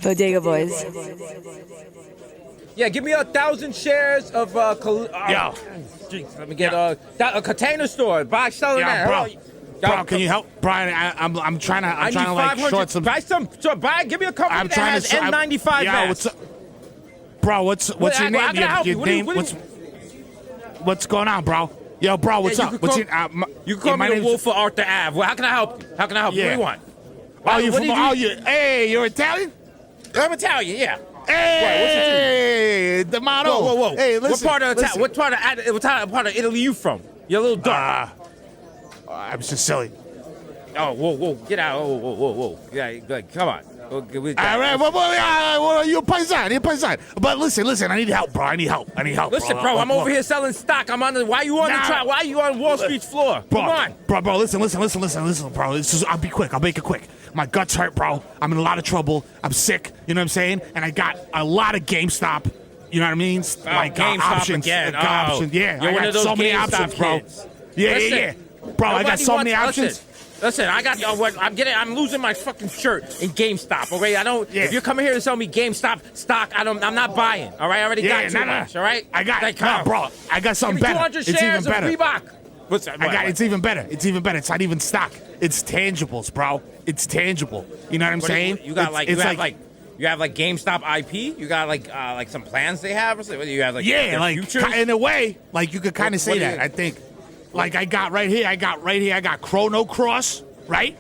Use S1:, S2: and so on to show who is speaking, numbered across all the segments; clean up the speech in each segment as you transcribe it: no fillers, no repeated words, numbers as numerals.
S1: Bodega Boys.
S2: Yeah, give me 1,000 shares of
S3: Yo.
S2: Jeez, let me get a Container Store. Buy selling that.
S3: Bro.
S2: Hold on.
S3: Bro, can you help, Brian? I'm trying to
S2: I need
S3: like
S2: 500.
S3: short some.
S2: Buy some. Give me a company
S3: I'm
S2: that
S3: trying
S2: has
S3: to.
S2: N95
S3: Yo,
S2: masks.
S3: what's up? Bro, what's your
S2: I
S3: name?
S2: gotta help you.
S3: Your name?
S2: What do you-
S3: What's going on, bro? Yo, bro, what's
S2: Yeah,
S3: up? What's your?
S2: You can call me the Wolf of Arthur Ave. Well, how can I help you? How can I help you? What do you want?
S3: Oh, you
S2: What
S3: from?
S2: did you-
S3: Oh, you. Hey, you're Italian?
S2: I'm Italian. Yeah.
S3: Hey, D'Amato.
S2: Whoa.
S3: Hey, listen.
S2: What part of Italy you from? You're a little dark.
S3: I'm Sicilian.
S2: Oh, whoa. Get out. Whoa. Yeah, good. Come on.
S3: All right, well, you're paisan. But listen, I need help, bro. I need help.
S2: Listen, bro, I'm over here selling stock. I'm on the. Why you on the track? Why you on Wall Street's floor?
S3: Bro,
S2: Come on.
S3: Bro, listen, bro. I'll be quick. I'll make it quick. My gut's hurt, bro. I'm in a lot of trouble. I'm sick. You know what I'm saying? And I got a lot of GameStop. You know what I mean?
S2: GameStop
S3: options.
S2: again.
S3: Options. Yeah,
S2: You're
S3: I
S2: one
S3: got
S2: of those
S3: so many
S2: GameStop
S3: options, bro.
S2: kids.
S3: Yeah. Bro, I got so many options.
S2: Listen, I got. I'm losing my fucking shirt in GameStop. Okay, I don't.
S3: Yeah.
S2: If you're coming here to sell me GameStop stock, I'm not buying. All right, I already got too much. All right,
S3: I got.
S2: Like,
S3: Bro, I got something
S2: give me
S3: better.
S2: 200
S3: It's
S2: shares
S3: even better.
S2: of Reebok. What's that?
S3: It's even better. It's not even stock. It's tangibles, bro. It's tangible. You know what I'm saying?
S2: You got you have GameStop IP. You got like some plans they have or something. You have
S3: yeah, like
S2: futures?
S3: in a way, like you could kind of say
S2: what
S3: that. I think, like I got right here. I got Chrono Cross, right?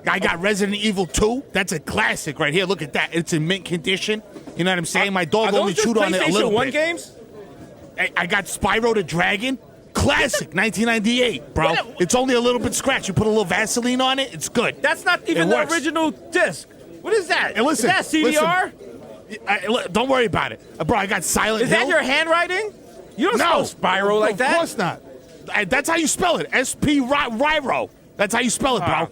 S3: I got Resident Evil 2. That's a classic right here. Look at that. It's in mint condition. You know what I'm saying? My dog only chewed on it a little
S2: PlayStation 1
S3: bit.
S2: games?
S3: I got Spyro the Dragon. Classic, 1998, bro. It's only a little bit scratched. You put a little Vaseline on it, it's good.
S2: That's not even the original disc. What is that?
S3: And listen,
S2: is that CDR?
S3: Don't worry about it. Bro, I got Silent
S2: Is
S3: Hill.
S2: that your handwriting? You don't spell Spyro like that.
S3: Of course not. That's how you spell it. S-P-Ryro. That's how you spell it, bro.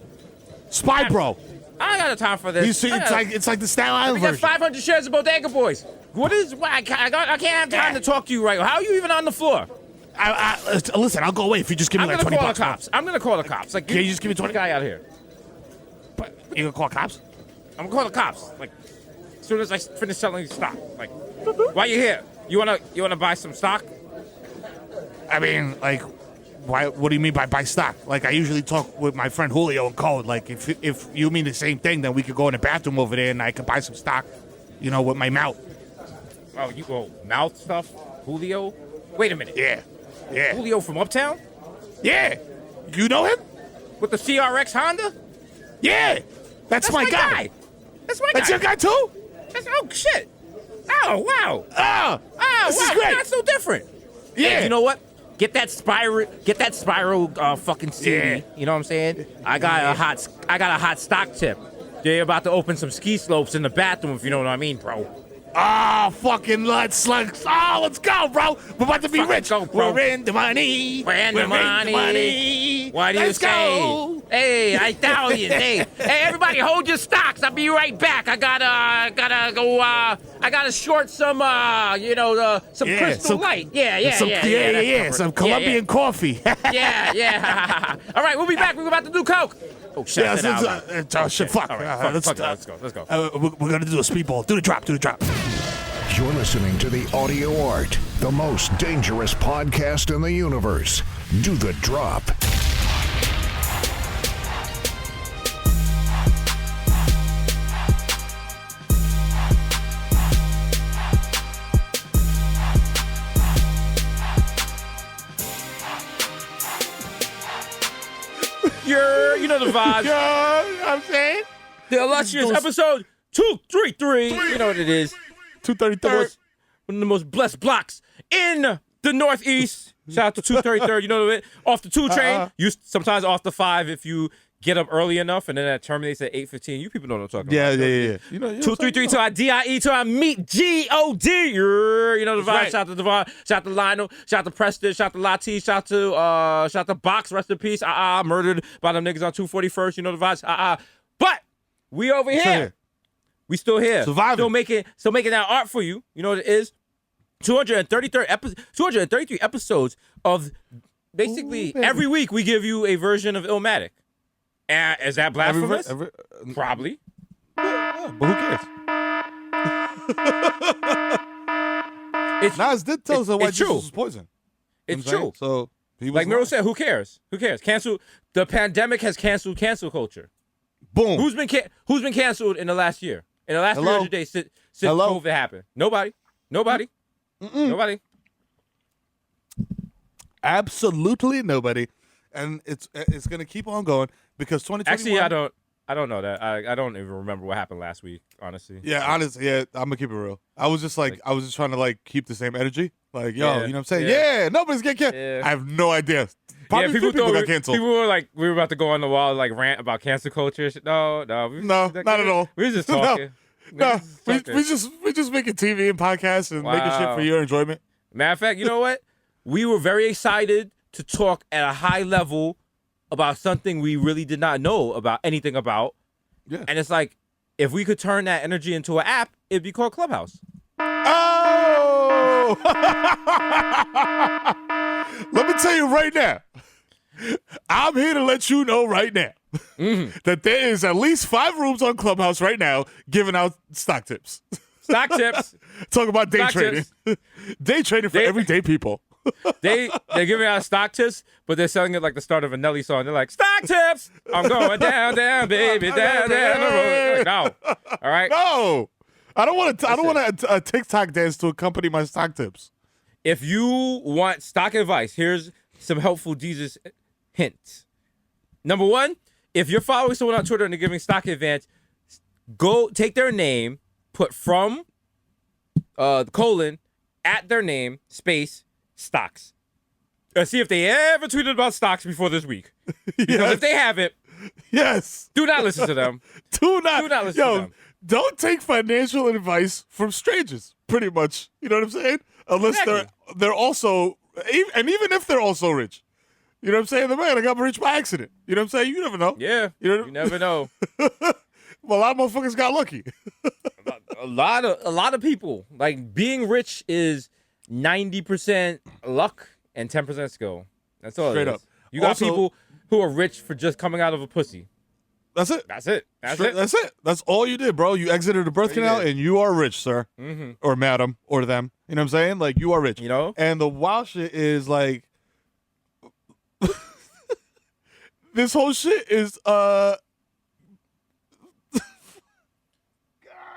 S3: Spy Bro.
S2: I ain't got the time for this.
S3: You see, it's like the Staten Island
S2: got
S3: version.
S2: 500 shares of Bodega Boys. What is? I can't have time to talk to you right now. How are you even on the floor?
S3: Listen, I'll go away if you just give me like 20 bucks.
S2: I'm gonna call the cops. Like,
S3: can you just give me 20?
S2: Guy out here.
S3: You gonna call cops?
S2: I'm gonna call the cops. Like, as soon as I finish selling stock. Like, why you here? You wanna buy some stock?
S3: I mean, like, why? What do you mean by buy stock? Like, I usually talk with my friend Julio and Code. Like, if you mean the same thing, then we could go in the bathroom over there and I could buy some stock. You know, with my mouth.
S2: Oh, you go mouth stuff, Julio? Wait a minute.
S3: Yeah.
S2: Julio from Uptown?
S3: Yeah. You know him?
S2: With the CRX Honda?
S3: Yeah. That's my guy.
S2: That's my guy.
S3: That's your guy too?
S2: Oh shit. Oh wow.
S3: This is great.
S2: That's so different.
S3: Yeah.
S2: Hey, you know what? Get that Spyro fucking CD.
S3: Yeah.
S2: You know what I'm saying? I got a hot stock tip. They're about to open some ski slopes in the bathroom, if you know what I mean, bro.
S3: Fucking let's go, bro. We're about to be rich.
S2: Go, bro.
S3: We're in the money.
S2: We're in the money. What do you
S3: Let's
S2: say?
S3: go.
S2: Hey, Italian. hey, everybody, hold your stocks. I'll be right back. I gotta go. I gotta short some, some Crystal Light. Yeah.
S3: Some Colombian coffee.
S2: yeah. All right, we'll be back. We're about to do coke. Oh shit!
S3: Fuck.
S2: All right, let's go.
S3: We're gonna do a speedball. Do the drop.
S4: You're listening to The Audio Art, the most dangerous podcast in the universe. Do the drop.
S2: You know the vibes.
S3: I'm saying
S2: The illustrious episode 233. You know what it is.
S3: 233.
S2: One of the most blessed blocks in the Northeast. Shout out to 233. You know it. Off the 2 train. You sometimes off the 5 if you get up early enough, and then that terminates at 8:15. You people know what I'm talking about.
S3: Yeah. You know
S2: 233 to our DIE to our meet G-O-D. You know the vibe.
S3: Right.
S2: Shout out to Devon. Shout out to Lionel. Shout out to Preston. Shout out to Lati. Shout out to Box. Rest in peace. Murdered by them niggas on 241st. You know the vibes. But we over here. We still here.
S3: Surviving.
S2: Still making that art for you. You know what it is? 233 episodes of basically every week we give you a version of Illmatic. Is that blasphemous? Probably.
S3: But who cares? Nas did tell us that white
S2: it's true.
S3: Jesus was poison.
S2: It's
S3: You know what I'm
S2: true.
S3: saying? So he was
S2: Like Miro
S3: lying.
S2: said, who cares? Who cares? Cancel. The pandemic has canceled cancel culture.
S3: Boom.
S2: Who's been canceled in the last year? In the last
S3: Hello?
S2: 300 days since
S3: Hello?
S2: COVID happened? Nobody. Nobody.
S3: Absolutely nobody. And it's gonna keep on going because 2021.
S2: Actually, I don't know that. I don't even remember what happened last week, honestly.
S3: Yeah, honestly, yeah, I'm gonna keep it real. I was just I was just trying to keep the same energy. Like, yo,
S2: Yeah,
S3: you know what I'm saying?
S2: yeah.
S3: Yeah, nobody's getting canceled.
S2: Yeah.
S3: I have no idea. Probably
S2: people
S3: people
S2: thought
S3: got canceled.
S2: People were like, we were about to go on the wall, like rant about cancel culture. No, we
S3: No, not at all.
S2: We were just
S3: No.
S2: talking.
S3: No, we just making TV and podcasts and making shit
S2: Wow.
S3: for your enjoyment.
S2: Matter of fact, you know what? We were very excited to talk at a high level about something we really did not know about anything about.
S3: Yeah.
S2: And it's like, if we could turn that energy into an app, it'd be called Clubhouse.
S3: Oh! Let me tell you right now. I'm here to let you know right now that there is at least 5 rooms on Clubhouse right now giving out stock tips.
S2: Stock tips.
S3: Talk about day
S2: Stock
S3: trading. Day trading for
S2: They-
S3: everyday people.
S2: They're giving out stock tips, but they're selling it like the start of a Nelly song. They're like, stock tips. I'm going down, down, baby, down, down the road. Like, no. All right.
S3: No. I don't want to. I don't
S2: That's
S3: want a TikTok dance to accompany my stock tips.
S2: If you want stock advice, here's some helpful Jesus hints. Number 1, if you're following someone on Twitter and they're giving stock advance, go take their name, put from colon at their name space stocks. See if they ever tweeted about stocks before this week. Because if they haven't,
S3: Yes.
S2: do not listen to them.
S3: Do not
S2: listen to them.
S3: Don't take financial advice from strangers. Pretty much, you know what I'm saying? Unless
S2: Exactly.
S3: they're also, and even if they're also rich, you know what I'm saying? The man, I got rich by accident. You know what I'm saying? You never know.
S2: Yeah,
S3: You know-
S2: you never know.
S3: Well, a lot of motherfuckers got lucky.
S2: A lot of people, like, being rich is 90% luck and 10% skill. That's all.
S3: Straight
S2: it is.
S3: up.
S2: You got
S3: Also-
S2: people who are rich for just coming out of a pussy.
S3: That's it.
S2: That's it. That's
S3: Straight-
S2: it.
S3: That's it. That's all you did, bro. You exited the birth
S2: All you
S3: canal
S2: did.
S3: and you are rich, sir.
S2: Mm-hmm.
S3: Or madam, or them. You know what I'm saying? Like, you are rich.
S2: You know?
S3: And the wild shit is like, this whole shit is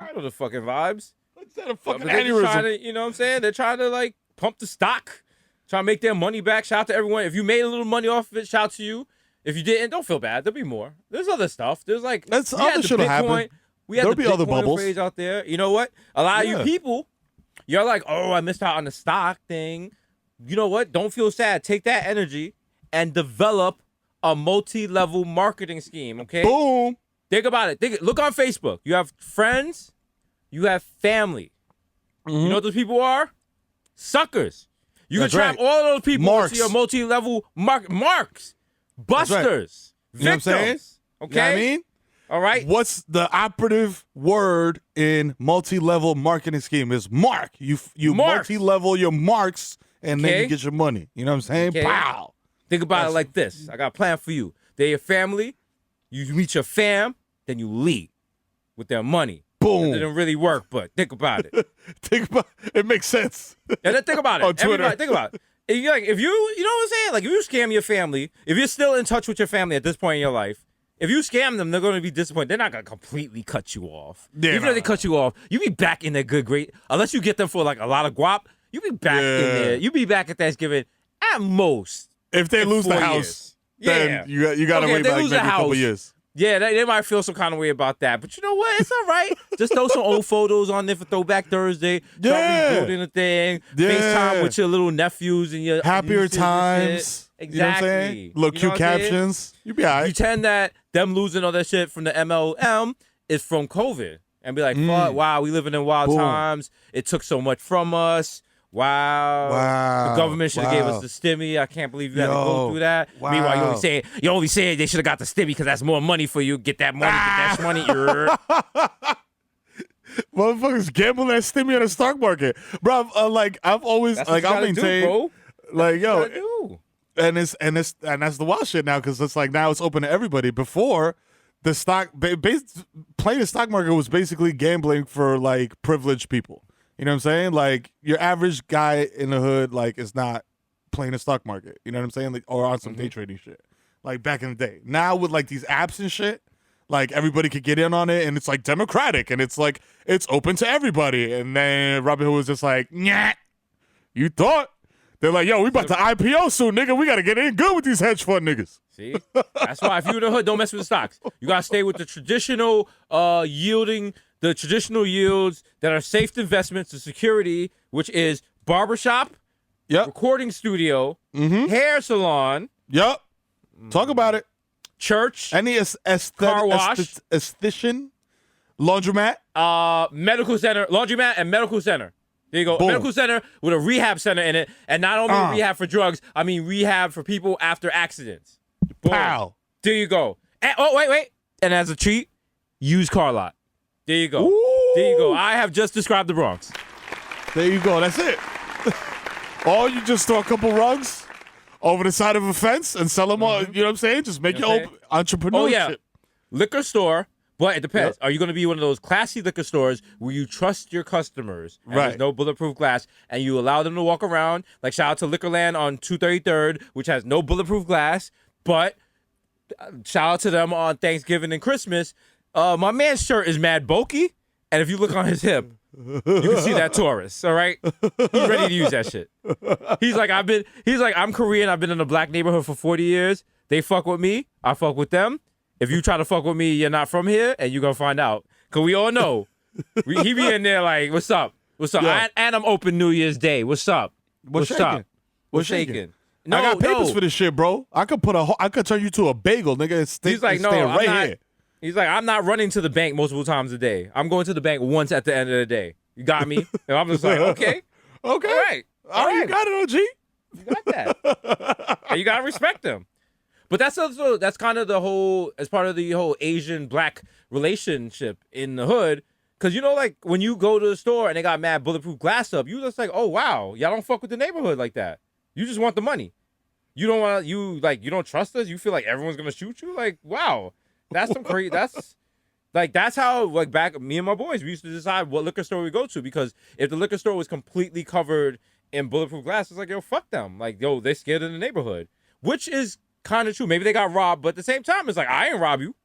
S2: I know the fucking vibes.
S3: instead of
S2: But
S3: fucking
S2: they're just trying
S3: aneurysm.
S2: to, you know what I'm saying? They're trying to, like, pump the stock, trying to make their money back. Shout out to everyone. If you made a little money off of it, shout out to you. If you didn't, don't feel bad. There'll be more. There's other stuff. There's like
S3: That's
S2: we had
S3: other
S2: the
S3: shit'll
S2: Bitcoin.
S3: happen.
S2: We had
S3: There'll
S2: the
S3: be other
S2: Bitcoin
S3: bubbles.
S2: phrase out there. You know what? A lot of
S3: Yeah.
S2: you people, you're like, oh, I missed out on the stock thing. You know what? Don't feel sad. Take that energy and develop a multi-level marketing scheme. Okay.
S3: Boom.
S2: Think about it. Look on Facebook. You have friends. You have family. You know what those people are? Suckers. You
S3: That's
S2: can trap
S3: right.
S2: all of those people
S3: Marks.
S2: into your multi-level marks.
S3: That's right.
S2: Busters.
S3: You know what I'm saying?
S2: Victims. Okay.
S3: You know what I mean?
S2: All right.
S3: What's the operative word in multi-level marketing scheme? Is mark. You
S2: Marks.
S3: multi-level your marks, and then
S2: Okay.
S3: you get your money. You know what I'm saying?
S2: Okay.
S3: Pow.
S2: Think about
S3: That's-
S2: it like this. I got a plan for you. They're your family. You meet your fam, then you lead with their money. It
S3: Boom.
S2: didn't really work, but think about it.
S3: Think about it. Makes sense.
S2: And then think about it.
S3: On Twitter.
S2: Everybody, think about it. If you know what I'm saying? Like, if you scam your family, if you're still in touch with your family at this point in your life, if you scam them, they're going to be disappointed. They're not going to completely cut you off.
S3: Yeah,
S2: Even
S3: no,
S2: if they
S3: no.
S2: cut you off, you be back in their good grade. Unless you get them for, like, a lot of guap, you be back in
S3: Yeah.
S2: there. You be back at Thanksgiving at most.
S3: If they lose the
S2: 4
S3: house,
S2: years.
S3: then you got to
S2: Okay,
S3: wait
S2: if they
S3: like
S2: lose
S3: maybe
S2: the
S3: a couple
S2: house,
S3: years.
S2: Yeah, they might feel some kind of way about that. But you know what? It's all right. Just throw some old photos on there for Throwback Thursday.
S3: Yeah.
S2: Start rebuilding the thing.
S3: Yeah.
S2: FaceTime with your little nephews and your
S3: Happier
S2: nieces and
S3: times.
S2: shit.
S3: You know what I'm
S2: Exactly.
S3: saying? Little
S2: You know
S3: cute
S2: what I'm saying?
S3: captions. You be all right.
S2: Pretend that them losing all that shit from the MLM is from COVID. And be like, fuck, wow, we living in wild
S3: Boom.
S2: times. It took so much from us. Wow.
S3: Wow.
S2: The government should have gave
S3: Wow.
S2: us the stimmy. I can't believe you had to
S3: Yo.
S2: go through that.
S3: Wow.
S2: Meanwhile, you only say they should have got the stimmy because that's more money for you. Get that money. Get that money.
S3: Motherfuckers gamble that stimmy on the stock market, bro. I've always
S2: That's what
S3: like
S2: you
S3: I
S2: gotta
S3: maintain,
S2: do, bro.
S3: like yo,
S2: Do.
S3: and that's the wild shit now because it's like now it's open to everybody. Before the playing the stock market was basically gambling for like privileged people. You know what I'm saying? Like your average guy in the hood, like, is not playing the stock market. You know what I'm saying? Like, or on some day trading shit. Like back in the day. Now with like these apps and shit, like everybody could get in on it, and it's like democratic, and it's like it's open to everybody. And then Robinhood was just like, nah, you thought? They're like, yo, we about to IPO soon, nigga. We got to get in good with these hedge fund niggas.
S2: See? That's why if you're in the hood, don't mess with the stocks. You got to stay with the traditional the traditional yields that are safe investments, the security, which is barbershop, recording studio, hair salon.
S3: Yep. Talk about it.
S2: Church.
S3: Any
S2: car wash.
S3: Esthetician. Laundromat.
S2: Medical center. Laundromat and medical center. There you go.
S3: Boom.
S2: Medical center with a rehab center in it. And not only rehab for drugs, I mean rehab for people after accidents. Boom.
S3: Pow.
S2: There you go. And, wait. And as a treat, used car lot. There you go.
S3: Ooh.
S2: There you go. I have just described the Bronx.
S3: There you go. That's it. Or you just throw a couple rugs over the side of a fence and sell them all. You know what I'm saying? Just make your own entrepreneurship.
S2: Oh, yeah. Liquor store, but it depends.
S3: Yep.
S2: Are you going to be one of those classy liquor stores where you trust your customers and
S3: right.
S2: there's no bulletproof glass and you allow them to walk around? Like shout out to Liquorland on 233rd, which has no bulletproof glass, but shout out to them on Thanksgiving and Christmas. My man's shirt is mad bulky, and if you look on his hip, you can see that Taurus, all right? He's ready to use that shit. He's like, I'm Korean. I've been in a black neighborhood for 40 years. They fuck with me. I fuck with them. If you try to fuck with me, you're not from here, and you're going to find out. Because we all know. He be in there like, what's up? What's up?
S3: Yeah.
S2: And I'm open New Year's Day. What's up? What's up? What's shaking? No,
S3: I got papers for this shit, bro. I could turn you to a bagel, nigga.
S2: He's like, no,
S3: right
S2: I'm not.
S3: here.
S2: He's like, I'm not running to the bank multiple times a day. I'm going to the bank once at the end of the day. You got me? And I'm just like, okay.
S3: Okay.
S2: All right.
S3: You got it, OG.
S2: You got that. And you got to respect them. But that's kind of the whole, as part of the whole Asian black relationship in the hood. Because, you know, like when you go to the store and they got mad bulletproof glass up, you just like, oh, wow, y'all don't fuck with the neighborhood like that. You just want the money. You don't want, you don't trust us. You feel like everyone's going to shoot you. Like, wow. That's some crazy. That's how, like, back, me and my boys, we used to decide what liquor store we go to, because if the liquor store was completely covered in bulletproof glass, it's like, yo, fuck them. Like, yo, they're scared of the neighborhood, which is kind of true. Maybe they got robbed, but at the same time, it's like, I ain't rob you.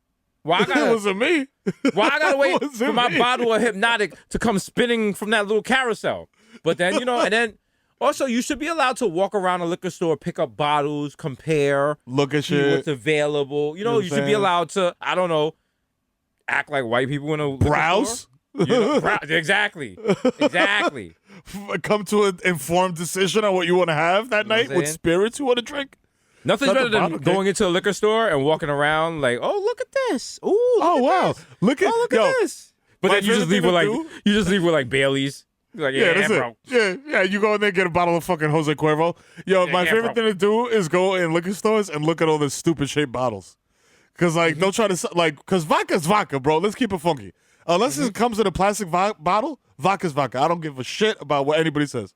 S2: Why I gotta,
S3: it wasn't me.
S2: Why I gotta wait for my bottle of Hypnotic to come spinning from that little carousel? But then, you know, and then also you should be allowed to walk around a liquor store, pick up bottles, compare,
S3: look at
S2: see
S3: shit,
S2: what's available. You know, you should be allowed to, I don't know, act like white people in a
S3: browse.
S2: You know, exactly.
S3: Come to an informed decision on what you want to have that night with spirits you want to drink.
S2: Nothing's better than going into a liquor store and walking around like, oh, look at this. Ooh, look at this. But then you just leave with like Baileys. Like,
S3: that's
S2: bro.
S3: it. Yeah, you go in there, get a bottle of fucking Jose Cuervo. Yo, my favorite thing to do is go in liquor stores and look at all the stupid shaped bottles. Because, like, don't try to, like, because vodka's vodka, bro. Let's keep it funky. Unless it comes in a plastic bottle, vodka's vodka. I don't give a shit about what anybody says.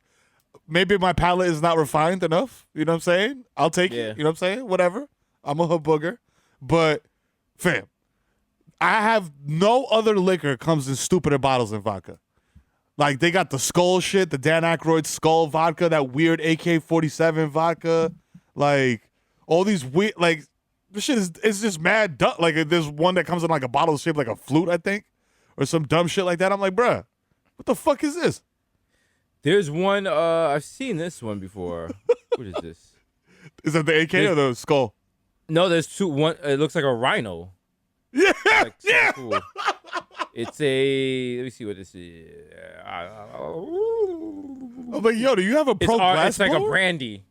S3: Maybe my palate is not refined enough. You know what I'm saying? I'll take it. You know what I'm saying? Whatever. I'm a hood booger. But, fam, I have no other liquor comes in stupider bottles than vodka. Like, they got the Skull shit, the Dan Aykroyd Skull vodka, that weird AK-47 vodka. Like, all these weird, like, this shit is just mad dumb. Like, there's one that comes in like a bottle shaped like a flute, I think, or some dumb shit like that. I'm like, bruh, what the fuck is this?
S2: There's one, I've seen this one before. What is this?
S3: Is that the AK or the Skull?
S2: No, there's two. One, it looks like a rhino.
S3: Yeah,
S2: like, yeah. Cool. It's a, let me see what this is.
S3: I'm like, yo, do you have a pro glass
S2: It's like
S3: blower?
S2: a brandy.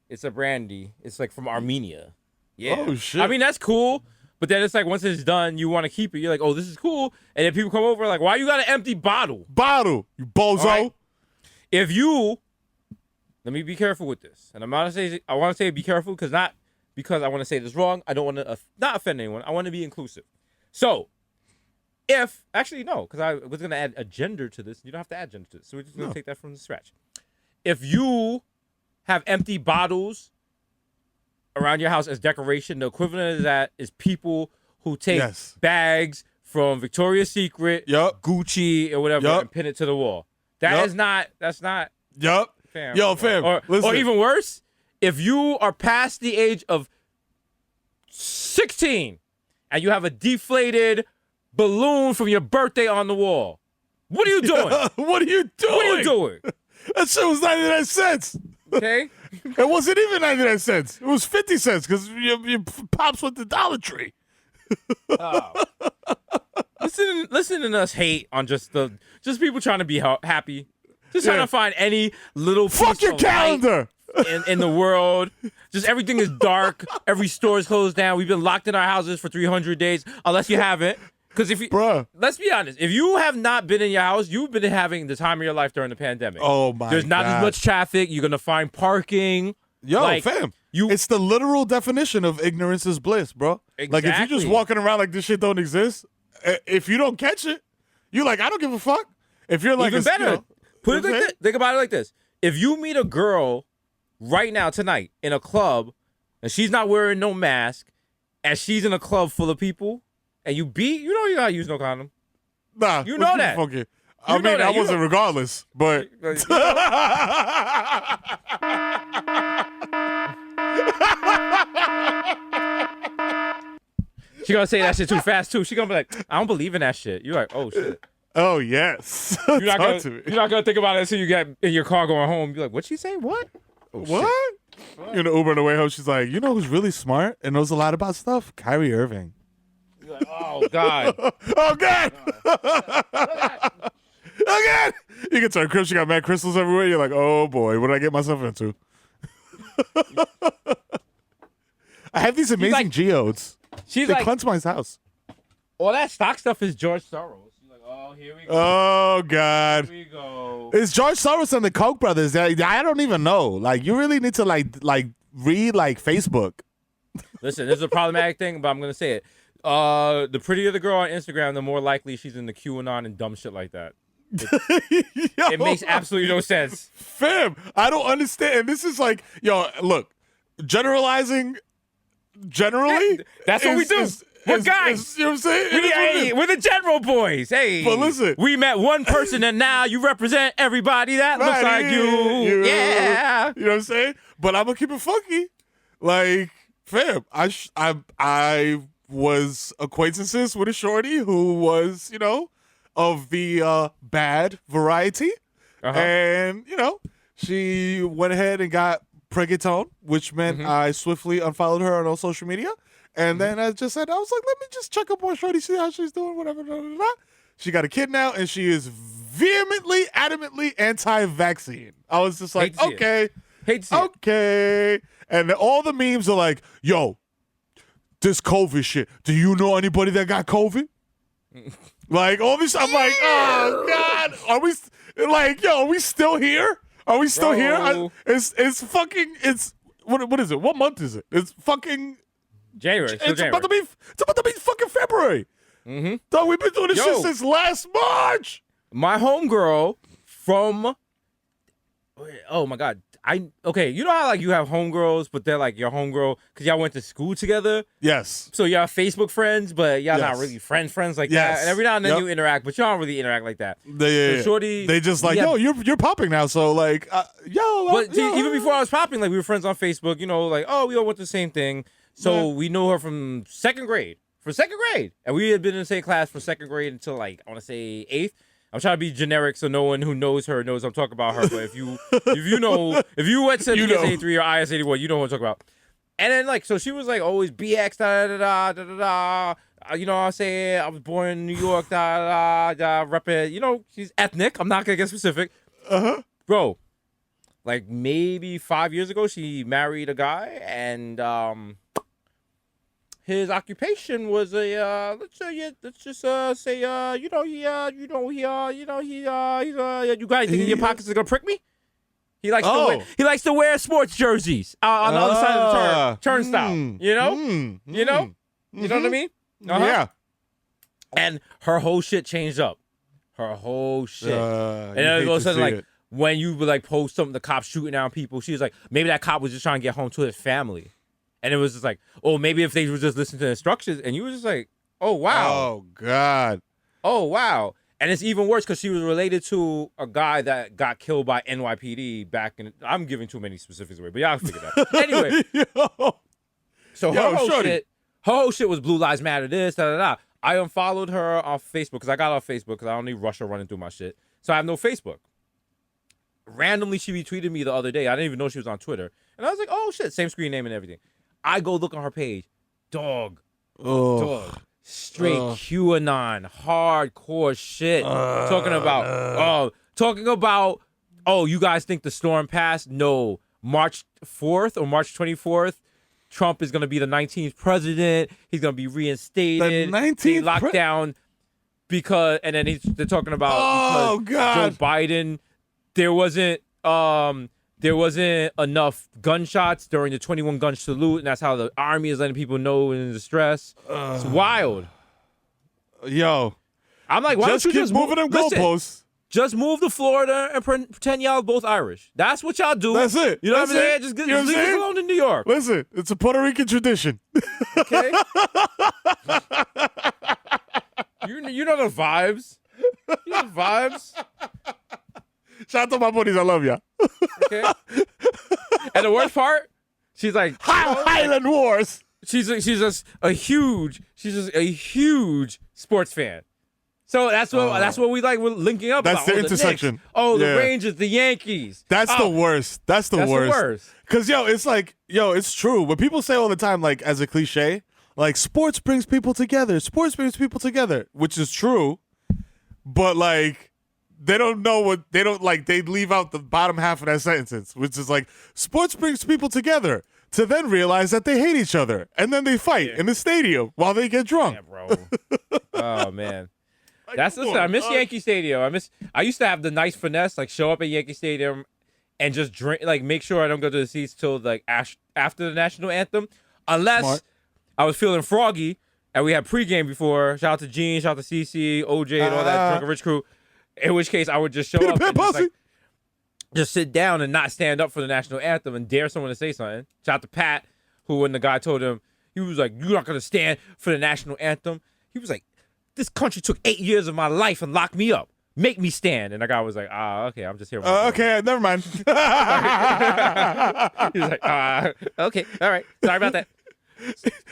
S2: It's a brandy. It's like from Armenia. Yeah.
S3: Oh, shit.
S2: I mean, that's cool. But then it's like, once it's done, you want to keep it. You're like, oh, this is cool. And then people come over like, why you got an empty bottle?
S3: You bozo.
S2: Right? If you, let me be careful with this. And I want to say be careful not because I want to say this wrong. I don't want to not offend anyone. I want to be inclusive. So, actually, no, because I was going to add a gender to this. You don't have to add gender to this. So we're just going to take that from the scratch. If you have empty bottles around your house as decoration, the equivalent of that is people who take
S1: Yes.
S2: bags from Victoria's Secret,
S1: Yup.
S2: Gucci, or whatever,
S1: Yup.
S2: and pin it to the wall. That's not
S1: Yup.
S2: fam.
S1: Yo, fam.
S2: Or
S1: listen.
S2: even worse, if you are past the age of 16 and you have a deflated balloon from your birthday on the wall, what are you doing?
S1: What are you doing?
S2: What are you doing?
S1: That shit was 99 cents.
S2: Okay?
S1: It wasn't even 99 cents. It was 50 cents because your pops went to Dollar Tree.
S2: Listen to us hate on just people trying to be happy. Just trying
S1: Yeah.
S2: to find any little piece
S1: Fuck your
S2: of light
S1: calendar.
S2: in the world. Just everything is dark. Every store is closed down. We've been locked in our houses for 300 days, unless you haven't. Because if you,
S1: Bruh.
S2: let's be honest, if you have not been in your house, you've been having the time of your life during the pandemic.
S1: Oh, my
S2: There's not as
S1: God.
S2: much traffic. You're gonna find parking.
S1: Yo,
S2: Like,
S1: fam.
S2: you-
S1: It's the literal definition of ignorance is bliss, bro. Like, if you're just
S2: Exactly.
S1: walking around like this shit don't exist, if you don't catch it, you're like, I don't give a fuck. If you're like,
S2: Even better.
S1: You know,
S2: Put
S1: you
S2: it
S1: know what
S2: like
S1: I'm
S2: this. Think about it like this. If you meet a girl right now tonight in a club and she's not wearing no mask and she's in a club full of people and you gotta use no condom.
S1: Nah,
S2: You
S1: let's
S2: know
S1: keep it
S2: that.
S1: funky.
S2: You
S1: I
S2: know
S1: mean,
S2: that.
S1: I
S2: You
S1: wasn't
S2: know-
S1: regardless, but
S2: She gonna say that shit too fast too. She gonna be like, I don't believe in that shit. You're like, oh shit.
S1: oh yes,
S2: You're not
S1: Talk to me.
S2: gonna think about it until you get in your car going home. You're like, what'd she say? What? Oh, shit.
S1: What? You're in the Uber on the way home. She's like, you know who's really smart and knows a lot about stuff? Kyrie Irving.
S2: You're like, oh god.
S1: Oh God! Again! You get to her crib, she got mad crystals everywhere. You're like, oh boy, what did I get myself into? I have these amazing
S2: like-
S1: geodes.
S2: She's
S1: They
S2: like,
S1: cleanse my house.
S2: all that stock stuff is George Soros. She's like, oh, here we go.
S1: Oh God!
S2: Here we go.
S1: It's George Soros and the Koch brothers. I don't even know. Like, you really need to like read like Facebook.
S2: Listen, this is a problematic thing, but I'm gonna say it. The prettier the girl on Instagram, the more likely she's into QAnon and dumb shit like that.
S1: Yo,
S2: It makes absolutely no sense.
S1: fam. I don't understand. This is like, yo, look, generalizing. Generally,
S2: That's what we do. We're guys.
S1: you know what I'm saying? It is what it
S2: Hey,
S1: is.
S2: we're the general boys. Hey,
S1: But listen.
S2: we met one person and now you represent everybody that looks
S1: Right,
S2: like you. Yeah.
S1: You know what I'm saying? But I'm gonna keep it funky. Like, fam, I was acquaintances with a shorty who was, you know, of the bad variety.
S2: Uh-huh.
S1: And, you know, she went ahead and got Preggetone, which meant
S2: Mm-hmm.
S1: I swiftly unfollowed her on all social media. And then I just said, I was like, let me just check up on shorty, see how she's doing, whatever. Blah, blah, blah. She got a kid now, and she is vehemently, adamantly anti-vaccine. I was just like,
S2: Hate to see it.
S1: okay.
S2: Hate to see it.
S1: Okay. And all the memes are like, yo, this COVID shit. Do you know anybody that got COVID? Like, all this. I'm like, oh, God. Are we, like, yo, are we still here? Are we still here?
S2: Bro.
S1: It's fucking, what is it? What month is it? It's fucking,
S2: January. Still
S1: it's
S2: January.
S1: about to be fucking February. Mm-hmm. Dog, we've been doing this
S2: Yo.
S1: shit since last March.
S2: My homegirl from, oh my God. Okay, you know how like you have homegirls, but they're like your homegirl because y'all went to school together.
S1: Yes.
S2: So y'all Facebook friends, but y'all not
S1: Yes.
S2: really friends like
S1: Yes.
S2: that. And every now and then
S1: Yep.
S2: you interact, but y'all don't really interact like that.
S1: They,
S2: shorty-
S1: they just like,
S2: yeah.
S1: yo, you're popping now. So like, yo.
S2: But
S1: yo,
S2: even before I was popping, like we were friends on Facebook, you know, like, oh, we all went to the same thing. So
S1: Yeah.
S2: we know her from second grade. And we had been in the same class from second grade until like, I want to say 8th. I'm trying to be generic so no one who knows her knows I'm talking about her. But if you went to
S1: You know.
S2: BS83 or IS81, you know what I'm talking about. And then like, so she was like always BX, da da da da da da. You know what I'm saying? I was born in New York, da da da, rep it. You know, she's ethnic. I'm not gonna get specific. Bro, like maybe 5 years ago, she married a guy, and his occupation was a let's just say you got anything in your pockets that's gonna prick me? He likes he likes to wear sports jerseys on the other side of the turnstile. You know, you know what I mean? Uh-huh.
S1: Yeah.
S2: And her whole shit changed up. Her whole shit. And
S1: you
S2: then
S1: hate
S2: all of
S1: to
S2: a sudden,
S1: see
S2: like,
S1: it.
S2: when you would like post something, the cops shooting down people, she was like, maybe that cop was just trying to get home to his family. And it was just like, oh, maybe if they would just listen to the instructions, and you were just like, oh wow,
S1: Oh God.
S2: oh wow. And it's even worse because she was related to a guy that got killed by NYPD back in. I'm giving too many specifics away, but y'all figure that out. Anyway,
S1: Yo.
S2: so
S1: Yo,
S2: her
S1: shorty.
S2: whole shit was Blue Lives Matter, this, da da da. I unfollowed her off Facebook because I got off Facebook because I don't need Russia running through my shit. So I have no Facebook. Randomly, she retweeted me the other day. I didn't even know she was on Twitter. And I was like, oh shit, same screen name and everything. I go look on her page. Dog. Straight QAnon, hardcore shit. Talking about, oh, you guys think the storm passed? No. March 4th or March 24th, Trump is going to be the 19th president. He's going to be reinstated.
S1: The 19th
S2: They locked down because, and then they're talking about because Joe Biden, there wasn't enough gunshots during the 21 gun salute, and that's how the army is letting people know in distress. It's wild.
S1: Yo.
S2: I'm like, why
S1: Just
S2: don't you
S1: keep
S2: just
S1: moving them
S2: listen,
S1: goalposts.
S2: Just move to Florida and pretend y'all both Irish. That's what y'all do.
S1: That's it.
S2: You know what I'm
S1: That's
S2: saying?
S1: it.
S2: Just
S1: You know what I'm
S2: leave us
S1: saying?
S2: alone in New York.
S1: Listen, it's a Puerto Rican tradition.
S2: Okay. you know the vibes. You know the vibes.
S1: Shout out to my buddies. I love ya.
S2: Okay. And the worst part, she's like
S1: Highland Wars.
S2: she's just a huge sports fan. So that's what we like. We're linking up.
S1: That's
S2: about.
S1: the
S2: Knicks.
S1: intersection.
S2: Oh, the
S1: Yeah.
S2: Rangers, the Yankees.
S1: That's the
S2: Oh,
S1: worst. That's the
S2: That's the
S1: worst.
S2: worst.
S1: Cause it's like, it's true. What people say all the time, like as a cliche, like sports brings people together. Sports brings people together, which is true. But like, they don't know what they don't like. They leave out the bottom half of that sentence, which is like, sports brings people together. To then realize that they hate each other, and then they fight in the stadium while they get drunk.
S2: Yeah, bro. Oh man. That's
S1: come
S2: listen. I
S1: on,
S2: miss
S1: dog.
S2: Yankee Stadium. I used to have the nice finesse, like show up at Yankee Stadium and just drink, like make sure I don't go to the seats till like after the national anthem, unless
S1: Smart.
S2: I was feeling froggy and we had pregame before. Shout out to Gene, shout out to CC, OJ, and all that drunken rich crew. In which case, I would just show
S1: Peter
S2: up
S1: Pan
S2: and just,
S1: Pussy.
S2: like, just sit down and not stand up for the national anthem and dare someone to say something. Shout out to Pat, who when the guy told him, he was like, "You're not gonna stand for the national anthem." He was like, "This country took 8 years of my life and locked me up. Make me stand." And the guy was like, okay, I'm just here.
S1: Okay, never mind.
S2: He was like, okay, all right. Sorry about that.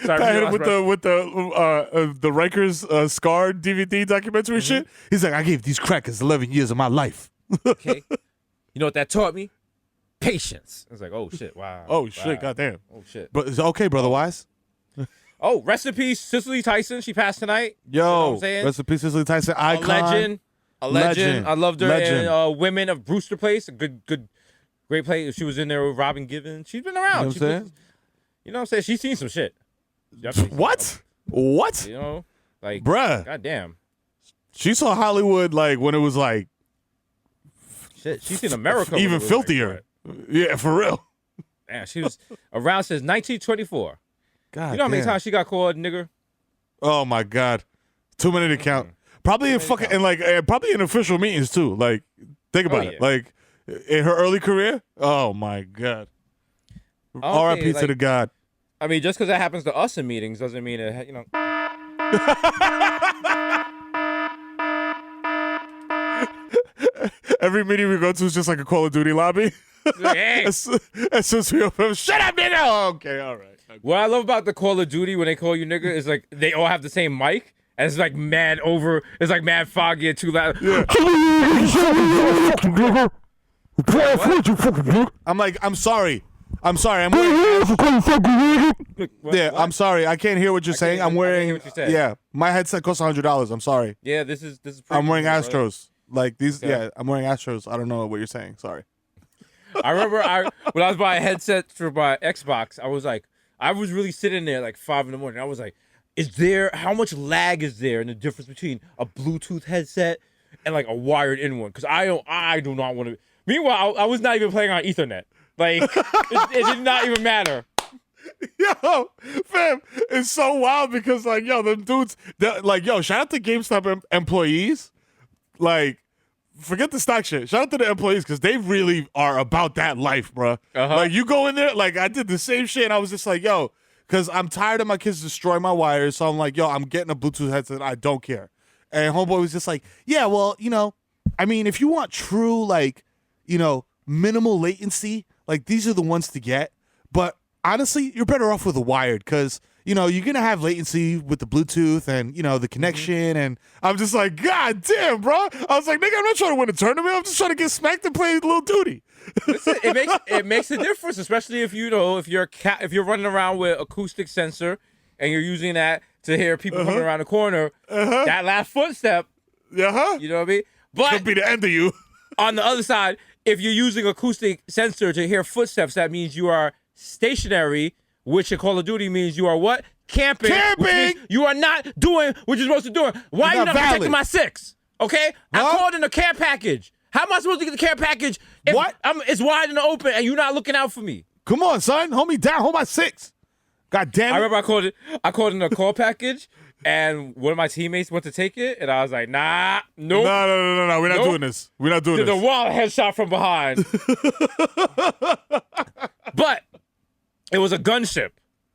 S2: Sorry,
S1: I hit him
S2: lost,
S1: with
S2: bro.
S1: the Rikers Scar DVD documentary shit. He's like, I gave these crackers 11 years of my life.
S2: Okay. You know what that taught me? Patience. I was like, oh shit, wow.
S1: Oh shit,
S2: wow.
S1: goddamn.
S2: Oh shit.
S1: But it's okay, brother Wise.
S2: Oh, rest in peace, Cicely Tyson. She passed tonight. You know what
S1: Yo,
S2: I'm saying?
S1: rest in peace, Cicely Tyson,
S2: A
S1: icon.
S2: legend. A legend.
S1: Legend.
S2: I loved her
S1: Legend.
S2: in Women of Brewster Place. A good, great play. She was in there with Robin Givens. She's been around.
S1: You know what I'm saying?
S2: You know what I'm saying? She's seen some shit. Definitely.
S1: What? What?
S2: You know, like,
S1: Bruh.
S2: goddamn.
S1: She saw Hollywood like when it was like
S2: Shit, she's seen America. when
S1: even
S2: it was
S1: filthier.
S2: Like,
S1: Yeah, for real.
S2: man, she was around since 1924.
S1: God
S2: You know how many
S1: damn.
S2: times she got called nigger?
S1: Oh my God, too many to count. Probably in fucking and like probably in official meetings too. Like think about it.
S2: yeah.
S1: Like in her early career. Oh my God.
S2: Okay,
S1: R.I.P. to
S2: like-
S1: the God.
S2: I mean, just because that happens to us in meetings doesn't mean it, you know.
S1: Every meeting we go to is just like a Call of Duty lobby.
S2: Like, hey.
S1: as soon as we open, shut up, nigga. Oh, okay, all right. Okay.
S2: What I love about the Call of Duty when they call you nigga is like they all have the same mic. And it's like mad over. It's like mad foggy and too loud.
S1: I'm like, I'm sorry. I'm wearing. Yeah, I'm sorry. I can't hear what you're saying. I'm
S2: I can't
S1: wearing.
S2: hear what you said.
S1: Yeah, my headset costs $100. I'm sorry.
S2: Yeah, this is.
S1: I'm wearing
S2: pretty cool, brother.
S1: Astros. Like these.
S2: Okay.
S1: Yeah, I'm wearing Astros. I don't know what you're saying. Sorry.
S2: I remember when I was buying a headset for my Xbox, I was really sitting there like 5 in the morning. I was like, how much lag is there in the difference between a Bluetooth headset and like a wired in one? Because I do not want to. Meanwhile, I was not even playing on Ethernet. Like it did not even matter.
S1: Yo, fam, it's so wild because like, yo, them dudes, like, yo, shout out to GameStop employees. Like, forget the stock shit. Shout out to the employees because they really are about that life, bro. Like you go in there, like I did the same shit, and I was just like, yo, because I'm tired of my kids destroying my wires, so I'm like, yo, I'm getting a Bluetooth headset. I don't care. And homeboy was just like, yeah, well, I mean, if you want true, like, minimal latency, like these are the ones to get. But honestly, you're better off with a wired because, you're going to have latency with the Bluetooth and, the connection. And I'm just like, God damn, bro. I was like, nigga, I'm not trying to win a tournament. I'm just trying to get smacked and play Little Duty.
S2: Listen, it makes a difference, especially if if you're running around with acoustic sensor and you're using that to hear people coming around the corner. That last footstep, you know what I mean? But
S1: Could be the end of you.
S2: on the other side, if you're using acoustic sensor to hear footsteps, that means you are stationary, which in Call of Duty means you are what? Camping. Which means you are not doing what you're supposed to do. Why are you not protecting my 6? Okay? I called in a care package. How am I supposed to get the care package if it's wide in the open and you're not looking out for me?
S1: Come on, son. Hold me down. Hold my 6. God damn it.
S2: I remember I called in a call package, and one of my teammates went to take it, and I was like, nah, nope.
S1: No. We're not doing this. We're not doing
S2: Did
S1: this.
S2: the wall headshot from behind. But it was a gunship,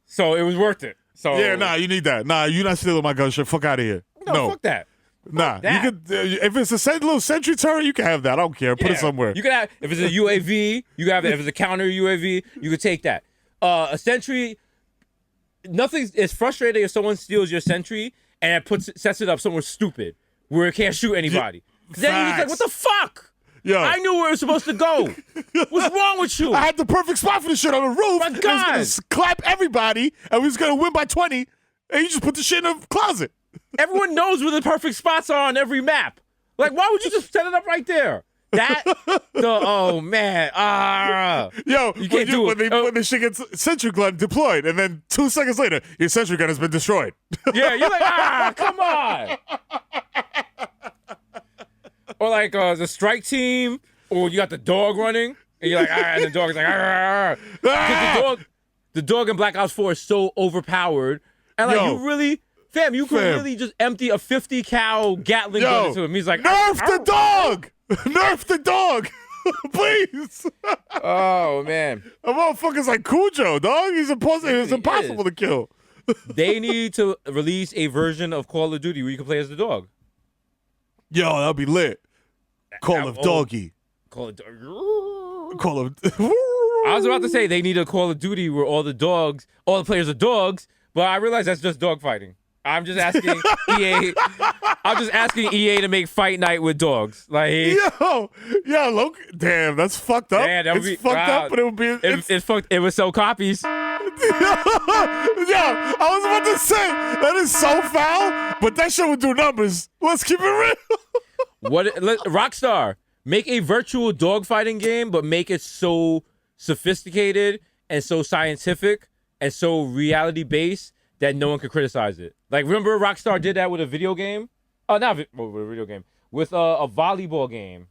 S2: so it was worth it. So
S1: Yeah, nah, you need that. Nah, you're not stealing my gunship. Fuck out of here.
S2: No, fuck that.
S1: Nah,
S2: that.
S1: you could if it's a little sentry turret, you can have that. I don't care. Put it somewhere.
S2: You can have if it's a UAV, you can have it. If it's a counter UAV, you could take that. A sentry. Nothing is frustrating if someone steals your sentry and sets it up somewhere stupid where it can't shoot anybody. Then you're just like, what the fuck?
S1: Yo.
S2: I knew where it was supposed to go. What's wrong with you?
S1: I had the perfect spot for this shit on the roof.
S2: My
S1: and
S2: God.
S1: I was gonna clap everybody, and we was gonna win by 20. And you just put the shit in the closet.
S2: Everyone knows where the perfect spots are on every map. Like, why would you just set it up right there? Oh man,
S1: Yo,
S2: you can't do it.
S1: When the shit gets sentry gun deployed, and then 2 seconds later, your sentry gun has been destroyed.
S2: Yeah, you're like, come on. Or like the strike team, or you got the dog running, and you're like, and the dog is like, because the dog in Black Ops 4 is so overpowered, and like you really. Fam, you could really just empty a 50 cal Gatling gun into him. He's like,
S1: nerf the dog! Nerf the dog! Please!
S2: Oh, man.
S1: A motherfucker's like Cujo, dog. He's impossible to kill.
S2: They need to release a version of Call of Duty where you can play as the dog.
S1: Yo, that'll be lit. Call of Doggy.
S2: Call of
S1: Call of...
S2: I was about to say they need a Call of Duty where all the players are dogs, but I realize that's just dogfighting. I'm just asking EA. I'm just asking EA to make Fight Night with dogs. Like,
S1: look, damn, that's fucked up.
S2: Yeah,
S1: it's fucked up, but it would be.
S2: It's fucked. It would sell copies.
S1: I was about to say that is so foul, but that shit would do numbers. Let's keep it real.
S2: Rockstar, make a virtual dogfighting game, but make it so sophisticated and so scientific and so reality based that no one could criticize it. Like, remember Rockstar did that with a video game? With a video game. With a volleyball game.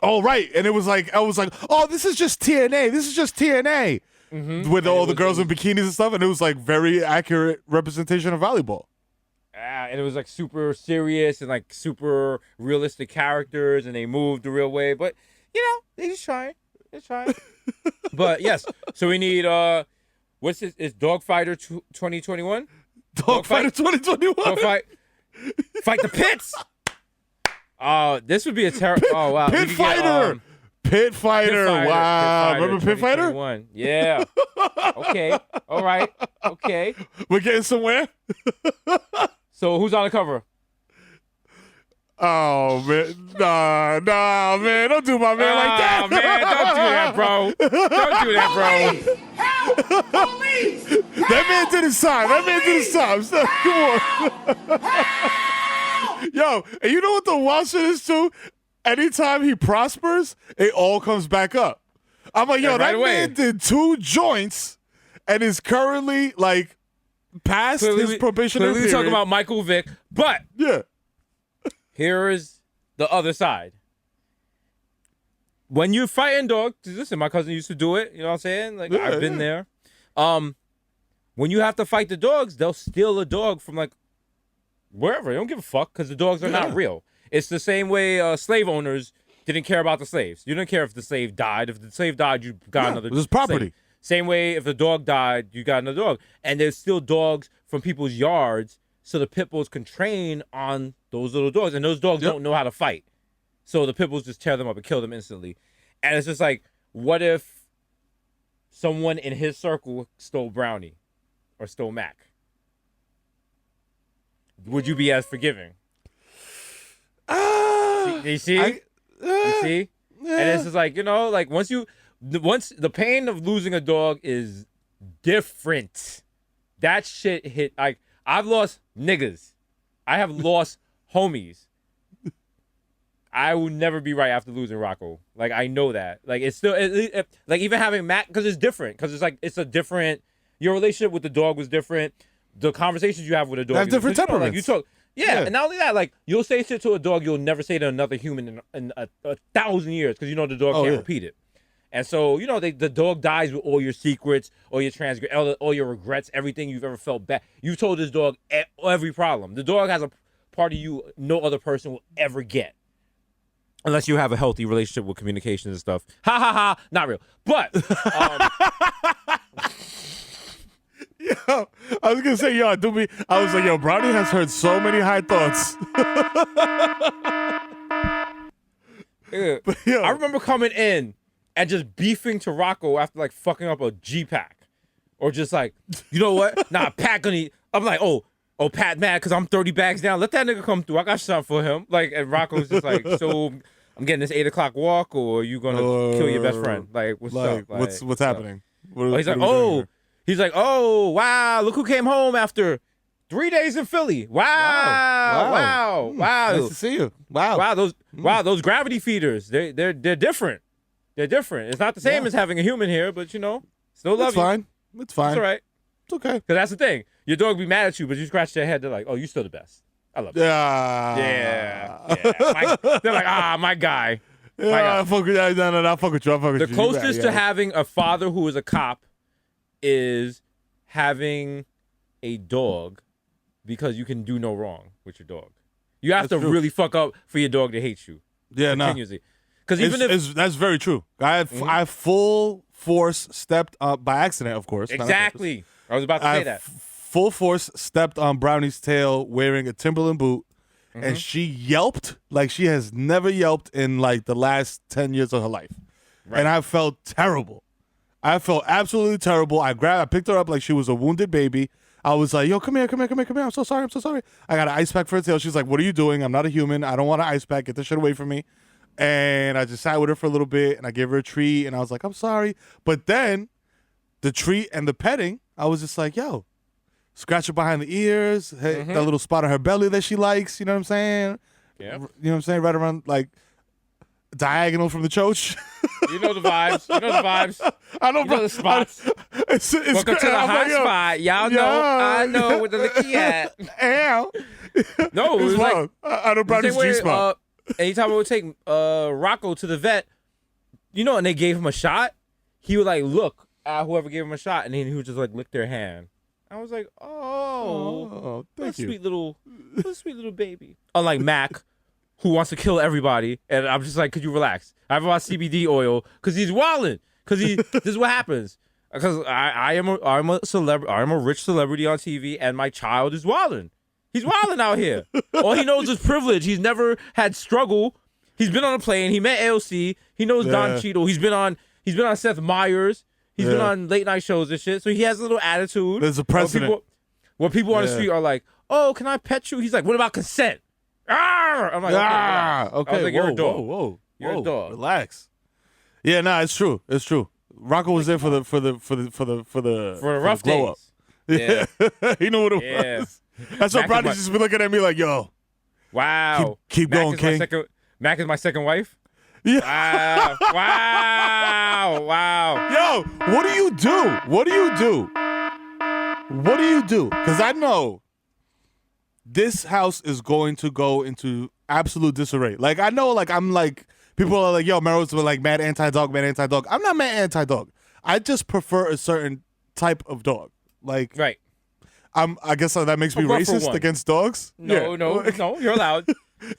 S1: Oh, right. And it was like, I was like, oh, this is just TNA. This is just TNA. Mm-hmm. With all the girls in bikinis and stuff. And it was like very accurate representation of volleyball.
S2: And it was like super serious and like super realistic characters. And they moved the real way. But, they just trying. They're trying. But, yes. So we need... What's this? Is Dogfighter 2021?
S1: Dogfighter 2021?
S2: Dogfight. Fight the pits. This would be a terrible. Oh wow.
S1: Pit Fighter. Pit Fighter. Wow. Remember Pit Fighter?
S2: Yeah. Okay. All right. Okay.
S1: We're getting somewhere.
S2: So who's on the cover?
S1: Oh man, nah, man! Don't do my man like that,
S2: man! Don't do that, bro! Don't do that, bro!
S3: Help! Police!
S1: That man did his time. That man did his time. So, come on, yo! And you know what the wild shit is too? Anytime he prospers, it all comes back up. I'm like, yo, that man did 2 joints and is currently like past his probationary period.
S2: Clearly, talking about Michael Vick, but
S1: yeah.
S2: Here is the other side. When you're fighting dogs, listen, my cousin used to do it. You know what I'm saying? Like, I've been there. When you have to fight the dogs, they'll steal a dog from like wherever. They don't give a fuck because the dogs are not real. It's the same way slave owners didn't care about the slaves. You didn't care if the slave died. If the slave died, you got another.
S1: it was property.
S2: slave. Same way, if the dog died, you got another dog. And there's still dogs from people's yards, so the pit bulls can train on those little dogs, and those dogs don't know how to fight. So the pit bulls just tear them up and kill them instantly. And it's just like, what if someone in his circle stole Brownie or stole Mac? Would you be as forgiving? You see? You see? And it's just like, like once the pain of losing a dog is different. That shit hit. Like, I've lost niggas. I have lost homies. I will never be right after losing Rocco. Like, I know that. Like, it's still like even having Mac, because it's different. Because it's like it's a different. Your relationship with the dog was different. The conversations you have with a dog
S1: have different temperaments.
S2: Like you talk. Yeah, and not only that, like you'll say shit to a dog you'll never say to another human in a 1,000 years because the dog can't repeat it. And so the dog dies with all your secrets, all your all your regrets, everything you've ever felt bad. You've told this dog every problem. The dog has a part of you no other person will ever get, unless you have a healthy relationship with communication and stuff. Ha ha ha, not real. But
S1: Yo, I was gonna say, yo, I was like, yo, Brownie has heard so many high thoughts. But, yo,
S2: I remember coming in and just beefing to Rocco after like fucking up a G-Pack. Or just like, you know what? Nah, Pat gonna eat. I'm like, oh, Pat mad because I'm 30 bags down. Let that nigga come through. I got something for him. Like, and Rocco's just like, so I'm getting this 8 o'clock walk, or are you gonna kill your best friend? Like, what's up? Like,
S1: what's happening?
S2: He's like, oh, wow, look who came home after 3 days in Philly. Wow.
S1: Nice to see you. Wow.
S2: Those gravity feeders, they're different. They're different. It's not the same as having a human here, but still love
S1: It's
S2: you.
S1: fine. It's fine.
S2: It's all right.
S1: It's okay.
S2: Because that's the thing. Your dog be mad at you, but you scratch their head, they're like, oh, you still the best. I love you.
S1: Yeah.
S2: They're like, my guy.
S1: Yeah, I fuck with you. No, I fuck with you.
S2: The closest to having a father who is a cop is having a dog, because you can do no wrong with your dog. You have to really fuck up for your dog to hate you.
S1: Yeah,
S2: continuously. Because even if
S1: that's very true. I full force stepped up by accident, of course.
S2: exactly, I was about to say that.
S1: Full force stepped on Brownie's tail wearing a Timberland boot, and she yelped like she has never yelped in like the last 10 years of her life. Right. And I felt terrible. I felt absolutely terrible. I picked her up like she was a wounded baby. I was like, yo, come here. I'm so sorry. I got an ice pack for her tail. She's like, what are you doing? I'm not a human. I don't want an ice pack. Get this shit away from me. And I just sat with her for a little bit, and I gave her a treat, and I was like, I'm sorry. But then the treat and the petting, I was just like, yo, scratch her behind the ears, that little spot on her belly that she likes, you know what I'm saying?
S2: Yeah.
S1: You know what I'm saying? Right around, like, diagonal from the choach.
S2: You know the vibes.
S1: I know,
S2: You know the spots.
S1: It's
S2: Welcome to the hot spot. Y'all know. I know with the licky hat.
S1: Ow.
S2: No, it was like
S1: I know Brownie's
S2: same way,
S1: G-spot.
S2: anytime I would take Rocco to the vet, and they gave him a shot, he would like look at whoever gave him a shot, and then he would just like lick their hand. I was like, oh,
S1: thank you.
S2: sweet little baby. Unlike Mac, who wants to kill everybody, and I'm just like, could you relax? I have about CBD oil because he's wilding. Because this is what happens. Because I'm a celebrity. I'm a rich celebrity on TV, and my child is wilding. He's wilding out here. All he knows is privilege. He's never had struggle. He's been on a plane. He met AOC. He knows Don Cheadle. He's been on Seth Meyers. He's been on late night shows and shit. So he has a little attitude.
S1: There's a precedent.
S2: Where people on the street are like, "Oh, can I pet you?" He's like, "What about consent?" Arr! I'm like,
S1: okay.
S2: I was like, you're a dog.
S1: Whoa.
S2: You're a dog.
S1: Relax. Yeah, nah, it's true. Rocco was there for the
S2: rough
S1: glow
S2: days.
S1: up. Yeah. He knew what it was. That's why Brownie's just be looking at me like, yo.
S2: Wow.
S1: Keep going, King.
S2: Mac is my second wife?
S1: Yeah.
S2: Wow.
S1: Yo, what do you do? Because I know this house is going to go into absolute disarray. Like, I know, like, I'm like, people are like, yo, Meryl's like mad anti-dog. I'm not mad anti-dog. I just prefer a certain type of dog. Like,
S2: right.
S1: I guess that makes me racist against dogs.
S2: No, you're allowed.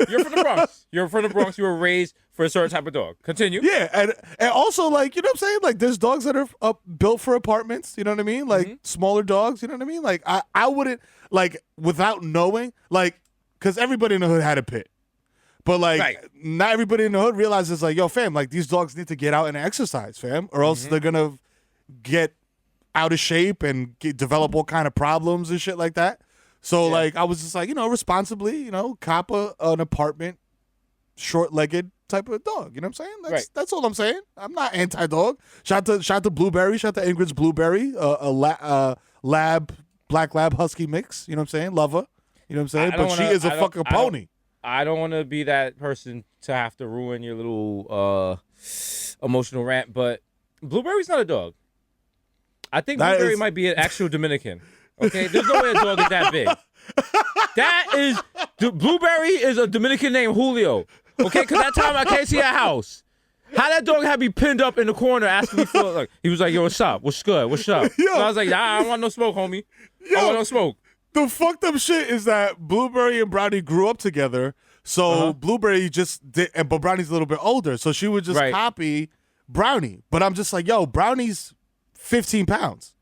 S2: You're from the Bronx. You're from the Bronx. You were raised for a certain type of dog. Continue.
S1: Yeah, and also like you know what I'm saying. Like there's dogs that are built for apartments. You know what I mean? Like smaller dogs. You know what I mean? Like I wouldn't like without knowing like because everybody in the hood had a pit, but like
S2: Right.
S1: not everybody in the hood realizes like yo fam like these dogs need to get out and exercise fam or else they're gonna get out of shape and develop all kind of problems and shit like that. So like I was just like responsibly cop an apartment short-legged type of dog. You know what I'm saying? That's all I'm saying. I'm not anti-dog. Shout to Blueberry. Shout to Ingrid's Blueberry, lab black lab husky mix. You know what I'm saying? Love her. You know what I'm saying? But she is a fucking pony.
S2: I don't want to be that person to have to ruin your little emotional rant, but Blueberry's not a dog. I think
S1: That
S2: Blueberry
S1: is-
S2: might be an actual Dominican. Okay, there's no way a dog is that big. Blueberry is a Dominican named Julio. Okay, because that time I can't see a house. How that dog had me pinned up in the corner asking me for like he was like, yo, what's up? What's good? What's up?
S1: Yo.
S2: So I was like, nah, I don't want no smoke, homie. I don't want no smoke.
S1: The fucked up shit is that Blueberry and Brownie grew up together. So Blueberry just did, but Brownie's a little bit older, so she would just
S2: Right.
S1: copy Brownie. But I'm just like, yo, Brownie's 15 pounds.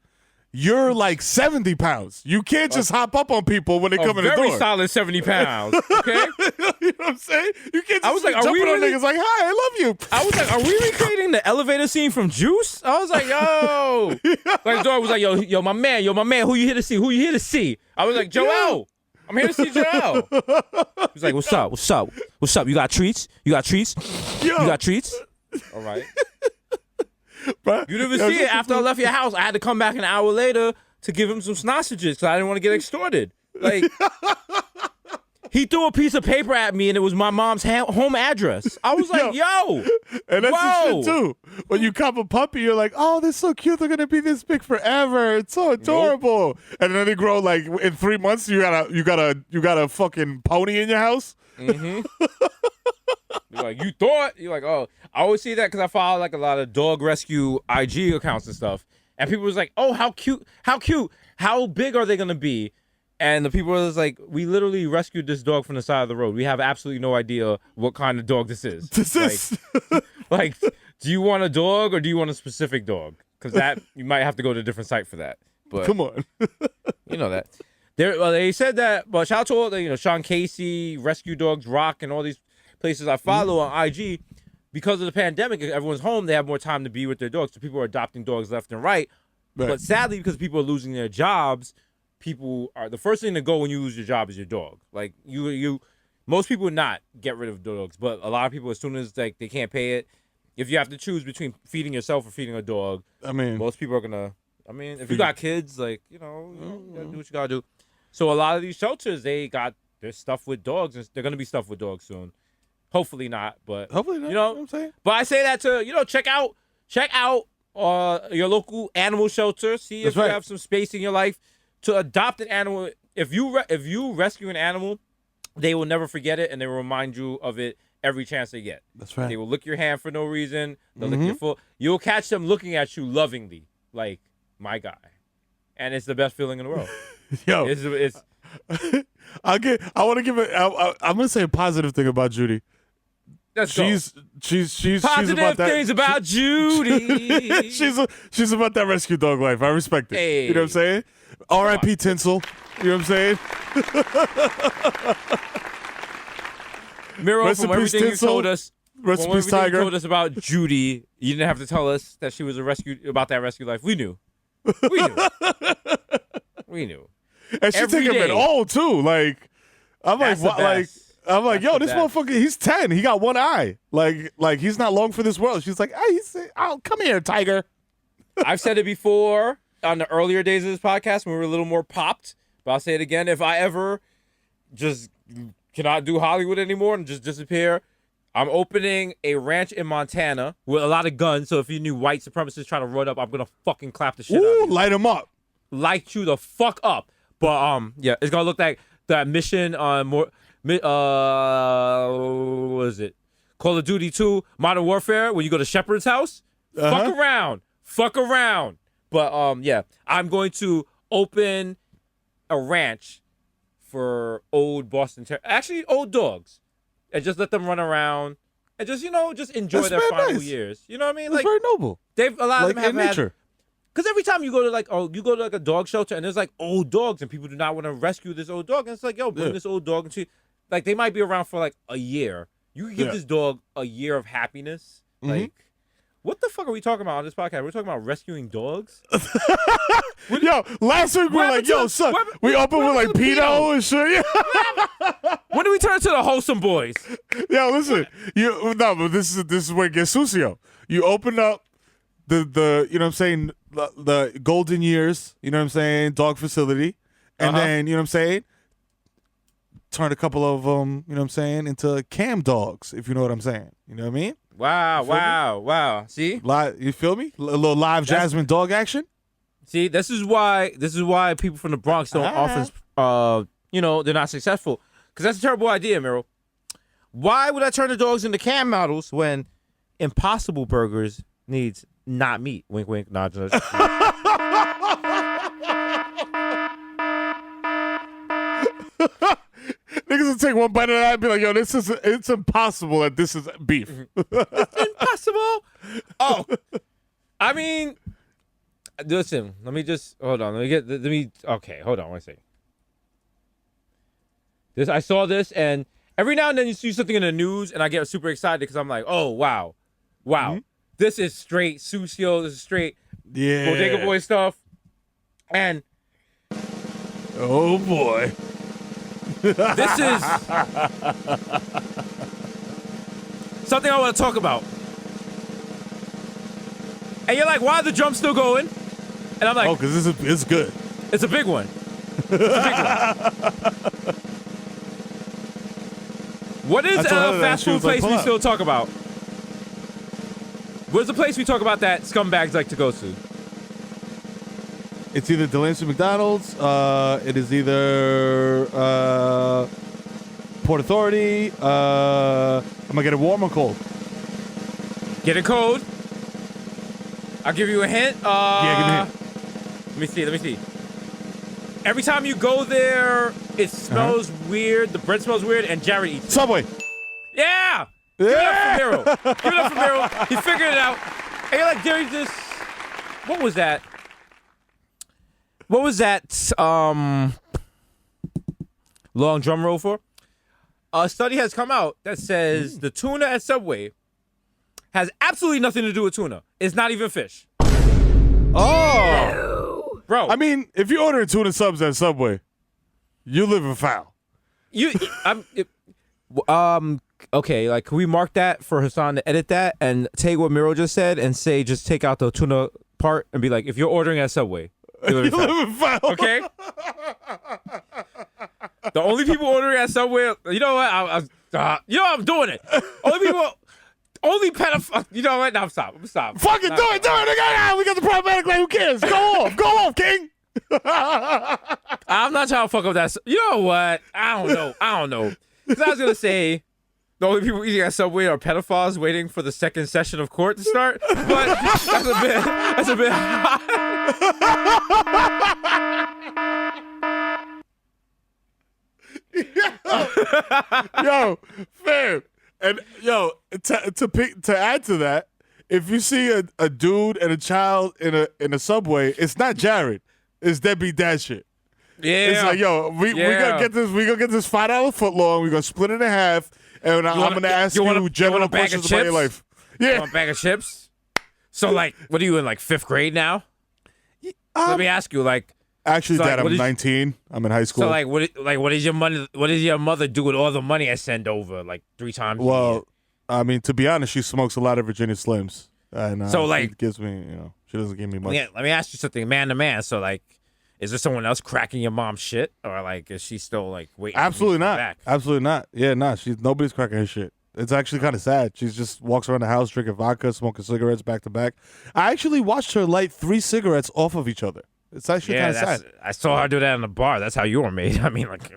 S1: You're like 70 pounds. You can't just hop up on people when they
S2: A
S1: come in the
S2: very
S1: door.
S2: solid 70 pounds. Okay.
S1: You know what I'm saying? You can't just
S2: I was like,
S1: be
S2: are
S1: jumping
S2: we
S1: on
S2: really-
S1: niggas like, hi, I love you.
S2: I was like, are we recreating the elevator scene from Juice? I was like, yo. Like the dog was like, yo, my man, who you here to see? Who you here to see? I was like, Joel. I'm here to see Joel. He was like, what's up? What's up? What's up? You got treats? You got treats?
S1: Yo.
S2: You got treats? All right.
S1: Bruh.
S2: You didn't
S1: Yo,
S2: see it after I left your house. I had to come back an hour later to give him some sausages because I didn't want to get extorted. Like, he threw a piece of paper at me and it was my mom's home address. I was like, yo.
S1: And that's the
S2: Whoa.
S1: shit too. When you cop a puppy, you're like, oh, they're so cute. They're gonna be this big forever. It's so adorable. And then they grow like in 3 months. You got a fucking pony in your house.
S2: You're like, you thought? You're like, oh. I always see that because I follow like a lot of dog rescue IG accounts and stuff. And people was like, oh, how cute. How big are they going to be? And the people was like, we literally rescued this dog from the side of the road. We have absolutely no idea what kind of dog this is.
S1: This is
S2: Like, do you want a dog or do you want a specific dog? Because that, you might have to go to a different site for that. But
S1: come on.
S2: you know that. They said that, but shout out to all the, Sean Casey, Rescue Dogs Rock, and all these places I follow on IG. Because of the pandemic, everyone's home, they have more time to be with their dogs. So people are adopting dogs left and right. But sadly, because people are losing their jobs, people are the first thing to go when you lose your job is your dog. Like most people would not get rid of dogs, but a lot of people, as soon as like they can't pay it, if you have to choose between feeding yourself or feeding a dog,
S1: I mean,
S2: most people are gonna. I mean, if you got kids, like you gotta do what you gotta do. So a lot of these shelters, they're stuffed with dogs, and they're gonna be stuffed with dogs soon. Hopefully not, but
S1: hopefully not.
S2: You know
S1: what I'm saying?
S2: But I say that to check out your local animal shelter. See if
S1: That's
S2: you
S1: right.
S2: have some space in your life to adopt an animal. If you rescue an animal, they will never forget it, and they will remind you of it every chance they get.
S1: That's right.
S2: They will lick your hand for no reason. They'll lick your foot. You'll catch them looking at you lovingly, like my guy, and it's the best feeling in the world.
S1: Yo,
S2: It's
S1: I want to give it. I'm gonna say a positive thing about Judy.
S2: let's go.
S1: She's
S2: Positive
S1: about that.
S2: things about Judy.
S1: She's about that rescue dog life. I respect it.
S2: Hey.
S1: You know what I'm saying? R.I.P. Tinsel. You know what I'm saying?
S2: Miro,
S1: Rest
S2: from
S1: in peace,
S2: everything you
S1: Tinsel.
S2: told us,
S1: Rest in
S2: from
S1: peace,
S2: everything
S1: Tiger.
S2: you told us about Judy, you didn't have to tell us that she was about that rescue life. We knew. We knew.
S1: And she
S2: Every
S1: take him at
S2: day.
S1: all too. Like I'm
S2: That's
S1: like,
S2: the
S1: what, like
S2: best.
S1: I'm like,
S2: That's
S1: yo,
S2: the
S1: this
S2: best.
S1: motherfucker. He's 10. He got one eye. Like he's not long for this world. She's like, hey, come here, Tiger.
S2: I've said it before on the earlier days of this podcast when we were a little more popped, but I'll say it again. If I ever just cannot do Hollywood anymore and just disappear, I'm opening a ranch in Montana with a lot of guns. So if any white supremacists try to run up, I'm gonna fucking clap the shit out
S1: Ooh,
S2: of you.
S1: light him up.
S2: Light you the fuck up. But yeah, it's gonna look like that mission on what is it? Call of Duty 2 Modern Warfare when you go to Shepard's house. Fuck around. But yeah, I'm going to open a ranch for old Boston Terrier. Actually, old dogs. and just let them run around and just just enjoy
S1: That's
S2: their
S1: very
S2: final
S1: nice.
S2: years. You know what I mean?
S1: It's very noble.
S2: A lot
S1: Like
S2: of them have
S1: in
S2: had.
S1: nature.
S2: Because every time you go to like a dog shelter and there's like old dogs and people do not want to rescue this old dog and it's like, yo, bring
S1: Yeah.
S2: this old dog into, like they might be around for like a year. You can give
S1: Yeah.
S2: this dog a year of happiness. Like, what the fuck are we talking about on this podcast? We're talking about rescuing dogs.
S1: Yo, last week we were
S2: What
S1: like,
S2: happened
S1: yo,
S2: to-
S1: son,
S2: what happened-
S1: we opened
S2: what
S1: with like
S2: happened to the
S1: Pino and shit. Yeah.
S2: When do we turn to the wholesome boys?
S1: Yo, listen, but this is where it gets sucio. You open up the you know what I'm saying, the golden years, you know what I'm saying, dog facility, and then you know what I'm saying, turn a couple of them, you know what I'm saying, into cam dogs, if you know what I'm saying. You know what I mean?
S2: Wow. See?
S1: You feel me? A little live Jasmine dog action.
S2: See, this is why people from the Bronx don't often they're not successful. Because that's a terrible idea, Miro. Why would I turn the dogs into cam models when Impossible Burgers needs not meat? Wink, wink, nod, nod.
S1: Niggas will take one bite of that and be like, yo, it's impossible that this is beef.
S2: Impossible. Oh, I mean, listen. Let me just hold on. Okay, hold on one second. I saw this, and every now and then you see something in the news, and I get super excited because I'm like, oh wow, this is straight Sucio. This is straight
S1: Yeah.
S2: Bodega Boy stuff, and
S1: Oh boy.
S2: this is something I want to talk about. And you're like, why are the drums still going? And I'm like,
S1: Oh, because it's good.
S2: it's a big one. What is
S1: I told her that,
S2: fast
S1: she
S2: food
S1: was like,
S2: place
S1: pull
S2: we
S1: up.
S2: still talk about? Where's the place we talk about that scumbags like to go to?
S1: It's either Delancey McDonald's, it is either Port Authority, I'm gonna get it warm or cold?
S2: Get a code. I'll give you a hint.
S1: Yeah, give me a hint.
S2: Let me see. Every time you go there, it smells weird. The bread smells weird, and Jared eats it.
S1: Subway.
S2: Yeah! Give it up for Miro. Give it up for Miro. He figured it out. And you're like, there's this... What was that? What was that, long drum roll for? A study has come out that says the tuna at Subway has absolutely nothing to do with tuna. It's not even fish.
S1: Oh.
S2: Bro.
S1: I mean, if you order tuna subs at Subway, you live in foul.
S2: Okay, like, can we mark that for Hassan to edit that and take what Miro just said and say, just take out the tuna part and be like, if you're ordering at Subway, you live in foul.
S1: live in foul.
S2: Okay? The only people ordering at Subway, you know what? I'm doing it. Only pedophile. You know what? No, I'm stopping.
S1: Fucking do it, nigga. We got the problematic line. Who cares? Go off, King.
S2: I'm not trying to fuck up that. You know what? I don't know. Because I was going to say, the only people eating at Subway are pedophiles waiting for the second session of court to start. But that's a bit
S1: Yo, fam. And yo, to add to that, if you see a dude and a child in a Subway, it's not Jared. It's deadbeat dad shit.
S2: Yeah.
S1: It's like, yo, we gonna get this $5 footlong. We gonna split it in half, and I'm gonna ask you general questions about your life. Yeah,
S2: Want a bag of chips? So, like, what are you in, like, 5th grade now? Let me ask you, like,
S1: actually,
S2: so,
S1: Dad,
S2: like,
S1: I'm 19. I'm in high school.
S2: so, like, what does your mother do with all the money I send over, like, 3 times a year?
S1: Well, I mean, to be honest, she smokes a lot of Virginia Slims, and
S2: So,
S1: she
S2: like-
S1: gives me, she doesn't give me much.
S2: Let me ask you something, man to man. So, like, is there someone else cracking your mom's shit, or like, is she still like waiting? for you
S1: Absolutely
S2: to come
S1: not.
S2: Back?
S1: Absolutely not. Yeah, nah. Nobody's cracking her shit. It's actually kind of sad. She just walks around the house drinking vodka, smoking cigarettes back to back. I actually watched her light 3 cigarettes off of each other. It's actually
S2: Yeah,
S1: kind of sad.
S2: I saw her do that in the bar. That's how you were made. I mean, like,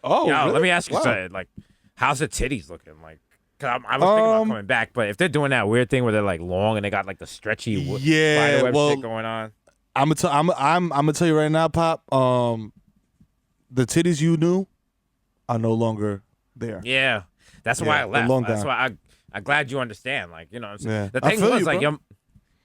S1: Oh,
S2: yo,
S1: really?
S2: let me ask you
S1: Wow.
S2: something. Like, how's the titties looking? Like, 'cause I was thinking about coming back, but if they're doing that weird thing where they're like long and they got like the stretchy
S1: Yeah,
S2: spiderweb
S1: well,
S2: shit going on.
S1: I'm gonna tell you right now, Pop. The titties you knew are no longer there.
S2: Yeah, That's why I
S1: the
S2: left.
S1: long
S2: That's
S1: down.
S2: why I'm glad you understand. Like, you know what I'm saying?
S1: Yeah.
S2: The
S1: I
S2: thing
S1: feel
S2: was
S1: you,
S2: like
S1: bro.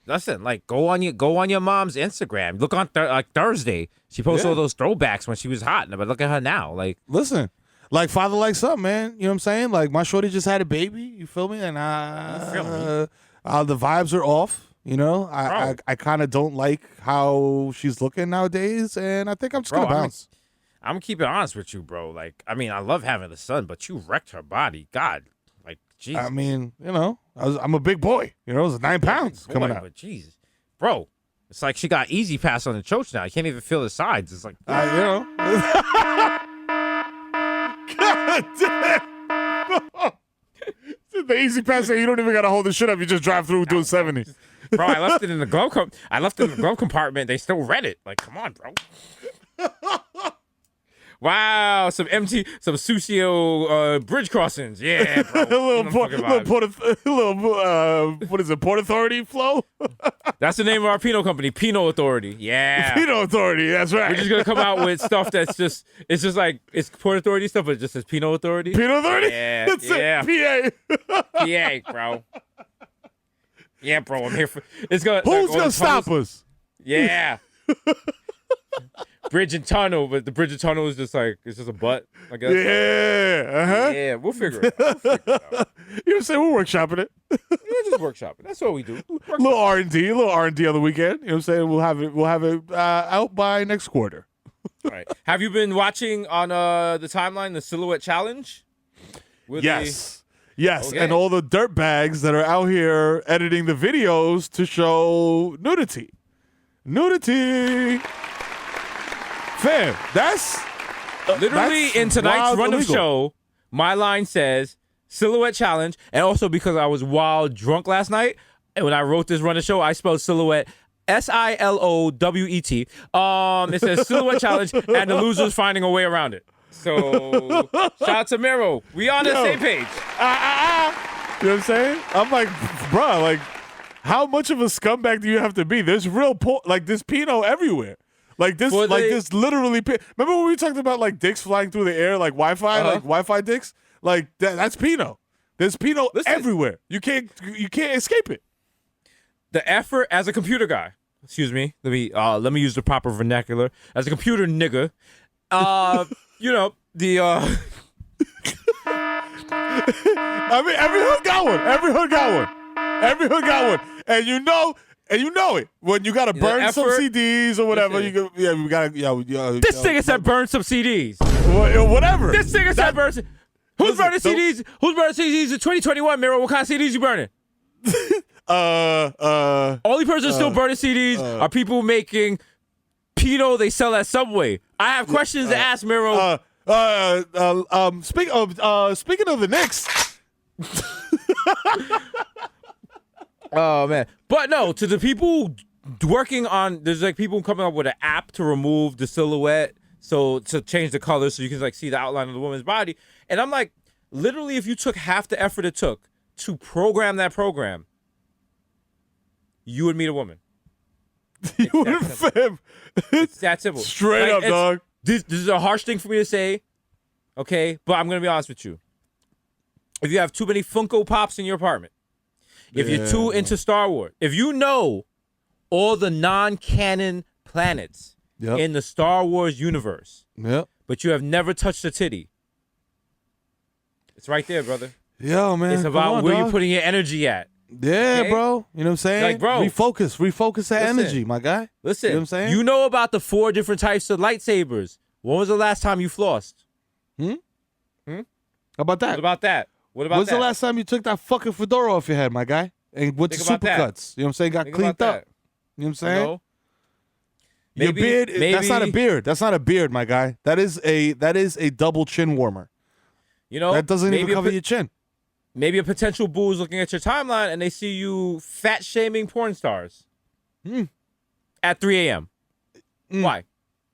S2: listen, like go on your mom's Instagram. Look on Thursday. She posted all those throwbacks when she was hot. But look at her now. Like,
S1: Listen, like father like son, man. You know what I'm saying? Like my shorty just had a baby. You feel me? And
S2: feel me?
S1: The vibes are off. You know, I
S2: Bro.
S1: kind of don't like how she's looking nowadays, and I think I'm just
S2: Bro,
S1: gonna
S2: I mean,
S1: bounce.
S2: I'm gonna keep it honest with you, bro. Like, I mean, I love having the son, but you wrecked her body. God, like, Jesus.
S1: I mean, you know, I'm a big boy. You know, it's 9 pounds
S2: Boy,
S1: coming out.
S2: But Jesus, bro, it's like she got easy pass on the choach now. You can't even feel the sides. It's like,
S1: You know. God damn. The easy pass that you don't even gotta hold the shit up. You just drive through doing 70.
S2: bro, I left it in the glove. I left it in the glove compartment. They still read it. Like, come on, bro. Wow, some Susio bridge crossings. Yeah, bro.
S1: A little,
S2: You know
S1: port,
S2: fucking
S1: little,
S2: vibes.
S1: what is it? Port Authority flow?
S2: That's the name of our Pinot company, Pinot Authority. Yeah.
S1: Pinot Authority. That's right.
S2: We're just gonna come out with stuff that's just it's just like it's Port Authority stuff, but it just says Pinot Authority.
S1: Pinot Authority.
S2: Yeah,
S1: That's
S2: yeah.
S1: it. PA.
S2: PA, bro. Yeah, bro. I'm here for. It's gonna.
S1: Who's
S2: like, all
S1: gonna
S2: the
S1: stop
S2: tunnels-
S1: us?
S2: Yeah. Bridge and tunnel, but the bridge and tunnel is just like it's just a butt. I guess.
S1: Yeah. Uh-huh.
S2: Yeah, we'll figure it out.
S1: You know what I'm saying? We're workshopping it.
S2: We're just workshopping. That's what we do.
S1: Little R&D on the weekend. You know what I'm saying? We'll have it out by next quarter.
S2: All right. Have you been watching on the timeline the Silhouette Challenge? With
S1: Yes. Yes,
S2: Okay.
S1: and all the dirt bags that are out here editing the videos to show nudity. Fam, that's
S2: Literally
S1: that's
S2: in tonight's
S1: wild
S2: run of
S1: illegal.
S2: show, my line says Silhouette Challenge, and also because I was wild drunk last night, and when I wrote this run of show, I spelled Silhouette Silowet. It says Silhouette Challenge, and the loser's finding a way around it. So shout out to Miro. We on the
S1: Yo.
S2: same page.
S1: You know what I'm saying? I'm like, bruh, like, how much of a scumbag do you have to be? There's like this Pinot everywhere. Like this,
S2: Well,
S1: like
S2: they-
S1: this literally. Remember when we talked about like dicks flying through the air, like Wi-Fi,
S2: Uh-huh.
S1: like Wi-Fi dicks? Like that's Pinot. There's Pinot
S2: Listen.
S1: everywhere. You can't escape it.
S2: The effort as a computer guy. Excuse me. Let me use the proper vernacular. As a computer nigga, you know the.
S1: I mean, every hood got one. Every hood got one. And you know it when you gotta burn some
S2: effort-
S1: CDs or whatever.
S2: Listen.
S1: We gotta
S2: This nigga said burn some CDs.
S1: whatever.
S2: This nigga said burn. Who's
S1: Listen,
S2: burning
S1: so-
S2: CDs? Who's burning CDs in 2021? Miro, what kind of CDs you burning? Only person still burning CDs are people making Pinot they sell at Subway. I have questions to ask Miro.
S1: Speaking of the Knicks,
S2: Oh man, but no, to the people working on, there's like people coming up with an app to remove the silhouette, so to change the color so you can like see the outline of the woman's body. And I'm like, literally, if you took half the effort it took to program that program, you would meet a woman.
S1: you and fam,
S2: It's that simple.
S1: straight up,
S2: it's-
S1: dog.
S2: This is a harsh thing for me to say, okay? But I'm gonna be honest with you. If you have too many Funko Pops in your apartment, if you're too into Star Wars, if you know all the non-canon planets
S1: Yep.
S2: in the Star Wars universe,
S1: Yep.
S2: but you have never touched a titty, it's right there, brother.
S1: Yo, man.
S2: It's
S1: come
S2: about
S1: on,
S2: where
S1: dog.
S2: you're putting your energy at.
S1: Yeah,
S2: okay?
S1: bro. You know what I'm saying?
S2: Like, bro.
S1: Refocus that
S2: Listen.
S1: energy, my guy.
S2: Listen,
S1: You know what I'm saying?
S2: you know about the 4 different types of lightsabers. When was the last time you flossed?
S1: How about that?
S2: What about that? What about
S1: When's
S2: that?
S1: the last time you took that fucking fedora off your head, my guy? And went
S2: Think
S1: to
S2: about that.
S1: Supercuts. You know what I'm saying? Got
S2: Think
S1: cleaned
S2: about
S1: up.
S2: that.
S1: You know what I'm saying?
S2: No?
S1: Your
S2: Maybe-
S1: beard, that's not a
S2: maybe-
S1: beard. That's not a beard, my guy. That is a double chin warmer.
S2: You know,
S1: That doesn't even
S2: maybe
S1: cover your chin.
S2: maybe a potential boo is looking at your timeline and they see you fat shaming porn stars at 3 a.m. Why?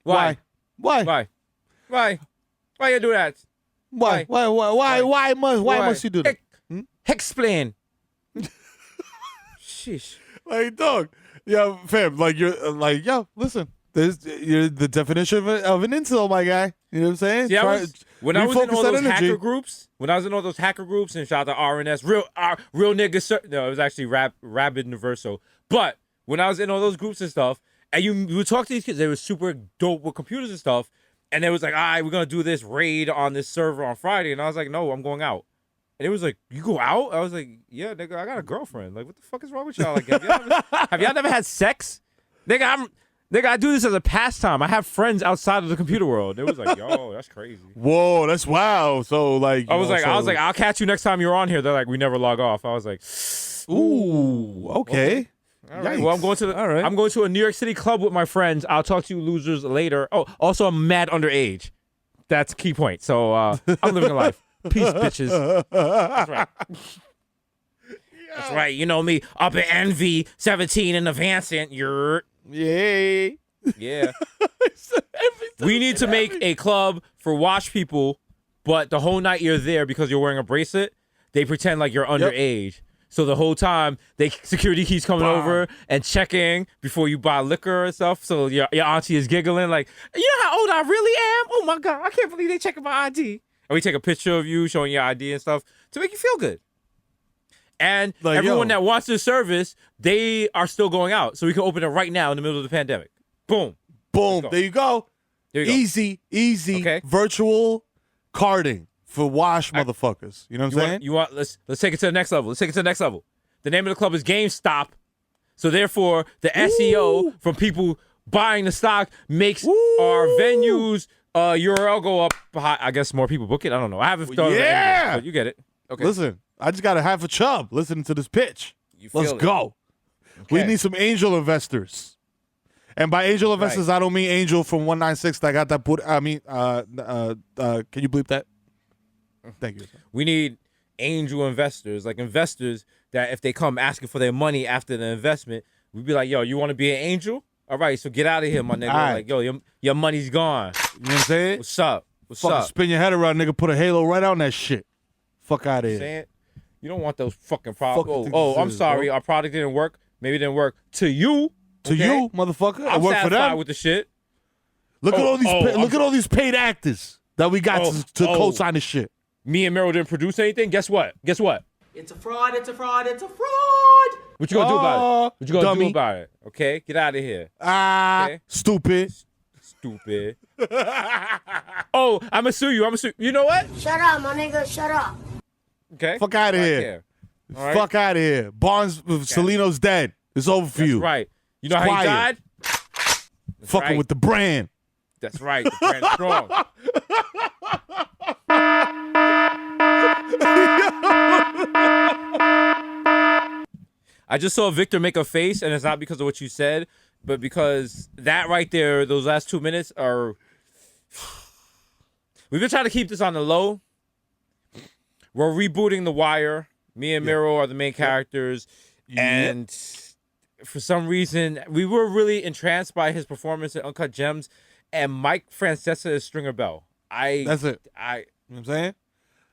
S1: Why?
S2: Why you do that?
S1: Why must you do that?
S2: Explain. Sheesh.
S1: Like, dog. Yeah, fam, like you're like, yo, listen. You're the definition of an incel, my guy. You know what I'm saying?
S2: See, when I was in all
S1: refocus that
S2: those
S1: energy.
S2: hacker groups, and shout out to RNS, real niggas. No, it was actually Rabid Universo. But when I was in all those groups and stuff, and you would talk to these kids, they were super dope with computers and stuff, and they was like, all right, we're gonna do this raid on this server on Friday, and I was like, no, I'm going out. And it was like, you go out? I was like, yeah, nigga, I got a girlfriend. Like, what the fuck is wrong with y'all? Like, have y'all never had sex? Nigga, I do this as a pastime. I have friends outside of the computer world. It was like, yo, that's crazy.
S1: Whoa, that's wow. So like,
S2: I was like, I'll catch you next time you're on here. They're like, we never log off. I was like,
S1: ooh, okay.
S2: All right. Well, I'm going to a New York City club with my friends. I'll talk to you losers later. Oh, also, I'm mad underage. That's a key point. So I'm living a life. Peace, bitches. That's right. That's right. You know me, up at Envy, 17 and advancing. You're
S1: Yay.
S2: yeah. We need to make a club for watch people, but the whole night you're there because you're wearing a bracelet. They pretend like you're underage. So the whole time, security keeps coming over and checking before you buy liquor and stuff. So your auntie is giggling like, you know how old I really am? Oh my God, I can't believe they checking my ID. And we take a picture of you showing your ID and stuff to make you feel good. And
S1: like,
S2: everyone that wants this service, they are still going out. So we can open it right now in the middle of the pandemic. Boom.
S1: Boom. There you go. Easy
S2: Okay.
S1: virtual carding for wash motherfuckers. You know what I'm saying?
S2: Let's take it to the next level. The name of the club is GameStop. So therefore, the SEO from people buying the stock makes our venues URL go up high. I guess more people book it. I don't know. I haven't thought of it, but you get it. Okay.
S1: Listen, I just got a half a chub listening to this pitch. Let's
S2: it.
S1: go.
S2: Okay.
S1: We need some angel investors. And by angel investors, I don't mean Angel from 196 that got that put. I mean, can you bleep that? Thank you.
S2: We need angel investors, like investors that if they come asking for their money after the investment, we'd be like, yo, you want to be an angel? All right, so get out of here, my nigga.
S1: Right.
S2: Like, yo, your money's gone.
S1: You know what I'm saying?
S2: What's up?
S1: Fucking spin your head around, nigga. Put a halo right on that shit. Fuck out of here.
S2: Saying? You don't want those fucking products.
S1: Fucking
S2: I'm sorry. Our product didn't work. Maybe it didn't work to you.
S1: To you, motherfucker.
S2: I'm
S1: It worked for
S2: satisfied
S1: them.
S2: with the shit.
S1: Look at all these. Look at all these paid actors that we got to co-sign this shit.
S2: Me and Meryl didn't produce anything. Guess what?
S5: It's a fraud. It's a fraud. It's a fraud.
S2: What you gonna do about it? What you gonna
S1: dummy.
S2: do about it? Okay, get out of here.
S1: Okay.
S2: Stupid. Oh, I'ma sue you. You know what?
S6: Shut up, my nigga. Shut up.
S2: Okay.
S1: Fuck out of here. Fuck out of here. Barnes, Celino's dead. It's over for you.
S2: Right. You know how
S1: Quiet.
S2: he died?
S1: Fucking with the brand.
S2: That's right. The brand's strong. I just saw Victor make a face, and it's not because of what you said, but because that right there, those last 2 minutes are. We've been trying to keep this on the low. We're rebooting The Wire. Me and Miro are the main characters, and for some reason, we were really entranced by his performance in Uncut Gems, and Mike Francesa is Stringer Bell.
S1: That's it.
S2: You know
S1: what I'm saying?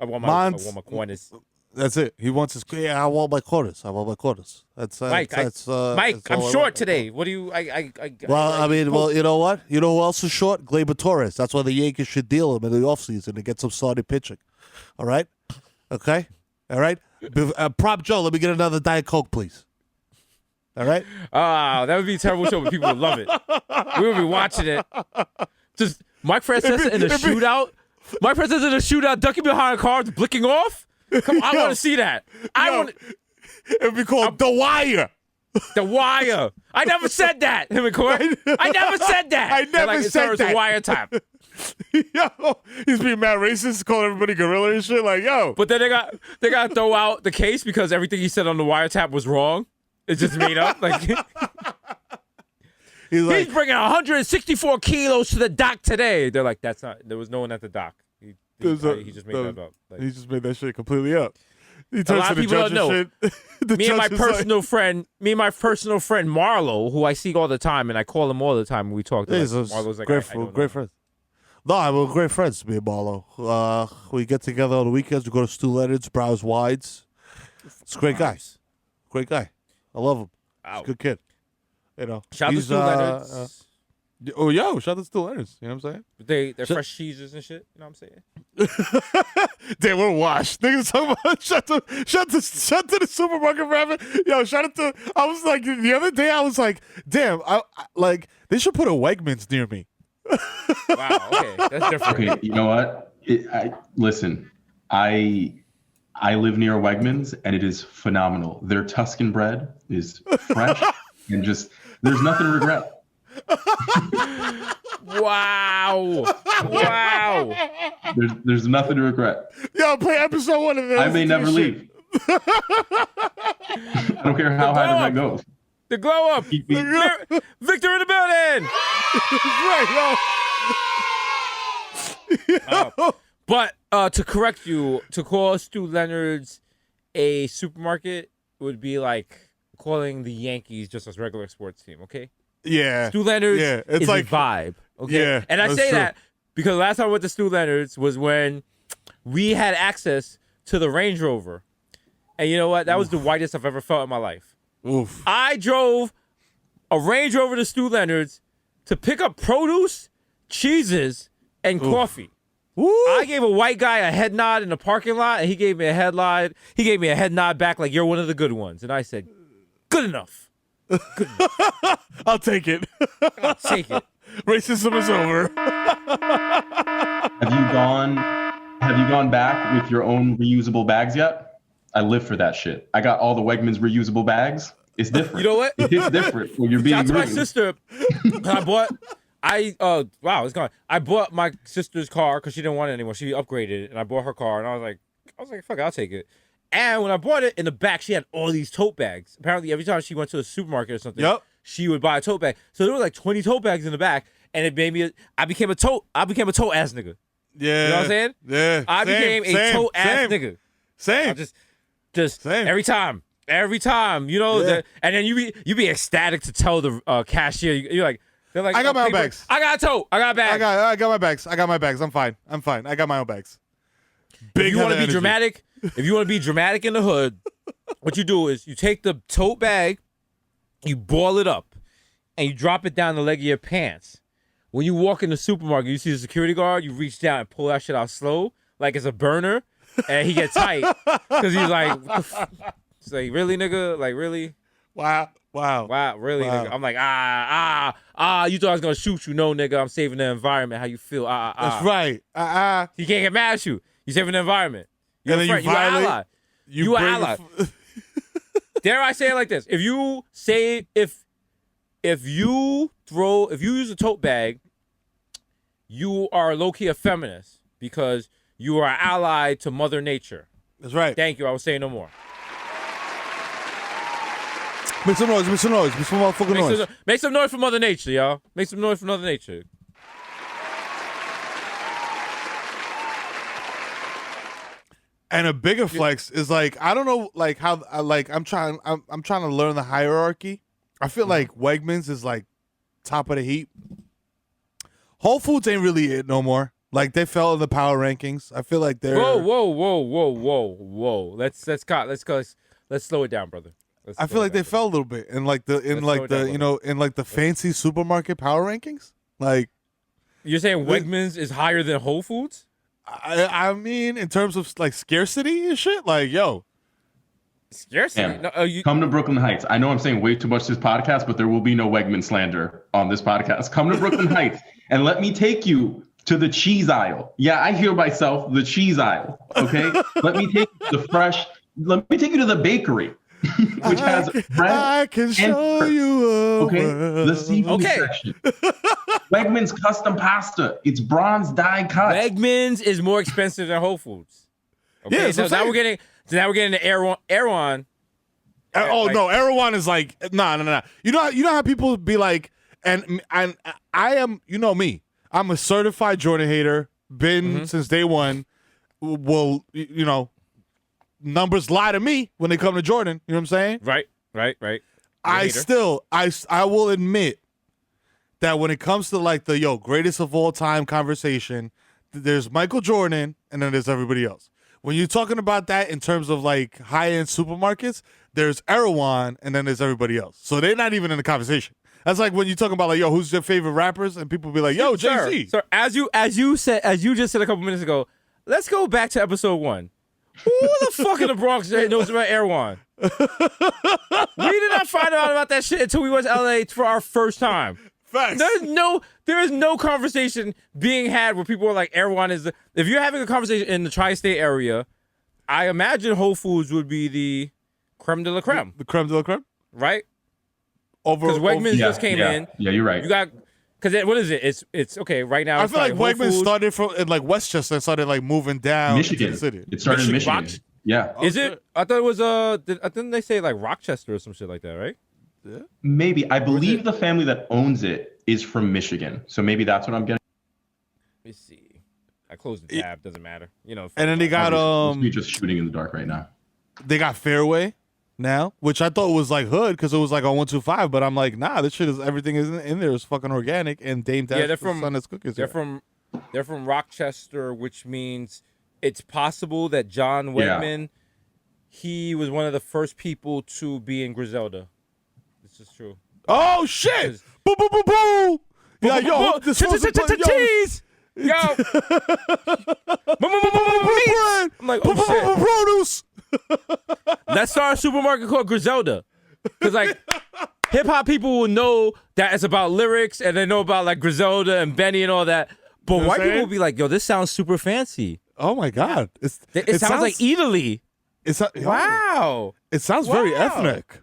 S2: I want my quarters.
S1: That's it. He wants his. Yeah, I want my quarters. That's
S2: Mike.
S1: That's
S2: Mike,
S1: that's
S2: I'm
S1: all I
S2: short
S1: want.
S2: today. What do you?
S1: Well, you know what? You know who else is short? Gleyber Torres. That's why the Yankees should deal him in the offseason to get some starting pitching. All right? Okay? All right? Prop Joe, let me get another Diet Coke, please. All right?
S2: That would be a terrible show, but people would love it. We would be watching it. Just Mike Francesa in a shootout. Mike Francesa in a shootout, ducking behind cars, blicking off. Come on, I want to see that.
S1: It'd be called The Wire.
S2: The Wire. I never said that. Him and Corey. I never said that.
S1: I never said
S2: it's
S1: that.
S2: a wire type.
S1: Yo, he's being mad racist, calling everybody gorilla and shit. Like, yo.
S2: But then they got to throw out the case because everything he said on the wiretap was wrong. It's just made up. Like he's bringing 164 kilos to the dock today. They're like, that's not. There was no one at the dock. He just made that up. Like,
S1: he just made that shit completely up. He
S2: a lot of people don't know. Me and my personal friend Marlo, who I see all the time, and I call him all the time when we talk. Marlo's like,
S1: great friends. No, we're great friends, me and Marlo. We get together on the weekends. We go to Stu Leonard's, browse wides. It's a great guy. Great guy. I love him. He's a good kid. You know.
S2: Shout out to Stu Leonard's.
S1: Oh, yo, shout out to Still Leonard's. You know what I'm saying?
S2: They're fresh cheeses and shit. You know what I'm saying?
S1: Damn, we're washed. Niggas talking about shut to the supermarket rabbit. Yo, shout out to. I was like the other day. I was like, damn. I like they should put a Wegmans near me.
S2: Wow. Okay, that's different.
S6: Okay, you know what? Listen, I live near Wegmans, and it is phenomenal. Their Tuscan bread is fresh, and just there's nothing to regret.
S2: Wow. Wow.
S6: There's nothing to regret.
S1: Yo, play episode 1 of this.
S6: I may never leave. I don't care how high the rent goes.
S2: The glow up.
S6: Keep me-
S2: Victor in the building.
S1: Right, yo.
S2: But to correct you, to call Stu Leonard's a supermarket would be like calling the Yankees just a regular sports team, okay?
S1: Yeah.
S2: Stu Leonard's
S1: it's
S2: is
S1: like
S2: a vibe, okay?
S1: Yeah,
S2: and I
S1: that's
S2: say
S1: true.
S2: that because last time I went to Stu Leonard's was when we had access to the Range Rover. And you know what? That was the whitest I've ever felt in my life.
S1: Oof.
S2: I drove a Range Rover to Stu Leonard's to pick up produce, cheeses, and coffee.
S1: Woo.
S2: I gave a white guy a head nod in the parking lot, and he gave me a head nod. He gave me a head nod back like, you're one of the good ones. And I said, good enough.
S1: I'll take it.
S2: I'll take it.
S1: Racism is over.
S6: Have you gone back with your own reusable bags yet? I live for that shit. I got all the Wegmans reusable bags. It's different.
S2: You know what?
S6: It's different when you're being
S2: Shout out to my
S6: green.
S2: sister. Wow, it's gone. I bought my sister's car because she didn't want it anymore. She upgraded it, and I bought her car, and I was like, fuck, I'll take it. And when I bought it, in the back, she had all these tote bags. Apparently, every time she went to a supermarket or something,
S1: Yep.
S2: she would buy a tote bag. So there were like 20 tote bags in the back, and it made me. I became a tote ass nigga.
S1: Yeah.
S2: You know what I'm saying?
S1: Yeah.
S2: I became a tote ass nigga.
S1: Same.
S2: I just
S1: Same.
S2: every time, you know.
S1: Yeah.
S2: And then you be ecstatic to tell the cashier. You're like, they're like,
S1: I got my own
S2: paper-
S1: bags.
S2: I got a tote. I got a bag.
S1: I got my bags. I got my bags. I'm fine. I got my own bags. Big
S2: If you want to
S1: head
S2: be
S1: of energy.
S2: dramatic in the hood, what you do is you take the tote bag, you ball it up, and you drop it down the leg of your pants. When you walk in the supermarket, you see the security guard, you reach down and pull that shit out slow, like it's a burner, and he gets tight because he's like, what the he's like, really, nigga? Like, really?
S1: Wow.
S2: Wow, really,
S1: Wow.
S2: nigga? I'm like, you thought I was gonna shoot you? No, nigga, I'm saving the environment. How you feel?
S1: That's right.
S2: He can't get mad at you. You saving the environment.
S1: And then you
S2: you an
S1: violate-
S2: ally.
S1: You
S2: You an
S1: bring
S2: ally. Dare I say it like this? If you use a tote bag, you are low-key a feminist because you are allied to Mother Nature.
S1: That's right.
S2: Thank you. I will say no more.
S1: Make some noise. Make some motherfucking noise.
S2: Make some noise for Mother Nature, y'all. Make some noise for Mother Nature.
S1: And a bigger flex is like I don't know like how I'm trying to learn the hierarchy. I feel like Wegmans is like top of the heap. Whole Foods ain't really it no more. Like they fell in the power rankings. I feel like they're
S2: Whoa. Let's slow it down, brother.
S1: I feel like they fell a little bit in like the fancy supermarket power rankings. Like
S2: You're saying Wegmans is higher than Whole Foods?
S1: I mean in terms of like scarcity and shit. Like yo,
S2: Scarcity.
S6: Man,
S2: No,
S6: come to Brooklyn Heights. I know I'm saying way too much this podcast, but there will be no Wegman slander on this podcast. Come to Brooklyn Heights and let me take you to the cheese aisle. Yeah, I hear myself, the cheese aisle. Okay, let me take you to the fresh. Let me take you to the bakery, which has bread.
S1: I can
S6: and
S1: show
S6: fruit.
S1: you a
S6: Okay,
S1: world.
S6: the seafood
S2: Okay.
S6: section. Wegmans custom pasta. It's bronze die cut.
S2: Wegmans is more expensive than Whole Foods. Okay,
S1: Yeah, that's
S2: so
S1: what
S2: now
S1: I'm
S2: we're getting to Erewhon.
S1: Oh
S2: like-
S1: no, Erewhon is like no. You know how people be like, and I am, you know me. I'm a certified Jordan hater. Been since day one. Well, you know, numbers lie to me when they come to Jordan. You know what I'm saying?
S2: Right.
S1: I will admit that when it comes to like the greatest of all time conversation, there's Michael Jordan and then there's everybody else. When you're talking about that in terms of like high end supermarkets, there's Erewhon and then there's everybody else. So they're not even in the conversation. That's like when you talking about like, yo, who's your favorite rappers, and people be like, yo,
S2: Sir,
S1: Jay-Z.
S2: So as you just said a couple minutes ago, let's go back to episode 1. Who the fuck in the Bronx knows about Erwan? We did not find out about that shit until we went to LA for our first time.
S1: Facts.
S2: There is no conversation being had where people are like, Erwan is the. If you're having a conversation in the tri-state area, I imagine Whole Foods would be the creme de la creme,
S1: The creme de la creme.
S2: right?
S1: Over
S2: Because Wegmans
S6: Yeah,
S2: just came
S6: yeah.
S2: in.
S6: Yeah, you're right.
S2: You got because what is it? It's okay right now.
S1: I
S2: it's
S1: feel like
S2: Whole
S1: Wegmans
S2: Foods.
S1: started from in like Westchester and started like moving down
S6: Michigan.
S1: to the city.
S6: It started in
S2: Michigan.
S6: Michigan. Yeah.
S2: Is it? I thought it was I think they say like Rochester or some shit like that, right?
S6: Maybe. I believe the family that owns it is from Michigan. So maybe that's what I'm getting.
S2: Let me see. I closed the tab. Doesn't matter. You know.
S1: And then they got
S6: We're just shooting in the dark right now.
S1: they got Fairway now, which I thought was like hood because it was like on 125, but I'm like, nah, this shit is everything is in there is fucking organic and Dame Dash.
S2: they're from
S1: Son is cookies.
S2: They're from Rochester, which means it's possible that John
S6: Yeah.
S2: Wegman, he was one of the first people to be in Griselda. This is true.
S1: Oh shit! Boom, boom, boom, boom! Yeah, yo, this was
S2: Cheese! Yo! I'm like, oh shit.
S1: produce.
S2: Let's start a supermarket called Griselda. Because, like, hip hop people will know that it's about lyrics and they know about, like, Griselda and Benny and all that. But
S1: You know what
S2: white
S1: I'm
S2: people
S1: saying?
S2: will be like, yo, this sounds super fancy.
S1: Oh my god!
S2: It sounds like Italy.
S1: Wow! It sounds very
S2: Wow.
S1: ethnic.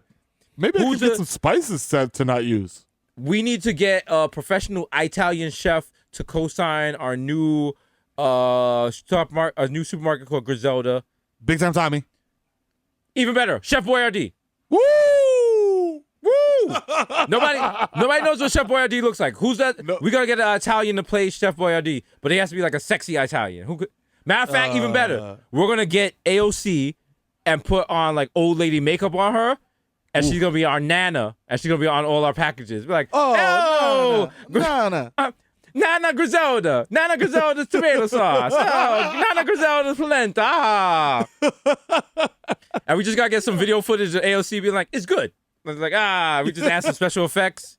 S1: Maybe I
S2: Who's
S1: could get
S2: the-
S1: some spices to not use.
S2: We need to get a professional Italian chef to co-sign our new new supermarket called Griselda.
S1: Big time Tommy.
S2: Even better, Chef Boyardee.
S1: Woo!
S2: Woo! Nobody knows what Chef Boyardee looks like. Who's that?
S1: No.
S2: We gotta get an Italian to play Chef Boyardee, but he has to be like a sexy Italian. Who could? Matter of fact, even better, we're gonna get AOC and put on like old lady makeup on her. And she's gonna be our Nana, and she's gonna be on all our packages. We're like,
S1: Oh, Nana.
S2: Nana Griselda, Nana Griselda's tomato sauce, oh, Nana Griselda's polenta. Ah. And we just gotta get some video footage of AOC being like, it's good. It's like, we just add some special effects,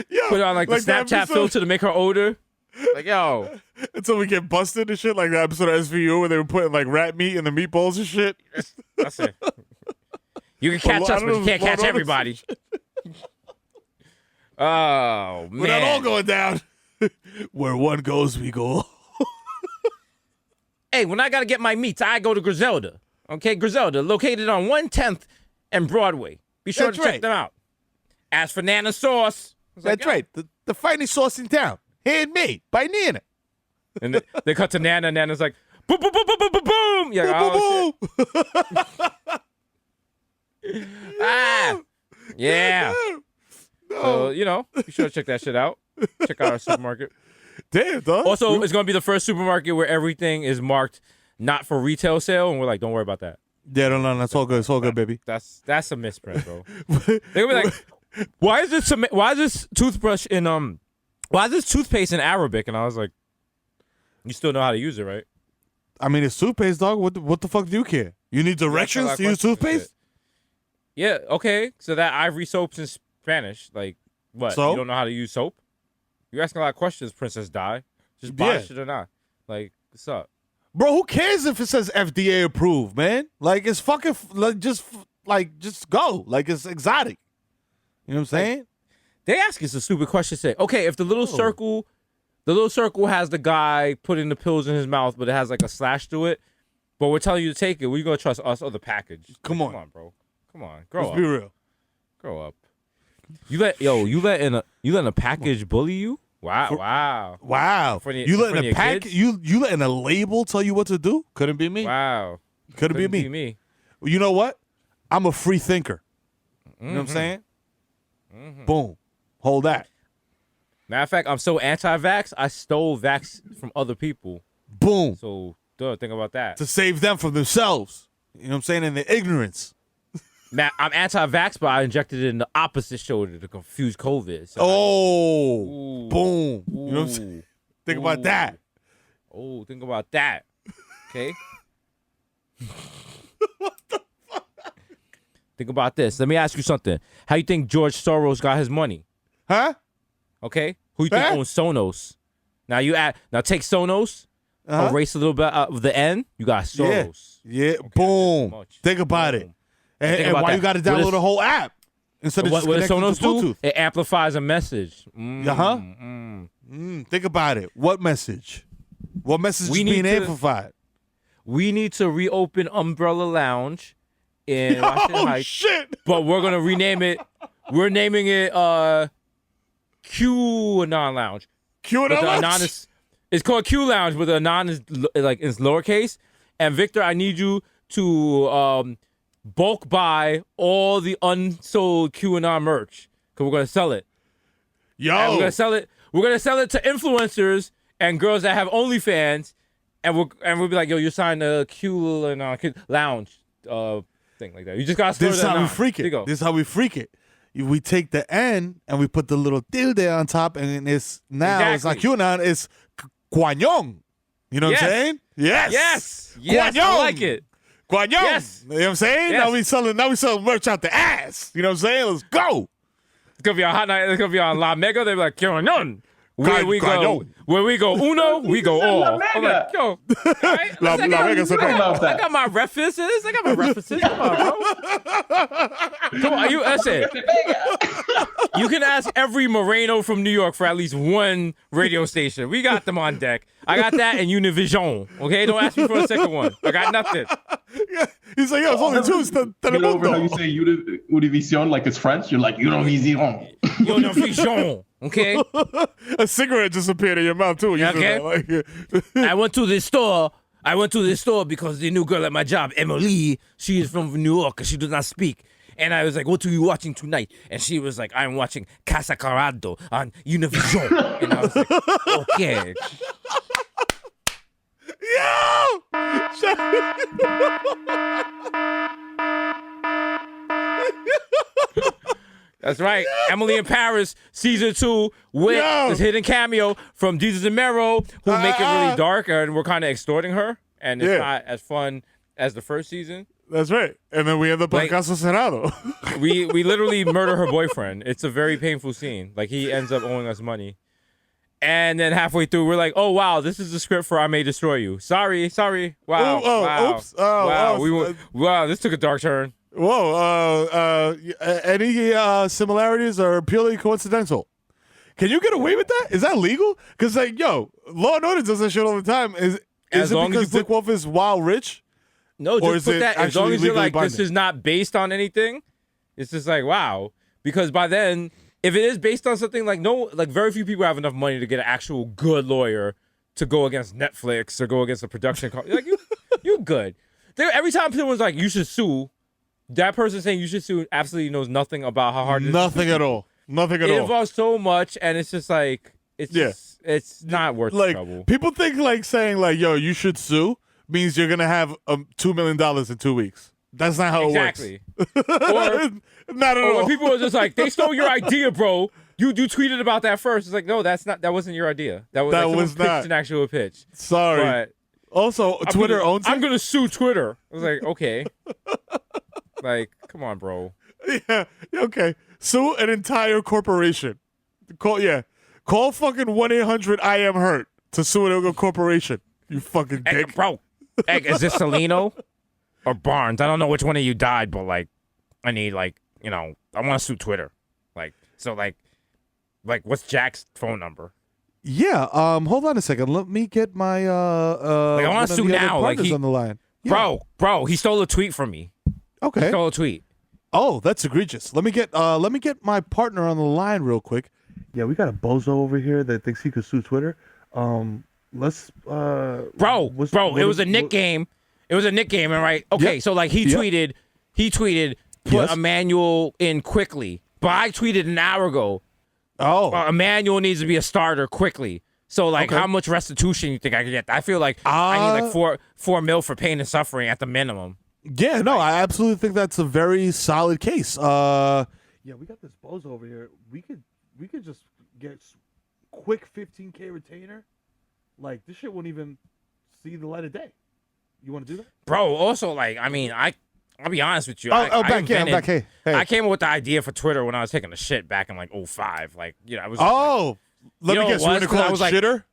S1: Yo,
S2: put it on like the
S1: that
S2: Snapchat
S1: episode-
S2: filter to make her older. Like, yo,
S1: Until we get busted and shit, like the episode of SVU where they were putting like rat meat in the meatballs and shit.
S2: that's it. You can catch us, but you can't catch everybody. Oh man,
S1: We're not all going down. Where one goes, we go.
S2: Hey, when I gotta get my meats, I go to Griselda. Okay, Griselda, located on 110th and Broadway. Be sure
S1: That's
S2: to check
S1: right.
S2: them out. As for Nana sauce, it's like,
S1: That's right. The finest sauce in town. Handmade by Nana.
S2: And they cut to Nana, and Nana's like, boom, boom, boom, boom, boom, boom, boom. Yeah, oh,
S1: Boom,
S2: shit. Yeah. So, you know, be sure to check that shit out. Check out our supermarket.
S1: Damn, dog.
S2: Also, it's going to be the first supermarket where everything is marked not for retail sale, and we're like, don't worry about that.
S1: Yeah, no, that's all good. It's all good, baby.
S2: That's a misprint, bro. They're gonna be like, why is this toothbrush in why is this toothpaste in Arabic? And I was like, you still know how to use it, right?
S1: I mean, it's toothpaste, dog. What the fuck do you care? You need directions to use toothpaste?
S2: Yeah, okay. So that Ivory soap's in Spanish. Like, what?
S1: So?
S2: You don't know how to use soap? You're asking a lot of questions, Princess Di. Just buy
S1: Yeah.
S2: shit or not. Like, what's up?
S1: Bro, who cares if it says FDA approved, man? Like, it's fucking, just go. Like, it's exotic. You know what I'm saying?
S2: They ask us a stupid question. Say, okay, if the little circle has the guy putting the pills in his mouth, but it has like a slash through it, but we're telling you to take it, we're gonna trust us or the package.
S1: Come
S2: Like,
S1: on.
S2: come on, bro. Come on, grow
S1: Let's
S2: up.
S1: be real.
S2: Grow up. You letting a package bully you? Wow.
S1: Wow.
S2: For the-
S1: you
S2: for
S1: letting
S2: your
S1: a pack
S2: kids?
S1: you letting a label tell you what to do? Couldn't be me.
S2: Wow.
S1: Couldn't be
S2: Couldn't
S1: me. You know what? I'm a free thinker. You know what I'm saying? Boom. Hold that.
S2: Matter of fact, I'm so anti-vax, I stole vax from other people.
S1: Boom.
S2: So, think about that.
S1: To save them from themselves. You know what I'm saying? In their ignorance.
S2: I'm anti-vax, but I injected it in the opposite shoulder to confuse COVID. So
S1: Oh.
S2: Ooh.
S1: Boom. You know what I'm saying? Think about that.
S2: Oh, think about that. Okay. Think Think about this. Let me ask you something. How you think George Soros got his money?
S1: Huh?
S2: Okay, who you think
S1: Huh?
S2: owns Sonos? Now take Sonos, erase a little bit of the N. You got Soros.
S1: Yeah. Boom.
S2: much.
S1: Think about it.
S2: Boom.
S1: And,
S2: Think
S1: and
S2: about
S1: why
S2: that.
S1: you got to
S2: What
S1: download
S2: is-
S1: a whole app instead of
S2: What
S1: just
S2: does
S1: connecting
S2: Sonos
S1: to
S2: do?
S1: Bluetooth?
S2: It amplifies a message.
S1: Think about it. What message? What message
S2: We
S1: is
S2: need
S1: being
S2: to-
S1: amplified?
S2: We need to reopen Umbrella Lounge in Washington
S1: Oh
S2: Heights,
S1: shit!
S2: but we're gonna rename it. We're naming it QAnon Lounge.
S1: Q
S2: But the Anon is, it's called Q Lounge, but the Anon is it's lowercase. And Victor, I need you to bulk buy all the unsold QAnon merch because we're gonna sell it. And we're
S1: Yo,
S2: gonna sell it. We're gonna sell it to influencers and girls that have OnlyFans, and we'll be like, yo, you signed a QAnon Lounge thing like that. You just gotta store
S1: this is
S2: that
S1: how we
S2: Anon.
S1: freak
S2: There you
S1: it.
S2: go.
S1: This is how we freak it. We take the N and we put the little tilde on top, and it's now it's not
S2: Exactly.
S1: QAnon, it's Guanyong. You know
S2: Yes.
S1: what I'm saying? Yes.
S2: Yes, I
S1: Guanyong.
S2: like it.
S1: Guanyong.
S2: Yes.
S1: You know what I'm saying?
S2: Yes.
S1: Now we selling merch out the ass. You know what I'm saying? Let's go.
S2: It's gonna be on Hot Night. It's gonna be on La Mega. They're like, QAnon. Where we go,
S1: Guanyong.
S2: where we go uno, we go all. I'm like, yo, all right?
S1: La
S2: I got-
S1: Mega Supreme.
S6: Love
S2: I
S6: that.
S2: got my references. I got my references. Come on, bro. Come on, that's it. You can ask every Moreno from New York for at least one radio station. We got them on deck. I got that and Univision. Okay, don't ask me for a second one. I got nothing.
S1: He's like, yo, it's only two. It's
S6: Get over how you
S1: Telemundo.
S6: say Univision like it's French. You're like Univision.
S2: Univision. Okay.
S1: A cigarette just appeared in your mouth too. You
S2: Okay.
S1: know, like,
S2: I went to this store. Because the new girl at my job, Emily, she is from New York and she does not speak. And I was like, what are you watching tonight? And she was like, I'm watching Casa Carado on Univision. And I was like, okay. That's right. Emily in Paris, season 2, with
S1: Yo.
S2: this hidden cameo from Jesus and Mero, who make it really dark, and we're kind of extorting her. And it's
S1: Yeah.
S2: not as fun as the first season.
S1: That's right. And then we end up on
S2: Like-
S1: Caso Cerrado.
S2: We literally murder her boyfriend. It's a very painful scene. Like, he ends up owing us money. And then halfway through, we're like, oh, wow, this is the script for I May Destroy You. Sorry. Wow.
S1: Oh,
S2: wow.
S1: oops. Oh,
S2: wow.
S1: oh,
S2: Wow, this took a dark turn.
S1: Whoa. Any similarities are purely coincidental? Can you get away with that? Is that legal? Because, like, yo, Law and Order does that shit all the time. Is
S2: As
S1: it
S2: long as
S1: because
S2: you
S1: Dick Wolf is wild rich?
S2: No,
S1: Or
S2: just
S1: is
S2: put
S1: it
S2: that. As long
S1: actually
S2: as you're
S1: legally
S2: like, this
S1: binding?
S2: is not based on anything, it's just like, wow. Because by then, if it is based on something, like, very few people have enough money to get an actual good lawyer to go against Netflix or go against a production company. Like, you good. Every time someone's like, you should sue, that person saying you should sue absolutely knows nothing about how hard it is.
S1: Nothing at all. Nothing at
S2: It
S1: all.
S2: involves so much, and it's just like, it's not worth the
S1: Like,
S2: trouble.
S1: people think, like, saying, like, yo, you should sue means you're going to have $2 million in 2 weeks. That's not how
S2: Exactly.
S1: it works. Not at
S2: Or
S1: all.
S2: when people are just like, they stole your idea, bro. You tweeted about that first. It's like, no, that wasn't your idea. That
S1: That
S2: someone
S1: was
S2: pitched
S1: not.
S2: an actual pitch.
S1: Sorry.
S2: But
S1: Also, Twitter owns it.
S2: I'm gonna sue Twitter. I was like, okay. Like, come on, bro.
S1: Yeah. Okay. Sue an entire corporation. Call fucking 1-800-I-AM-HURT to sue a corporation. You fucking
S2: Hey,
S1: dick.
S2: bro. Hey, is this Salino or Barnes? I don't know which one of you died, but like, I need I want to sue Twitter. Like, what's Jack's phone number?
S1: Yeah. Hold on a second. Let me get my
S2: I wanna
S1: one of
S2: sue
S1: the other
S2: now, like,
S1: partners
S2: he-
S1: on the line. Yeah.
S2: Bro, he stole a tweet from me.
S1: Okay.
S2: Stole a tweet.
S1: Oh, that's egregious. Let me get my partner on the line real quick. Yeah, we got a bozo over here that thinks he could sue Twitter. Let's
S2: Bro, it was a Nick game. It was a Nick game, and right? Okay,
S1: Yep.
S2: so like he
S1: Yep.
S2: tweeted, put
S1: Yes.
S2: a manual in quickly. But I tweeted an hour ago,
S1: Oh.
S2: a manual needs to be a starter quickly. So like,
S1: Okay.
S2: how much restitution you think I could get? I feel like I need like four mil for pain and suffering at the minimum.
S1: Yeah, no, I absolutely think that's a very solid case. Yeah, we got this bozo over here. We could just get quick 15K retainer. Like, this shit won't even see the light of day. You want to do that?
S2: Bro, also like, I mean, I I'll be honest with you.
S1: I'm back. Hey.
S2: I came up with the idea for Twitter when I was taking a shit back in like 05. Like, I was.
S1: Let me guess. You want to call it shitter?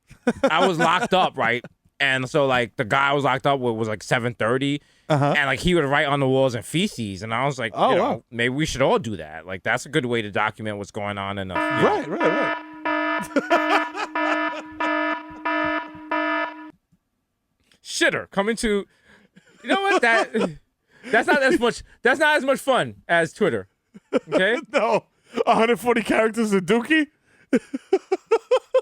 S2: I was locked up, right? And so like the guy I was locked up with was like 7:30, and like he would write on the walls and feces, and I was like, maybe we should all do that. Like that's a good way to document what's going on in
S1: Right.
S2: Shitter coming to, you know what that's not as much fun as Twitter. Okay.
S1: No, 140 characters in Dookie.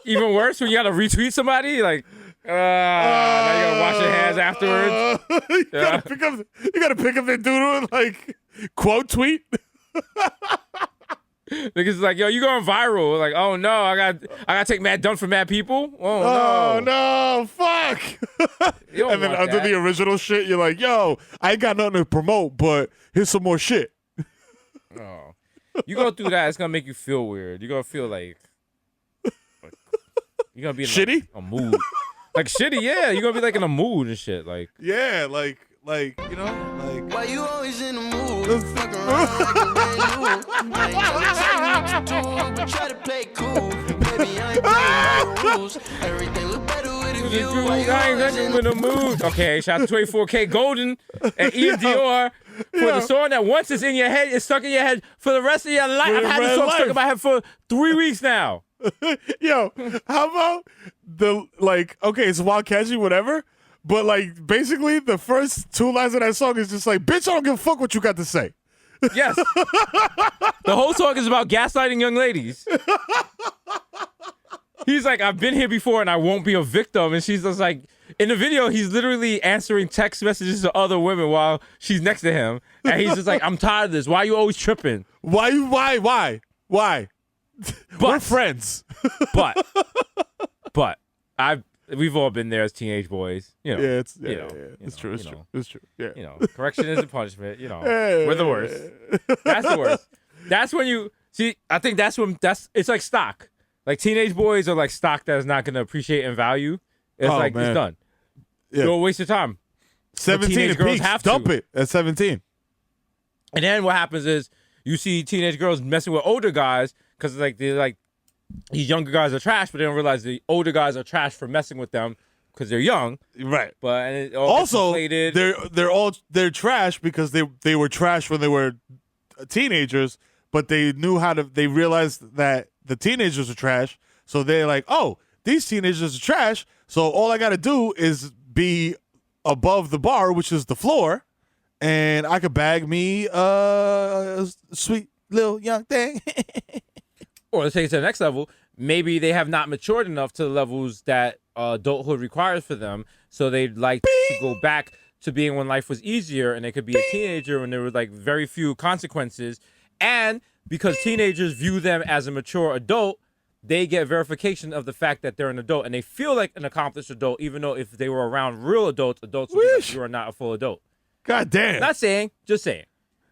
S2: Even worse when you gotta retweet somebody like. Now you gotta wash your hands afterwards.
S1: You gotta pick up that doodle and like quote tweet.
S2: Niggas like, yo, you going viral. Like, oh no, I gotta take mad done for mad people.
S1: Oh no, fuck. And then under
S2: that.
S1: the original shit, you're like, yo, I ain't got nothing to promote, but here's some more shit.
S2: Oh. You go through that, it's gonna make you feel weird. You're gonna feel like you're gonna be in
S1: shitty?
S2: a mood. Like shitty, yeah. You're gonna be like in a mood and shit. Like
S1: yeah, like you know, like
S7: why you always in the mood? Fuck around like a brand new. I ain't gonna tell you what to do, but try to play cool. Baby, I ain't playing by the rules. Everything look better with a view. Why you
S2: I ain't
S7: always
S2: in the mood. Okay, shout out to 24K Golden and Ian Dior for the song that once it's in your head, it's stuck in your head for the rest of your life. I've had this song stuck in my head for 3 weeks now.
S1: Yo, how about okay, it's wild catchy, whatever, but like basically the first 2 lines of that song is just like, bitch, I don't give a fuck what you got to say.
S2: Yes. The whole song is about gaslighting young ladies. He's like, I've been here before and I won't be a victim. And she's just like, in the video, he's literally answering text messages to other women while she's next to him. And he's just like, I'm tired of this. Why are you always tripping?
S1: Why? We're friends.
S2: But we've all been there as teenage boys. You know.
S1: Yeah, it's true. Yeah.
S2: You know, correction isn't punishment. You know, we're the worst. That's the worst. That's when you see. I think it's like stock. Like teenage boys are like stock that is not going to appreciate and value. It's
S1: man.
S2: It's done.
S1: Yeah.
S2: You're a waste of time.
S1: 17
S2: teenage girls
S1: peaks,
S2: have to
S1: dump it at 17.
S2: And then what happens is you see teenage girls messing with older guys because they're like these younger guys are trash, but they don't realize the older guys are trash for messing with them because they're young.
S1: Right.
S2: But and it all
S1: also
S2: gets
S1: they're trash because they were trash when they were teenagers, but they realized that the teenagers are trash, so they're like, oh, these teenagers are trash, so all I got to do is be above the bar, which is the floor, and I could bag me a sweet little young thing.
S2: Or let's take it to the next level. Maybe they have not matured enough to the levels that adulthood requires for them, so they'd like to go back to being when life was easier, and they could be a teenager when there were like very few consequences. And because teenagers view them as a mature adult, they get verification of the fact that they're an adult, and they feel like an accomplished adult, even though if they were around real adults would be like, you are not a full adult.
S1: God damn.
S2: Not saying, just saying.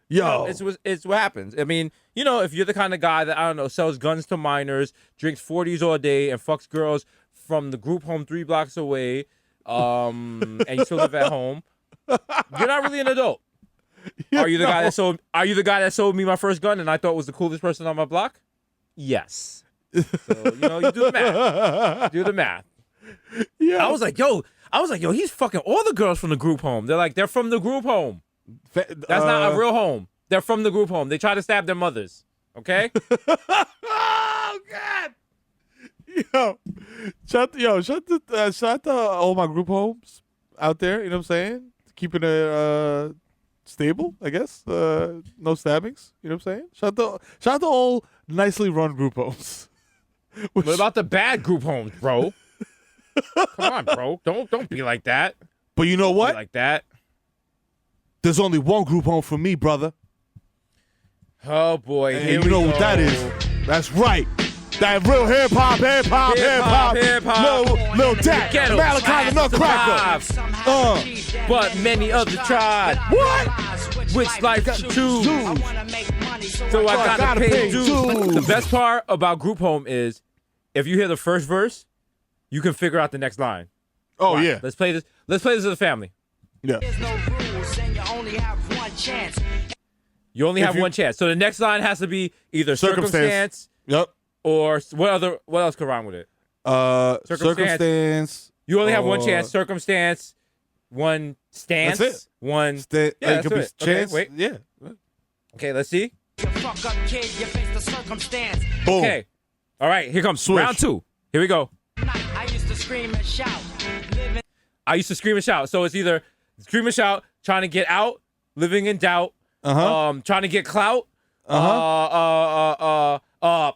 S1: Yo.
S2: It's what happens. I mean, you know, if you're the kind of guy that, I don't know, sells guns to minors, drinks 40s all day, and fucks girls from the group home 3 blocks away, and you still live at home, you're not really an adult. Are you the guy that sold me my first gun and I thought was the coolest person on my block? Yes. So, you know, you do the math. Yeah. I was like, yo, he's fucking all the girls from the group home. They're like, they're from the group home. That's not a real home. They're from the group home. They try to stab their mothers. Okay?
S1: Oh, God. Shout out to all my group homes out there. You know what I'm saying? Keeping it stable, I guess. No stabbings. You know what I'm saying? Shout out to all nicely run group homes.
S2: What about the bad group homes, bro? Come on, bro. Don't be like that.
S1: But you know what?
S2: Be like that.
S1: There's only one group home for me, brother.
S2: Oh boy,
S1: and
S2: here
S1: you know
S2: we
S1: what
S2: go.
S1: that is? That's right. That real hip hop. Lil Dak, Malachi the Nutcracker.
S2: But many others tried.
S1: What?
S2: Which life to choose? So I gotta pay dues. The best part about group home is, if you hear the first verse, you can figure out the next line.
S1: Oh
S2: right,
S1: yeah.
S2: Let's play this. Let's play this as a family.
S1: Yeah.
S7: There's no rules and you only have one
S8: chance.
S2: You only have
S1: you-
S2: one chance. So the next line has to be either
S1: Circumstance.
S2: circumstance
S1: Yep.
S2: or what else could rhyme with it?
S1: Circumstance.
S2: You only have one
S1: or-
S2: chance. Circumstance, one stance,
S1: That's it.
S2: one.
S1: Yeah,
S2: Yeah,
S1: it could
S2: that's
S1: be
S2: it. Okay,
S1: chance.
S2: wait.
S1: Yeah.
S2: Okay, let's see.
S8: You fuck up, kid, you face the circumstance.
S1: Boom.
S2: Okay. All right, here comes
S1: Switch.
S2: round 2. Here we go.
S8: I used to scream and shout. Living
S2: I used to scream and shout. So it's either scream and shout, trying to get out, living in doubt, trying to get clout,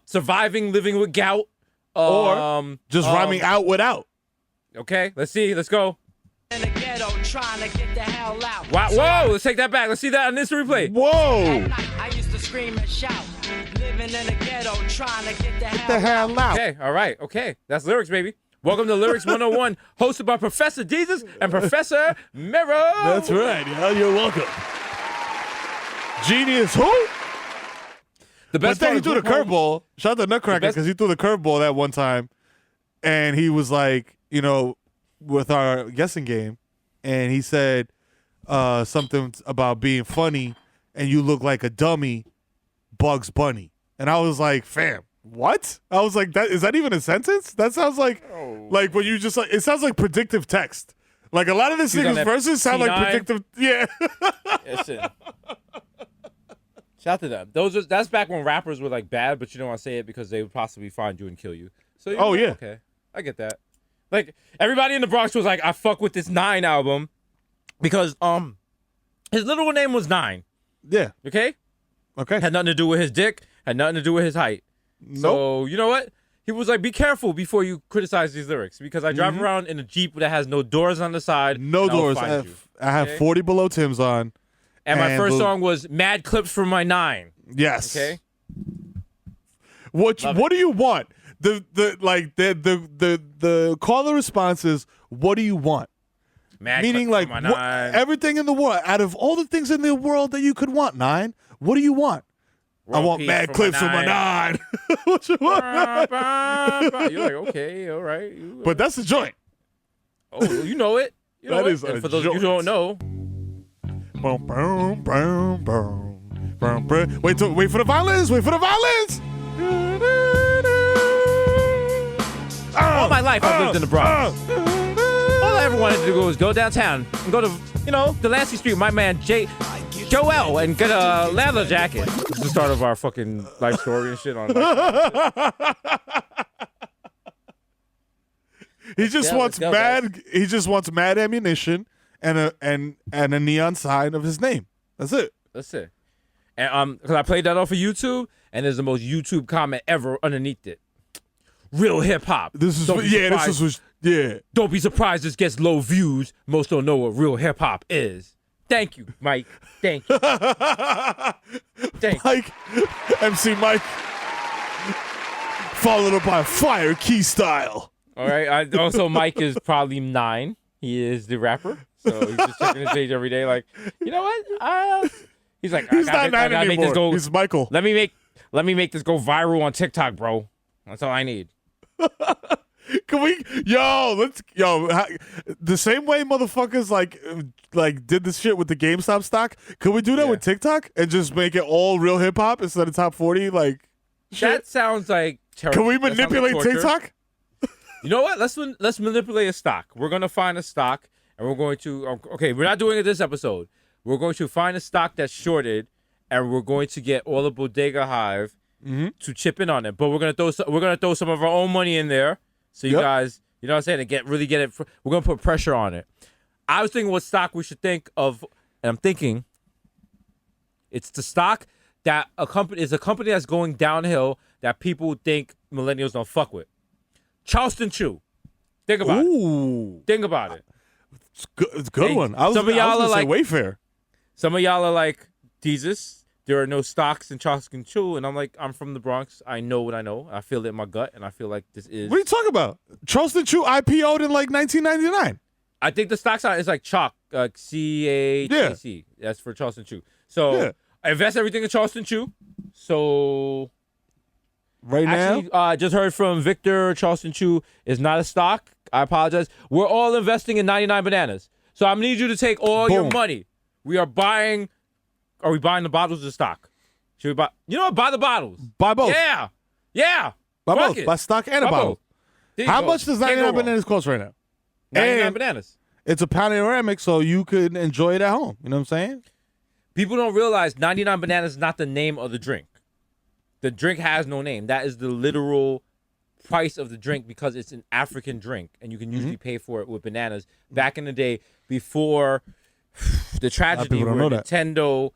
S2: surviving, living with gout,
S1: Or just rhyming out without.
S2: Okay, let's see. Let's go.
S8: in the ghetto trying to get the hell out.
S2: Wow, whoa, let's take that back. Let's see that on this replay.
S1: Whoa.
S8: I used to scream and shout. Living in the ghetto trying to get the hell
S1: The hell out.
S2: Okay, all right, okay. That's lyrics, baby. Welcome to Lyrics 101, hosted by Professor Jesus and Professor Mero.
S1: That's right. Yeah, you're welcome. Genius who?
S2: The
S1: But
S2: best
S1: then
S2: part
S1: he
S2: of
S1: threw the
S2: Group Home-
S1: curveball. Shout out to Nutcracker
S2: best-
S1: because he threw the curveball that one time. And he was like, you know, with our guessing game. And he said something about being funny and you look like a dummy, Bugs Bunny. And I was like, fam, what? I was like, that is that even a sentence? That sounds like when you just like, it sounds like predictive text. Like a lot of this
S2: He's on
S1: niggas
S2: that
S1: verses sound like
S2: C9.
S1: predictive. Yeah.
S2: Listen. Shout out to them. That's back when rappers were like bad, but you don't want to say it because they would possibly find you and kill you. So
S1: Oh, yeah.
S2: okay, I get that. Like everybody in the Bronx was like, I fuck with this 9 album because his literal name was 9.
S1: Yeah.
S2: Okay,
S1: Okay.
S2: had nothing to do with his dick, had nothing to do with his height. So you know what? He was like, be careful before you criticize these lyrics because I drive around in a Jeep that has no doors on the side.
S1: No
S2: and I'll
S1: doors.
S2: find you.
S1: I have
S2: Okay?
S1: 40 below Tim's on.
S2: And my
S1: and
S2: first
S1: the-
S2: song was Mad Clips from my 9.
S1: Yes.
S2: Okay.
S1: What do you want? The caller response is, what do you want?
S2: Mad
S1: Meaning
S2: Clips
S1: like
S2: from my 9.
S1: everything in the world. Out of all the things in the world that you could want, 9, what do you want? I
S2: World
S1: want
S2: peace
S1: mad
S2: for
S1: clips from my 9. What you want?
S2: You're like, okay, all right.
S1: But that's the joint.
S2: Oh, you know it. You know
S1: That
S2: it.
S1: is a
S2: And for those
S1: joint.
S2: you don't know,
S1: Boom, boom, boom, boom, boom, boom. Wait for the violins. Wait for the violins.
S2: all my life I've lived in the Bronx. All I ever wanted to do was go downtown and go to, Delancey Street with my man Joel and get a leather jacket. This is the start of our fucking life story and shit on
S1: He just
S2: Yeah,
S1: wants
S2: let's go,
S1: mad. He just wants mad ammunition and a neon sign of his name. That's it.
S2: That's it. And because I played that off of YouTube, and there's the most YouTube comment ever underneath it. Real hip hop.
S1: This is
S2: Don't be surprised- Don't be surprised this gets low views. Most don't know what real hip hop is. Thank you, Mike. Thank you. Thank you.
S1: Mike, MC Mike, followed up by Fire Key Style.
S2: All right. Also, Mike is probably 9. He is the rapper, so he's just checking his page every day. Like, you know what? He's like,
S1: He's
S2: I
S1: not 9
S2: gotta make this
S1: anymore.
S2: go.
S1: He's Michael.
S2: Let me make this go viral on TikTok, bro. That's all I need.
S1: Can we, the same way motherfuckers like did this shit with the GameStop stock. Could we do that
S2: Yeah.
S1: with TikTok and just make it all real hip hop instead of top 40? Like, shit.
S2: That sounds like
S1: Can we
S2: that sounds like
S1: manipulate
S2: torture.
S1: TikTok?
S2: You know what? Let's manipulate a stock. We're gonna find a stock, and we're going to. Okay, we're not doing it this episode. We're going to find a stock that's shorted, and we're going to get all the Bodega Hive to chip in on it. But we're gonna throw some of our own money in there, so you
S1: Yep.
S2: guys, you know what I'm saying, to really get it. We're gonna put pressure on it. I was thinking what stock we should think of, and I'm thinking it's the stock that a company that's going downhill that people think millennials don't fuck with. Charleston Chew. Think about it.
S1: Ooh,
S2: Think about it.
S1: it's a good
S2: Hey,
S1: one. I was
S2: some of y'all
S1: gonna
S2: are
S1: say
S2: like-
S1: Wayfair.
S2: Some of y'all are like, Jesus, there are no stocks in Charleston Chew. And I'm like, I'm from the Bronx. I know what I know. I feel it in my gut. And I feel like this is.
S1: What are you talking about? Charleston Chew IPO'd in like 1999.
S2: I think the stock sign is like chalk, CHEC. That's for Charleston Chew. So
S1: Yeah.
S2: I invest everything in Charleston Chew. So
S1: Right
S2: actually, I just heard from Victor, Charleston Chew is not a stock. I apologize. We're all investing in 99 bananas. So I'm gonna need you to take all your
S1: Boom.
S2: money. We are buying Are we buying the bottles or stock? Should we buy? You know what? Buy the bottles.
S1: Buy both.
S2: Yeah. Yeah.
S1: Buy
S2: Fuck
S1: both.
S2: it.
S1: Buy stock and a
S2: Buy
S1: bottle.
S2: both. There you
S1: How
S2: go.
S1: much does
S2: Can't go
S1: 99
S2: wrong.
S1: bananas cost right now?
S2: 99
S1: And
S2: bananas.
S1: it's a panoramic, so you could enjoy it at home. You know what I'm saying?
S2: People don't realize 99 bananas is not the name of the drink. The drink has no name. That is the literal price of the drink because it's an African drink, and you can usually pay for it with bananas. Back in the day, before the tragedy
S1: people don't
S2: where
S1: know that.
S2: Nintendo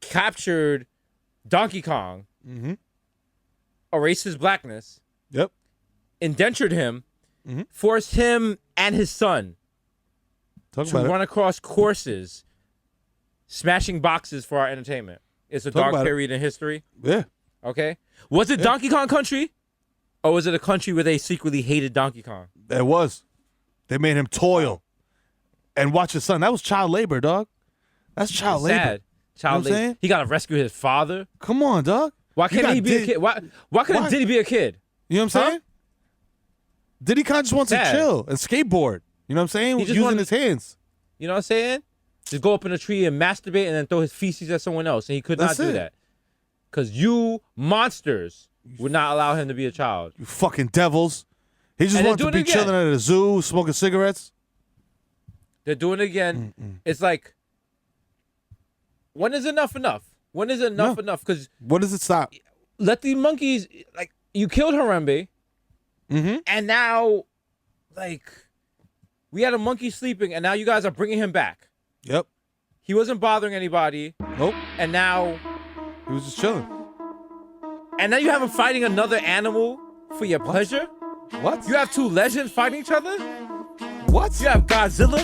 S2: captured Donkey Kong, erased his blackness,
S1: Yep.
S2: indentured him, forced him and his son
S1: Talk
S2: to
S1: about
S2: run across courses, smashing boxes for our entertainment. It's a
S1: Talk
S2: dark
S1: about it.
S2: period in history.
S1: it. Yeah.
S2: Okay, was it Donkey Kong Country, or was it a country where they secretly hated Donkey Kong?
S1: It was. They made him toil and watch his son. That was child labor, dog. That's child labor.
S2: Sad. Child
S1: You know what I'm
S2: labor.
S1: saying?
S2: He got to rescue his father.
S1: Come on, dog.
S2: Why
S1: You
S2: can't
S1: got
S2: he be a
S1: Diddy-
S2: kid? Why couldn't
S1: Why?
S2: Diddy be a kid?
S1: You know what I'm
S2: Huh?
S1: saying? Diddy Kong just wants to
S2: Sad.
S1: chill and skateboard. You know what I'm saying?
S2: He just
S1: Using
S2: wanted-
S1: his hands.
S2: You know what I'm saying? Just go up in a tree and masturbate and then throw his feces at someone else, and he could
S1: That's
S2: not do
S1: it.
S2: that because you monsters would not allow him to be a child.
S1: You fucking devils. He just
S2: And they're
S1: wants to
S2: doing
S1: be
S2: it again.
S1: chilling at a zoo, smoking cigarettes.
S2: They're doing it again. It's like, when is enough enough? When is enough
S1: No.
S2: enough? Because
S1: What does it stop?
S2: let the monkeys, like, you killed Harambe, and now, like, we had a monkey sleeping, and now you guys are bringing him back.
S1: Yep.
S2: He wasn't bothering anybody,
S1: Nope.
S2: and now
S1: He was just chilling.
S2: you have him fighting another animal for your pleasure.
S1: What?
S2: You have two legends fighting each other.
S1: What?
S2: You have Godzilla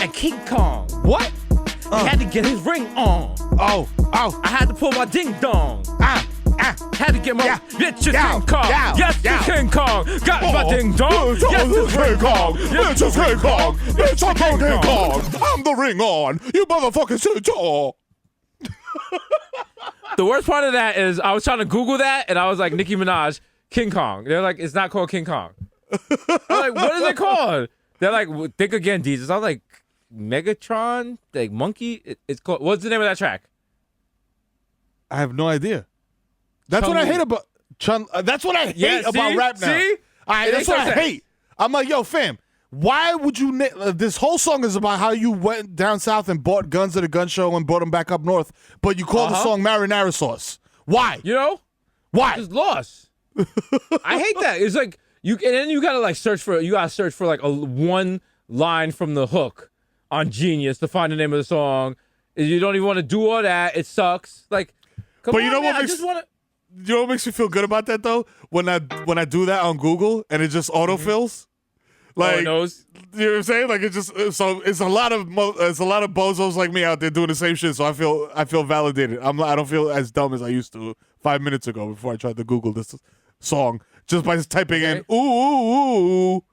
S2: and King Kong.
S1: What?
S2: He had to get his ring on.
S1: Oh. Oh.
S2: I had to pull my ding dong.
S1: Ah. Ah.
S2: Had to get my
S1: Yeah.
S2: bitch is
S1: Yeah.
S2: King Kong.
S1: Yeah.
S2: Yes,
S1: Yeah.
S2: it's King Kong. Got my
S1: Oh.
S2: ding dong. Yes, it's King Kong. Yes, it's King Kong.
S1: Bitch, I'm King Kong. I'm the ring on. You motherfucking sit tall.
S2: The worst part of that is I was trying to Google that and I was like, Nicki Minaj, King Kong. They're like, it's not called King Kong. I'm like, what is it called? They're like, think again, Jesus. I was like, Megatron, like Monkey. It's called. What's the name of that track?
S1: I have no idea. That's
S2: Chun
S1: what I
S2: Li.
S1: hate about that's what I hate
S2: Yeah,
S1: about
S2: see?
S1: rap now.
S2: See?
S1: All right,
S2: It
S1: that's
S2: makes
S1: what
S2: no
S1: I
S2: sense.
S1: hate. I'm like, yo, fam, why would you? This whole song is about how you went down south and bought guns at a gun show and brought them back up north, but you call the song marinara sauce. Why?
S2: You know?
S1: Why?
S2: Just lost. I hate that. It's like and then you gotta like search for like a one line from the hook on Genius to find the name of the song. You don't even want to do all that. It sucks. Like, come
S1: But
S2: on,
S1: you know
S2: man,
S1: what
S2: I
S1: makes-
S2: just want to.
S1: You know what makes me feel good about that though? When I do that on Google and it just autofills. Like,
S2: knows.
S1: you know what I'm saying? Like, it just so it's a lot of bozos like me out there doing the same shit. So I feel validated. I don't feel as dumb as I used to 5 minutes ago before I tried to Google this song just by typing in ooh ooh ooh.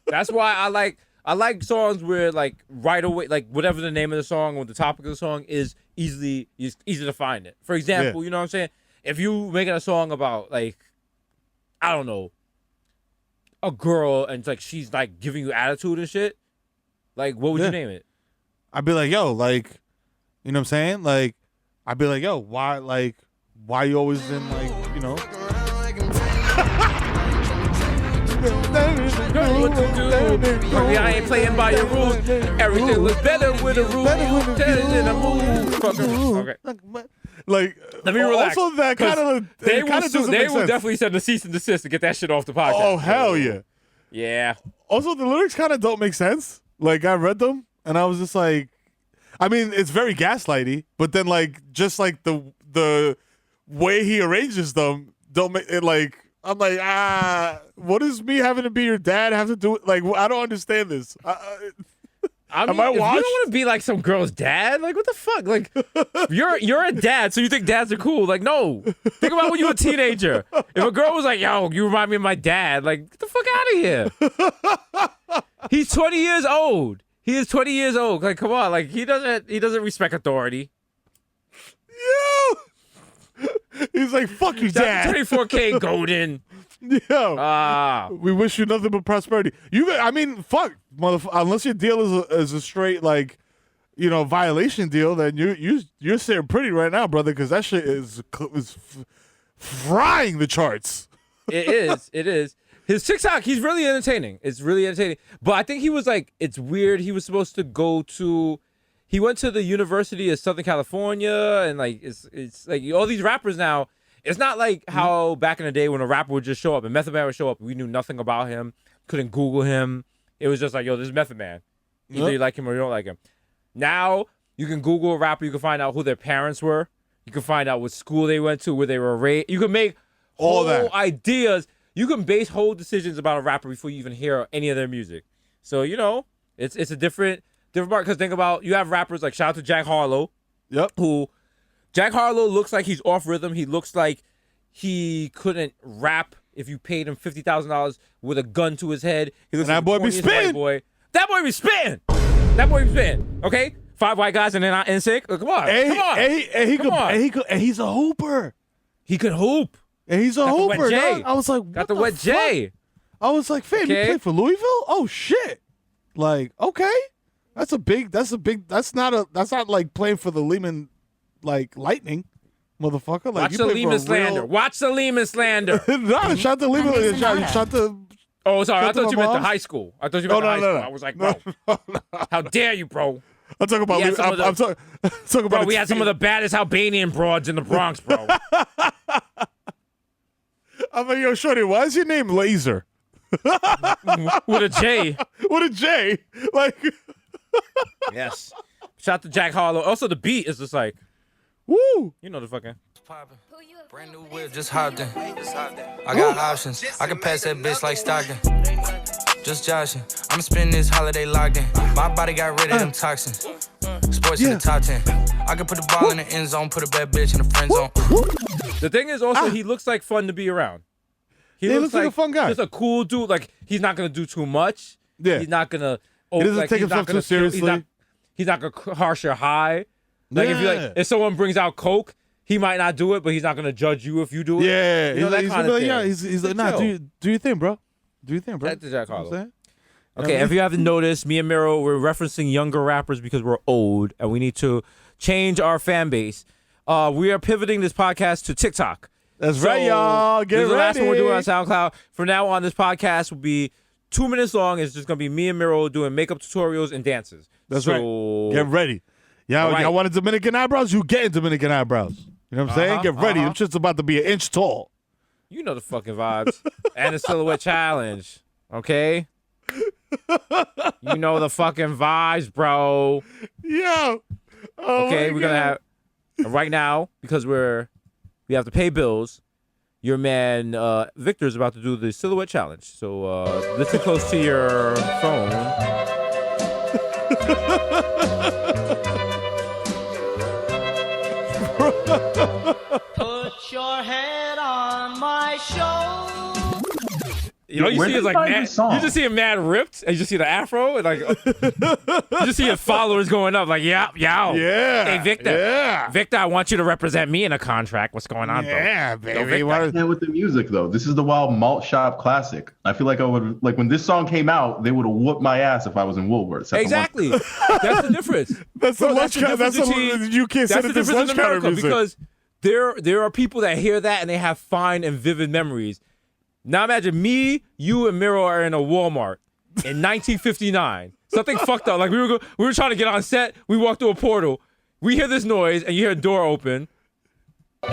S2: That's why I like songs where like right away, like whatever the name of the song or the topic of the song is easy to find it. For example,
S1: Yeah.
S2: you know what I'm saying? If you making a song about like, I don't know, a girl and it's like she's like giving you attitude and shit, like what would
S1: Yeah.
S2: you name it?
S1: I'd be like, yo, like, you know what I'm saying? Like, I'd be like, yo, why you always in like, you know?
S2: What to do? Honey, I ain't playing by your rules. Everything looks better with a rule. In a move. Okay.
S1: Like,
S2: Let me relax.
S1: Also, that
S2: 'cause
S1: kind of
S2: they will
S1: doesn't make sense.
S2: definitely send a cease and desist to get that shit off the podcast.
S1: Oh hell yeah!
S2: Yeah.
S1: Also, the lyrics kind of don't make sense. Like, I read them and I was just like, I mean, it's very gaslighty, but then like just like the way he arranges them don't make it like. I'm like, what does me having to be your dad have to do? Like, I don't understand this.
S2: I mean,
S1: I
S2: if you don't
S1: washed?
S2: want to be like some girl's dad, like what the fuck? Like you're a dad, so you think dads are cool. Like, no. Think about when you were a teenager. If a girl was like, yo, you remind me of my dad, like, get the fuck out of here. He's 20 years old. He is 20 years old. Like, come on, like he doesn't respect authority.
S1: Yo! He's like, fuck you, dad.
S2: 24K golden.
S1: Yo. We wish you nothing but prosperity. I mean, fuck, motherfucker. Unless your deal is a straight like violation deal, then you're sitting pretty right now, brother, because that shit is frying the charts.
S2: It is. His TikTok, he's really entertaining. It's really entertaining. But I think he was like, it's weird. He was supposed to he went to the University of Southern California, and like it's like all these rappers now. It's not like how back in the day when a rapper would just show up and Method Man would show up. We knew nothing about him, couldn't Google him. It was just like, yo, this is Method Man. Either you like him or you don't like him. Now you can Google a rapper. You can find out who their parents were. You can find out what school they went to, where they were raised. You can make
S1: All
S2: whole
S1: that.
S2: ideas. You can base whole decisions about a rapper before you even hear any of their music. So it's a different part. Because think about, you have rappers like, shout out to Jack Harlow.
S1: Yep.
S2: Who Jack Harlow looks like he's off rhythm. He looks like he couldn't rap if you paid him $50,000 with a gun to his head. He looks
S1: And
S2: like
S1: that boy
S2: the
S1: be
S2: corniest white
S1: spitting.
S2: boy. That boy be spitting. That boy be spitting. Okay, 5 white guys and then not NSYNC. Come on, come on.
S1: And he's a hooper.
S2: He could hoop.
S1: And he's a
S2: Got the wet
S1: hooper.
S2: J.
S1: dog. I was like,
S2: Got the
S1: what
S2: wet
S1: fuck?
S2: J.
S1: I was like, fam, you
S2: Okay.
S1: play for Louisville? Oh shit! Like, okay, that's not like playing for the Lehman, like Lightning, motherfucker. Like,
S2: Watch
S1: you
S2: the
S1: play
S2: Lehman
S1: for a real-
S2: slander. Watch the Lehman slander.
S1: No, shot the Lehman. Shot the.
S2: Oh, sorry. I
S1: Shut the
S2: thought you meant the
S1: moms.
S2: high school. I thought you meant the high school.
S1: no.
S2: I was like, bro, how dare you, bro?
S1: I'm talking about.
S2: We had some of the-
S1: I'm talking about.
S2: Bro, we had some of the baddest Albanian broads in the Bronx, bro.
S1: I'm like, yo, shorty, why is your name Laser
S2: With a J.
S1: with a J? Like,
S2: Yes. Shout out to Jack Harlow. Also, the beat is just like,
S1: woo.
S2: you know the fucking.
S7: Brand new whip, just hopped in. I got options. I can pass that bitch like Stockton. Just joshing. I'm spending this holiday locked in. My body got rid of them toxins. Sports in the top 10. I can put the ball in the end zone, put a bad bitch in the friend zone.
S2: The thing is also, he looks like fun to be around. He
S1: Yeah, he looks like a fun guy.
S2: Just a cool dude. Like, he's not going to do too much.
S1: Yeah.
S2: He's not going to.
S1: He doesn't take himself too seriously.
S2: He's not going to harsh your high. Like, if someone brings out Coke, he might not do it, but he's not going to judge you if you do it.
S1: Yeah,
S2: You know, that
S1: he's
S2: kind
S1: gonna
S2: of
S1: be like,
S2: thing.
S1: yeah, he's like, nah,
S2: chill.
S1: do your thing, bro. Do your thing, bro.
S2: That's Jack
S1: You know what I'm
S2: Harlow.
S1: saying?
S2: Okay, if you haven't noticed, me and Miro, we're referencing younger rappers because we're old and we need to change our fan base. We are pivoting this podcast to TikTok.
S1: That's right, y'all. Get
S2: this is the last
S1: ready.
S2: one we're doing on SoundCloud. From now on, this podcast will be 2 minutes long. It's just going to be me and Miro doing makeup tutorials and dances.
S1: That's
S2: So-
S1: right. Get ready. Y'all,
S2: All right.
S1: y'all wanted Dominican eyebrows? You getting Dominican eyebrows. You know what I'm saying? Get ready. Them shit's about to be an inch tall.
S2: You know the fucking vibes. And the silhouette challenge. Okay? You know the fucking vibes, bro.
S1: Yo. Oh
S2: Okay,
S1: my
S2: we're gonna
S1: God.
S2: have right now because we have to pay bills. Your man Victor is about to do the silhouette challenge. So listen close to your phone.
S8: Put your head on my shoulder.
S2: You know, you
S6: Where
S2: see
S6: did
S2: his
S6: you
S2: like
S6: find
S2: mad,
S6: this song?
S2: you just see him mad ripped, and you just see the afro, and like you just see his followers going up, like yo.
S1: Yeah.
S2: Hey Victor,
S1: Yeah.
S2: Victor, I want you to represent me in a contract. What's going on,
S1: Yeah,
S2: bro?
S1: baby.
S2: Victor.
S1: Why-
S6: And with the music though, this is the Wild Malt Shop classic. I feel like I would like when this song came out, they would have whooped my ass if I was in Woolworths.
S2: Exactly. That's the difference.
S1: That's the
S2: Bro,
S1: lunch counter. That's the you can't
S2: That's
S1: send
S2: the
S1: it this
S2: difference in
S1: lunch counter
S2: America
S1: music.
S2: because there are people that hear that and they have fine and vivid memories. Now imagine me, you, and Miro are in a Walmart in 1959. Something fucked up. Like we were trying to get on set. We walked through a portal. We hear this noise and you hear a door open. I'm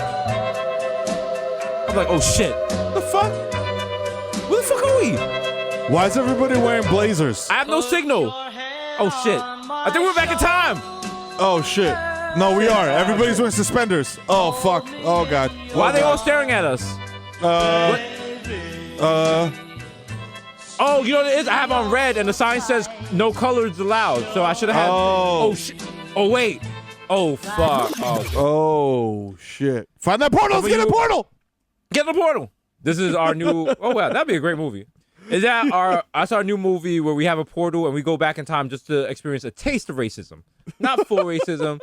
S2: like, oh shit. The fuck? Where the fuck are we?
S1: Why is everybody wearing blazers?
S2: I have no signal. Oh shit. I think we're back in time.
S1: Oh shit. No, we are. Everybody's wearing suspenders. Oh fuck. Oh god.
S2: Why are they all staring at us? Oh, you know what it is? I have on red, and the sign says no colors allowed. So I should have had.
S1: Oh.
S2: Oh shit. Oh wait. Oh fuck. Oh.
S1: Oh shit. Find that portal. Let's
S2: But
S1: get a
S2: you-
S1: portal.
S2: Get in the portal. This is our new. Oh wow, that'd be a great movie. Is that that's our new movie where we have a portal and we go back in time just to experience a taste of racism, not full racism,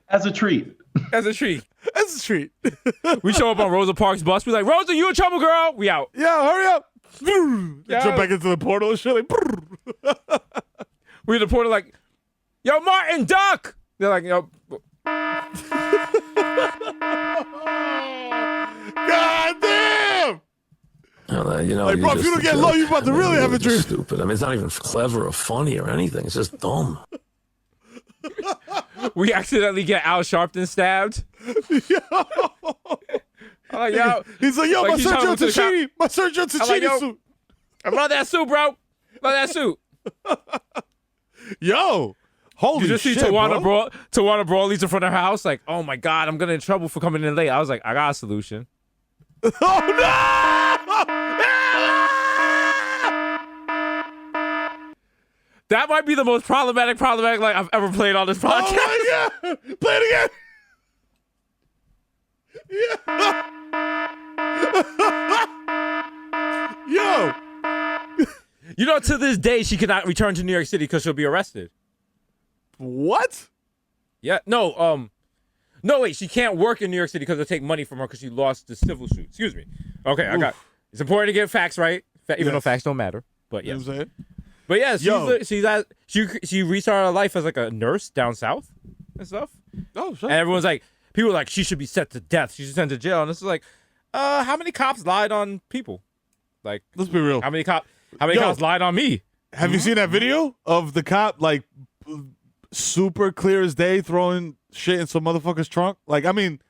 S6: As a treat.
S2: as a treat.
S1: That's a treat.
S2: We show up on Rosa Parks' bus. We like, Rosa, you in trouble, girl? We out.
S1: Yo, hurry up.
S2: Yeah.
S1: Jump back into the portal and shit. Like,
S2: We in the portal like, Yo, Martin, duck! They're like, yo,
S1: God damn!
S9: You know,
S1: Like, bro, if you don't get low, you about to really have a dream.
S9: Stupid. I mean, it's not even clever or funny or anything. It's just dumb.
S2: we accidentally get Al Sharpton stabbed. I'm like, yo.
S1: He's like, yo,
S2: Like,
S1: my
S2: he's telling
S1: Sergio
S2: him to the cop.
S1: Tacchini. My Sergio
S2: I'm like,
S1: Tacchini
S2: yo.
S1: suit.
S2: I love that suit, bro. Love that suit.
S1: Yo. Holy
S2: You just see
S1: shit,
S2: Tawana
S1: bro.
S2: Brawley's in front of her house, like, oh my God, I'm gonna get in trouble for coming in late. I was like, I got a solution.
S1: Oh, no!
S2: That might be the most problematic like I've ever played on this podcast.
S1: Oh, my God. Play it again. Yeah. Yo.
S2: You know, to this day, she cannot return to New York City because she'll be arrested.
S1: What?
S2: Yeah, no, wait, she can't work in New York City because they'll take money from her because she lost the civil suit. Excuse me. Okay, I got. It's important to get facts right, even though facts don't matter. But
S1: You
S2: yes.
S1: know what I'm saying?
S2: But yeah,
S1: Yo.
S2: she restarted her life as like a nurse down south and stuff.
S1: Oh, shit.
S2: And everyone's like, people are like, she should be set to death. She should be sent to jail. And this is like, how many cops lied on people? Like,
S1: Let's be real.
S2: how many cops lied on me?
S1: Have you seen that video of the cop, like, super clear as day throwing shit in some motherfucker's trunk? Like, I mean,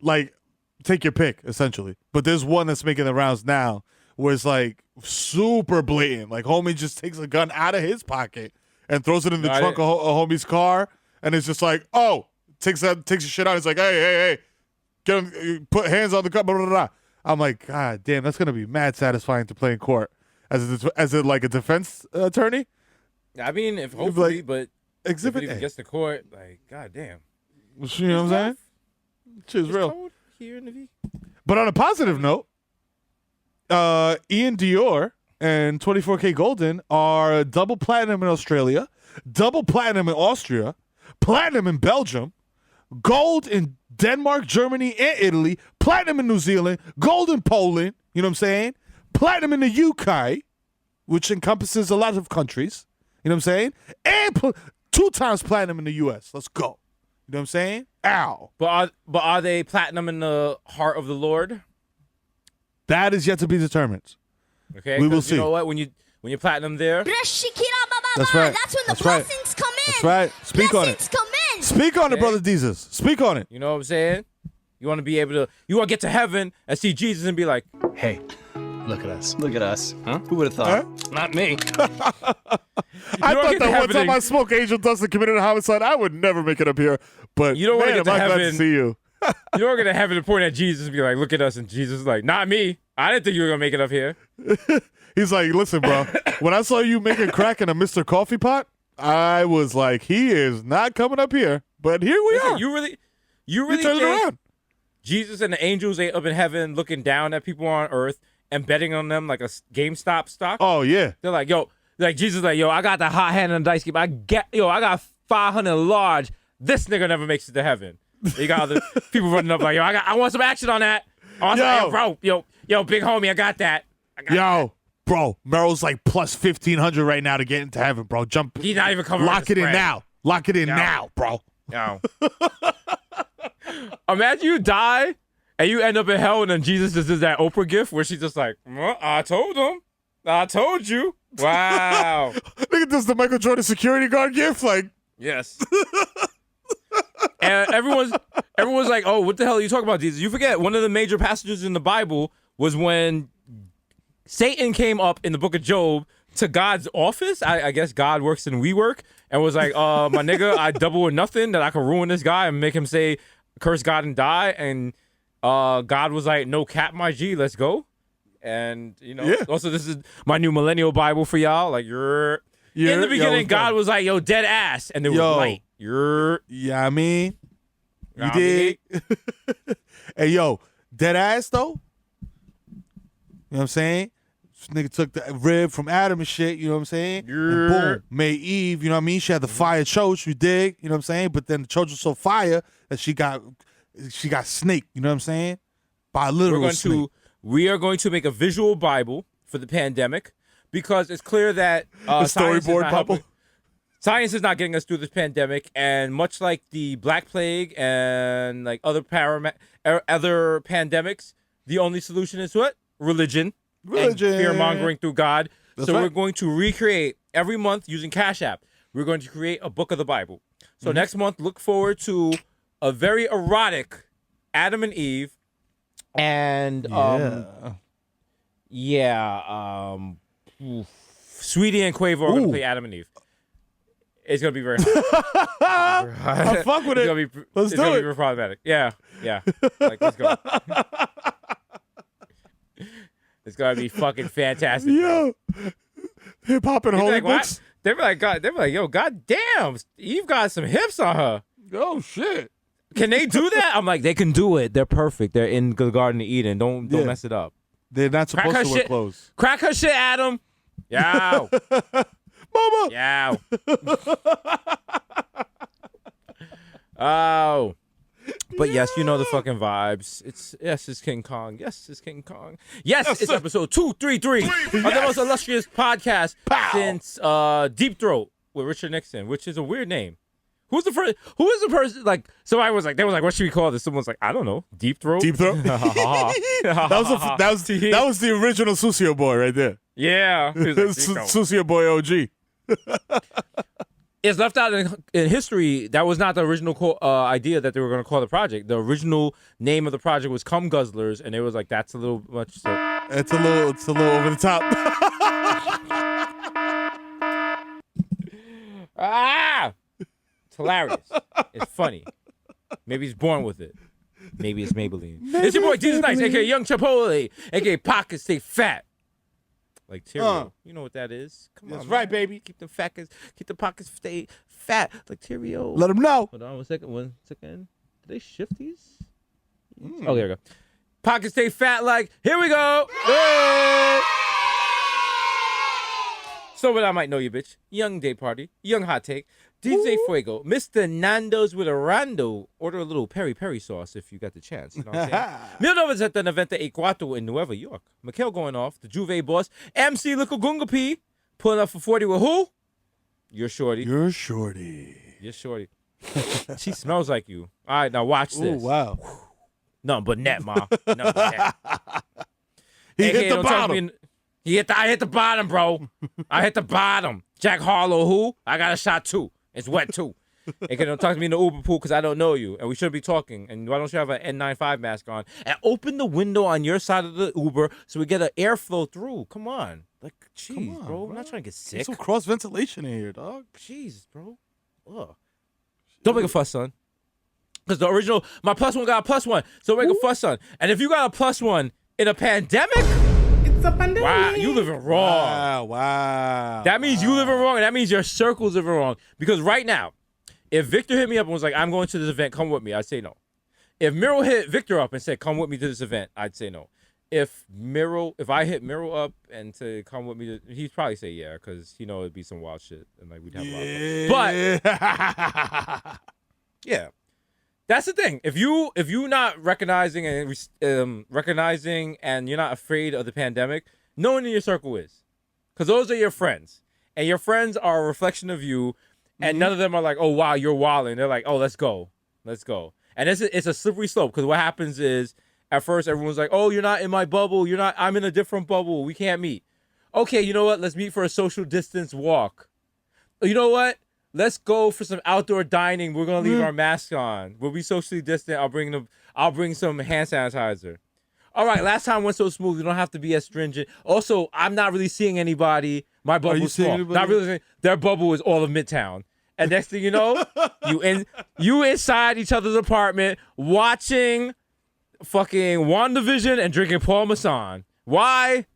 S1: like, take your pick, essentially. But there's one that's making the rounds now where it's, like, super blatant. Like, homie just takes a gun out of his pocket and throws it in the trunk of a homie's car. And it's just like, oh, takes your shit out. It's like, hey, get him, put hands on the gun, blah, blah, blah. I'm like, God damn, that's going to be mad satisfying to play in court as like a defense attorney.
S2: I mean, if hopefully,
S1: like,
S2: but
S1: Exhibit
S2: if it even
S1: A.
S2: gets to court, like, goddamn.
S1: You know what I'm saying? Shit's real.
S2: Cold here in the V.
S1: But on a positive note, Ian Dior and 24K Golden are double platinum in Australia, double platinum in Austria, platinum in Belgium, gold in Denmark, Germany, and Italy, platinum in New Zealand, gold in Poland, you know what I'm saying? Platinum in the UK, which encompasses a lot of countries, you know what I'm saying? And 2 times platinum in the US. Let's go. You know what I'm saying? Ow.
S2: But are they platinum in the heart of the Lord?
S1: That is yet to be determined.
S2: Okay,
S1: We will
S2: 'cause
S1: see.
S2: You know what? When you platinum there,
S1: That's right.
S10: That's when the
S1: That's right.
S10: blessings come in.
S1: That's right. Speak on it.
S10: Blessings come in.
S1: Speak on it,
S2: Okay.
S1: brother Jesus. Speak on it.
S2: you know what I'm saying? You want to be able to, you want to get to heaven and see Jesus and be like,
S11: Hey, look at us.
S12: Look at us. Huh? Who would have thought?
S11: Not me.
S1: I
S2: don't
S1: thought
S2: get
S1: that
S2: to
S1: one time
S2: heaven.
S1: I smoked Angel Dust and committed a homicide, I would never make it up here. But
S2: You don't wanna
S1: man,
S2: get to
S1: am I glad to
S2: heaven.
S1: see you.
S2: you don't get to heaven and point at Jesus and be like, look at us, and Jesus is like, not me. I didn't think you were gonna make it up here.
S1: He's like, listen, bro. When I saw you making crack in a Mr. Coffee pot, I was like, he is not coming up here. But here we
S2: Listen,
S1: are.
S2: you really
S1: You turned it
S2: think
S1: around.
S2: Jesus and the angels ain't up in heaven looking down at people on earth and betting on them like a GameStop stock?
S1: Oh yeah.
S2: They're like, yo, like Jesus, like, yo, I got the hot hand on the dice game. I got 500 large. This nigga never makes it to heaven. You got other people running up like, yo, I want some action on that.
S1: Yo.
S2: Bro, yo, big homie, I got that.
S1: Yo, bro, Merrill's like plus 1,500 right now to get into heaven, bro. Jump.
S2: He's not even covering
S1: Lock
S2: the
S1: it in
S2: spread.
S1: now. Lock it in
S2: Yo.
S1: now, bro.
S2: Yo. Imagine you die and you end up in hell and then Jesus just does that Oprah gift where she's just like, well, I told him. I told you. Wow.
S1: Look at this, the Michael Jordan security guard gift. Like,
S2: Yes. And everyone's like, oh, what the hell are you talking about, Jesus? You forget one of the major passages in the Bible was when Satan came up in the book of Job to God's office. I guess God works in WeWork and was like, my nigga, I double or nothing that I can ruin this guy and make him say, curse God and die. And God was like, no cap, my G, let's go. And, also this is my new millennial Bible for y'all. Like, in the beginning, God was like, yo, dead ass. And there was light.
S1: Yeah, I mean, you
S2: I
S1: dig? Hey, yo, dead ass though. You know what I'm saying? This nigga took the rib from Adam and shit. You know what I'm saying? And boom, made Eve. You know what I mean? She had the fire choach. You dig? You know what I'm saying? But then the choach was so fire that she got snaked. You know what I'm saying? By a literal snake.
S2: We are going to make a visual Bible for the pandemic because it's clear that
S1: The
S2: science is
S1: storyboard
S2: not
S1: Bible.
S2: helping- Science is not getting us through this pandemic, and much like the Black Plague and like other pandemics, the only solution is what? Religion. And fear-mongering through God.
S1: That's
S2: so
S1: right.
S2: we're going to recreate every month using Cash App. We're going to create a book of the Bible. So next month, look forward to a very erotic Adam and Eve, and Sweetie and Quavo are going to play Adam and Eve. It's going to be very hard.
S1: I fuck with it. Let's
S2: it's
S1: do
S2: gonna
S1: it.
S2: be real problematic. Yeah. Like, let's go. It's going to be fucking fantastic.
S1: Yo, hip hop and
S2: They'd be
S1: holy
S2: like, what?
S1: books.
S2: They'd be like, yo, god damn, Eve got some hips on her.
S1: Oh shit.
S2: Can they do that? I'm like, they can do it. They're perfect. They're in the Garden of Eden. Don't
S1: Yeah.
S2: mess it up.
S1: They're not supposed
S2: Crack her
S1: to wear
S2: shit.
S1: clothes.
S2: Crack her shit, Adam. Yow.
S1: Mama.
S2: Yow. Oh. But yes, you know the fucking vibes. It's King Kong. Yes, it's King Kong. Yes, it's episode 233 of the most illustrious podcast since Deep Throat with Richard Nixon, which is a weird name. Who is the person? Like, somebody was like, they were like, what should we call this? Someone's like, I don't know, Deep Throat.
S1: Deep Throat. that was the original Sucio Boy right there.
S2: Yeah, he was like, Deep Throat.
S1: Sucio Boy OG.
S2: It's left out in history. That was not the original idea that they were going to call the project. The original name of the project was Cum Guzzlers, and it was like, that's a little much. So.
S1: It's a little over the top.
S2: It's hilarious. It's funny. Maybe he's born with it. Maybe it's Maybelline. It's your boy Jesus Nice, aka Young Chipotle, aka Pockets Stay Fat. Like Tyrio. You know what that is. Come on,
S1: That's right,
S2: man.
S1: baby.
S2: Keep the pockets stay fat like Tyrio.
S1: Let him know.
S2: Hold on 1 second. 1 second. Did they shift these? Oh, there we go. Pockets stay fat like, here we go. Hey! So what I might know you, bitch. Young Day Party. Young Hot Take. DJ Fuego. Mr. Nando's with a rando. Order a little peri-peri sauce if you got the chance. You know what I'm saying? Mil Novas at the Naventa Ecuador in Nueva York. Mikhail going off. The Juve boss. MC Little Gunga P. Pulling up for 40 with who? Your shorty.
S1: You're shorty.
S2: Your shorty. She smells like you. All right, now watch this.
S1: Oh wow.
S2: Nothing but net, ma. Nothing but net.
S1: He
S2: AKA,
S1: hit the
S2: don't talk to
S1: bottom.
S2: me- I hit the bottom, bro. I hit the bottom. Jack Harlow, who? I got a shot too. It's wet too. And don't talk to me in the Uber pool because I don't know you, and we shouldn't be talking. And why don't you have an N95 mask on and open the window on your side of the Uber so we get an airflow through? Come on, like, jeez, bro. I'm not trying to get sick.
S1: There's some cross ventilation in here, dog.
S2: Jeez, bro. Ugh. Don't make a fuss, son. Because the original, my plus one got a plus one. So make a fuss, son. And if you got a plus one in a pandemic,
S5: It's a pandemic.
S2: wow, you living wrong.
S1: Wow.
S2: That means you living wrong, and that means your circle's living wrong. Because right now, if Victor hit me up and was like, I'm going to this event, come with me, I'd say no. If Miro hit Victor up and said, come with me to this event, I'd say no. If I hit Miro up and to come with me, he'd probably say yeah, because he know it'd be some wild shit, and like we'd have a lot of fun. But yeah, that's the thing. If you not recognizing and you're not afraid of the pandemic, no one in your circle is, because those are your friends, and your friends are a reflection of you, and none of them are like, oh wow, you're wilding. They're like, oh, let's go, and it's a slippery slope, because what happens is at first everyone's like, oh, you're not in my bubble, I'm in a different bubble, we can't meet. Okay, you know what? Let's meet for a social distance walk. You know what? Let's go for some outdoor dining. We're gonna leave our masks on. We'll be socially distant. I'll bring some hand sanitizer. All right, last time went so smooth. You don't have to be as stringent. Also, I'm not really seeing anybody. My bubble's
S1: seeing
S2: small.
S1: anybody?
S2: Not really. Their bubble is all of Midtown. And next thing you know, you inside each other's apartment watching fucking WandaVision and drinking Paul Masson. Why?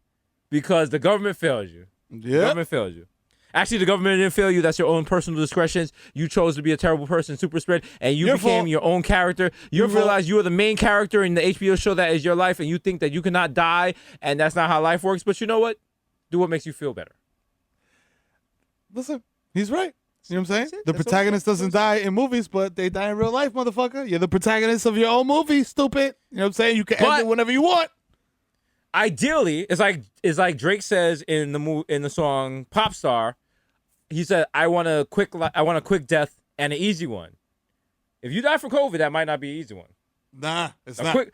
S2: Because the government failed you. The
S1: Yeah.
S2: government failed you. Actually, the government didn't fail you. That's your own personal discretions. You chose to be a terrible person, super spread, and you
S1: Your
S2: became
S1: fault.
S2: your own character. You
S1: Your fault.
S2: realize you are the main character in the HBO show that is your life, and you think that you cannot die, and that's not how life works. But you know what? Do what makes you feel better.
S1: Listen, he's right. You know what I'm saying?
S2: it.
S1: The
S2: That's all-
S1: protagonist doesn't die in movies, but they die in real life, motherfucker. You're the protagonist of your own movie, stupid. You know what I'm saying? You can end
S2: But-
S1: it whenever you want.
S2: Ideally, it's like Drake says in the song "Pop Star." he said, I want a quick death and an easy one. If you die from COVID, that might not be an easy one.
S1: Nah, it's not.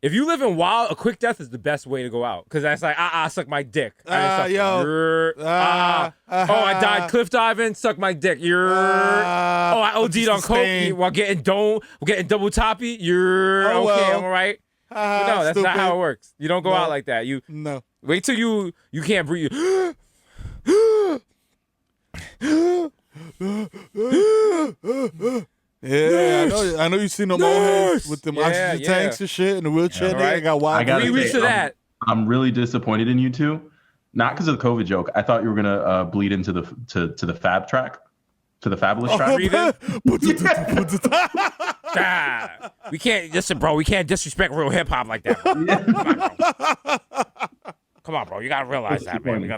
S2: If you live in wild, a quick death is the best way to go out because that's like suck my dick. I died cliff diving, suck my dick. I OD'd on coke while getting double toppy. I'm all right. No, that's not how it works. You don't go out like that. You wait till you can't breathe.
S1: Yeah, I know you seen them old heads with them oxygen tanks and shit in the wheelchair. They got wild.
S6: I'm really disappointed in you two. Not because of the COVID joke. I thought you were gonna bleed into the to the fab track, to the fabulous track.
S2: We can't listen, bro. We can't disrespect real hip hop like that. Bro. Come on, bro. You gotta realize that, man. You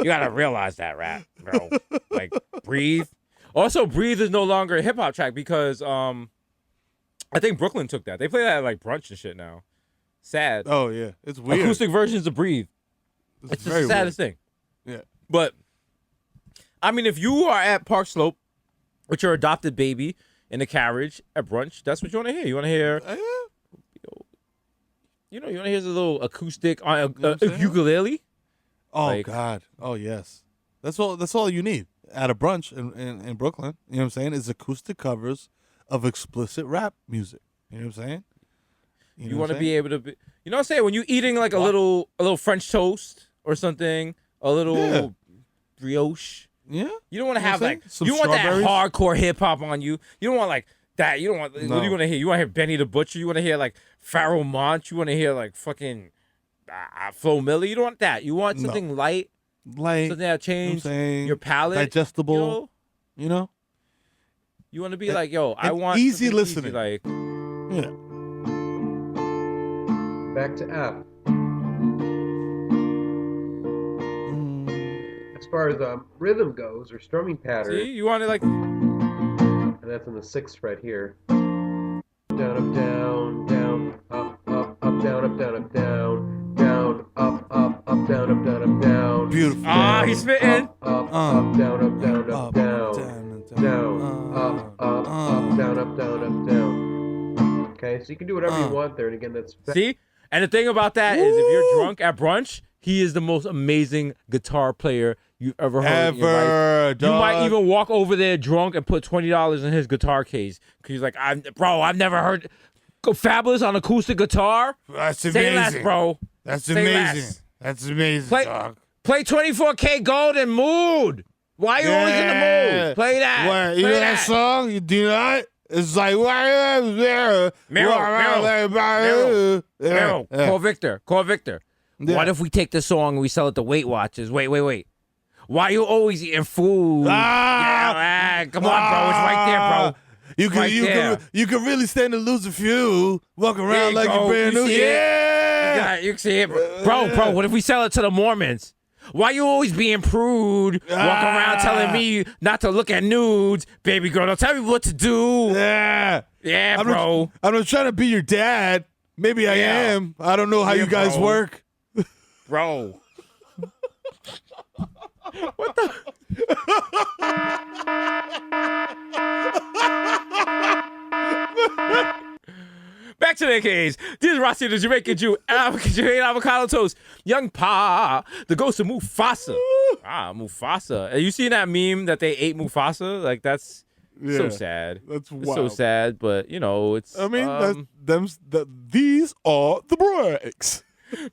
S2: gotta realize that, rap, bro. Like, breathe. Also, Breathe is no longer a hip hop track because I think Brooklyn took that. They play that at like brunch and shit now. Sad.
S1: Oh yeah, it's weird.
S2: Acoustic versions of Breathe. It's just the saddest thing.
S1: Yeah.
S2: But I mean, if you are at Park Slope with your adopted baby in a carriage at brunch, that's what you want to hear. You want to hear. You want to hear the little acoustic ukulele.
S1: Oh God. Oh yes. That's all you need at a brunch in Brooklyn. You know what I'm saying? Is acoustic covers of explicit rap music. You know what I'm saying?
S2: You want to be able to be. You know what I'm saying? When you're eating like a little French toast or something, a little brioche.
S1: Yeah.
S2: You don't want to have like
S1: some
S2: you want that
S1: strawberries?
S2: hardcore hip hop on you. You don't want like that. You don't want.
S1: No.
S2: What do you want to hear? You want to hear Benny the Butcher? You want to hear like Pharoah Monch? You want to hear like fucking Flo Milli? You don't want that. You want something light, something that change your palate,
S1: digestible. You know.
S2: You want to be like, yo, I want
S1: easy listening.
S2: Easy, like,
S1: yeah.
S10: Back to app. As far as rhythm goes, or strumming pattern.
S2: See, you want it like.
S10: And that's in the 6th fret here. Down, up, down, down, up, down, up, down, up, down, down, up, down, up, down, up, down.
S1: Beautiful.
S2: He's spitting.
S10: Up, down, up, down, up, down, down, up, down, up, down, up, down. Okay, so you can do whatever you want there, and again, that's.
S2: See? And the thing about that is, if you're drunk at brunch, he is the most amazing guitar player you've ever heard in your life. You might even walk over there drunk and put $20 in his guitar case because he's like, I've never heard Fabulous on acoustic guitar.
S1: That's amazing.
S2: Say less, bro.
S1: That's
S2: Say
S1: amazing.
S2: less.
S1: That's amazing, dog.
S2: Play 24K Gold and Mood. Why are you always in the mood? Play that.
S1: What, you know that song? You do not? It's like,
S2: Meryl, call Victor. Call Victor.
S1: Yeah.
S2: What if we take this song and we sell it to Weight Watchers? Wait. Why you always eating food? Come on, bro. It's right there, bro.
S1: You can really stand to lose a few. Walk around like you're brand new. Yeah.
S2: You can see it, bro. What if we sell it to the Mormons? Why you always being prude? Walking around telling me not to look at nudes, baby girl. Don't tell me what to do.
S1: Yeah,
S2: bro.
S1: I'm not trying to be your dad. Maybe I am. I don't know how you guys work,
S2: bro. What the? Back to the AKAs. This is Rossi, the Jamaican Jew, avocado toast. Young Pa, the ghost of Mufasa. Mufasa. Have you seen that meme that they ate Mufasa? Like, that's so sad.
S1: That's wild.
S2: It's so sad, but, you know, it's...
S1: I mean, these are the breaks.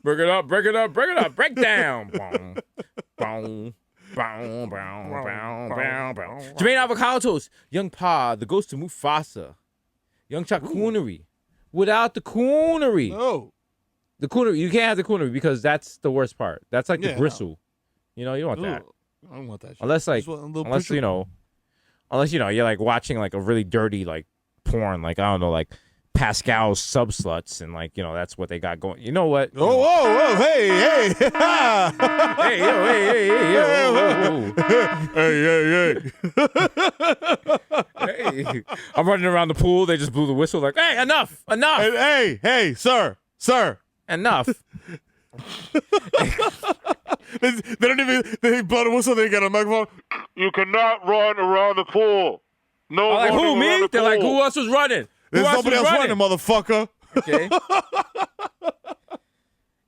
S2: Break it up. Break down. Boom. Boom. Bow, bow, bow, bow, bow. Jermaine Avocado Toast. Young Pa, the ghost of Mufasa. Young Chuck Coonery. Without the coonery.
S1: No.
S2: The coonery. You can't have the coonery because that's the worst part. That's like the gristle. No. You know, you don't want that.
S1: I don't want that shit.
S2: Unless you're like watching like a really dirty like porn, like I don't know, like Pascal's sub sluts, and like, you know, that's what they got going. You know what?
S1: Whoa, hey.
S2: Hey, I'm running around the pool. They just blew the whistle like, hey, enough.
S1: Hey, sir.
S2: Enough.
S1: They don't even. They blow the whistle. They get a microphone. You cannot run around the pool. No.
S2: I'm like,
S1: running
S2: who, me?
S1: around the
S2: They're like,
S1: pool.
S2: who else was running?
S1: There's
S2: Who
S1: nobody else running, motherfucker.
S2: Okay.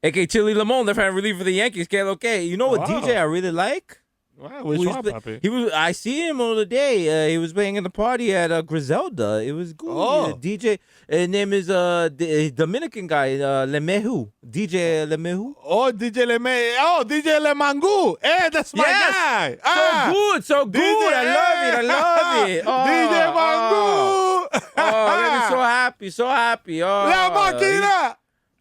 S2: A.K. Chili Limon, left-hand reliever for the Yankees. Que lo que? You know what
S1: Wow.
S2: DJ I really like?
S1: Wow, which
S2: Who
S1: one,
S2: he's
S1: Papi?
S2: He was. I see him the other day. He was playing in the party at Griselda. It was good.
S1: Oh.
S2: DJ. His name is Dominican guy. Lemehu. DJ Lemehu.
S1: Oh, DJ Leme. Oh, DJ Lemangu. Hey, that's my guy.
S2: So good. I love it. Oh,
S1: DJ Mangu.
S2: Oh, so happy. So happy. Oh,
S1: La Máquina.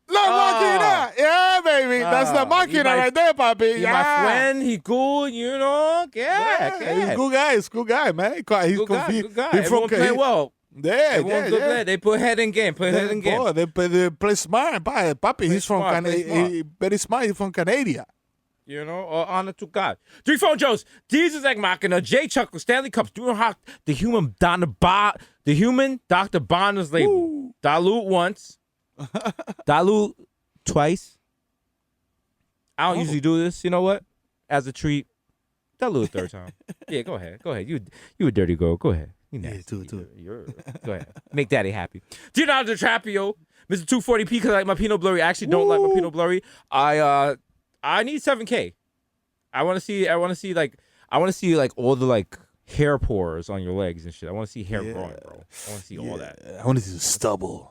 S1: La Máquina. Yeah, baby. That's the Máquina right there, papi.
S2: He
S1: Yeah.
S2: my friend. He cool, you know. Yeah.
S1: He's a good guy. He's a good guy, man. He's
S2: Good guy. Everyone play well.
S1: Yeah,
S2: Everyone good play. They put head in game. Play head in game.
S1: Boy, they play smart, papi. He's from
S2: smart, play
S1: Canada. Very smart. He's from Canada.
S2: You know, honor to God. 3 phone Joes. Jesus Egg Machina. Jay Chuckle. Stanley Cups. Doing hot. The human Dr. Bonner's label. Dilute once. Dilute twice. I don't usually do this. You know what? As a treat. Dilute a third time. Yeah, go ahead. Go ahead. You a dirty girl. Go ahead. You nasty. Go ahead. Make daddy happy. Leonardo DiCaprio. Mr. 240p because I like my Pinot Blurry. I actually don't like my Pinot Blurry. I need 7K. I want to see like all the like hair pores on your legs and shit. I want to see hair growing, bro. I want to see all that.
S1: I want to see the stubble.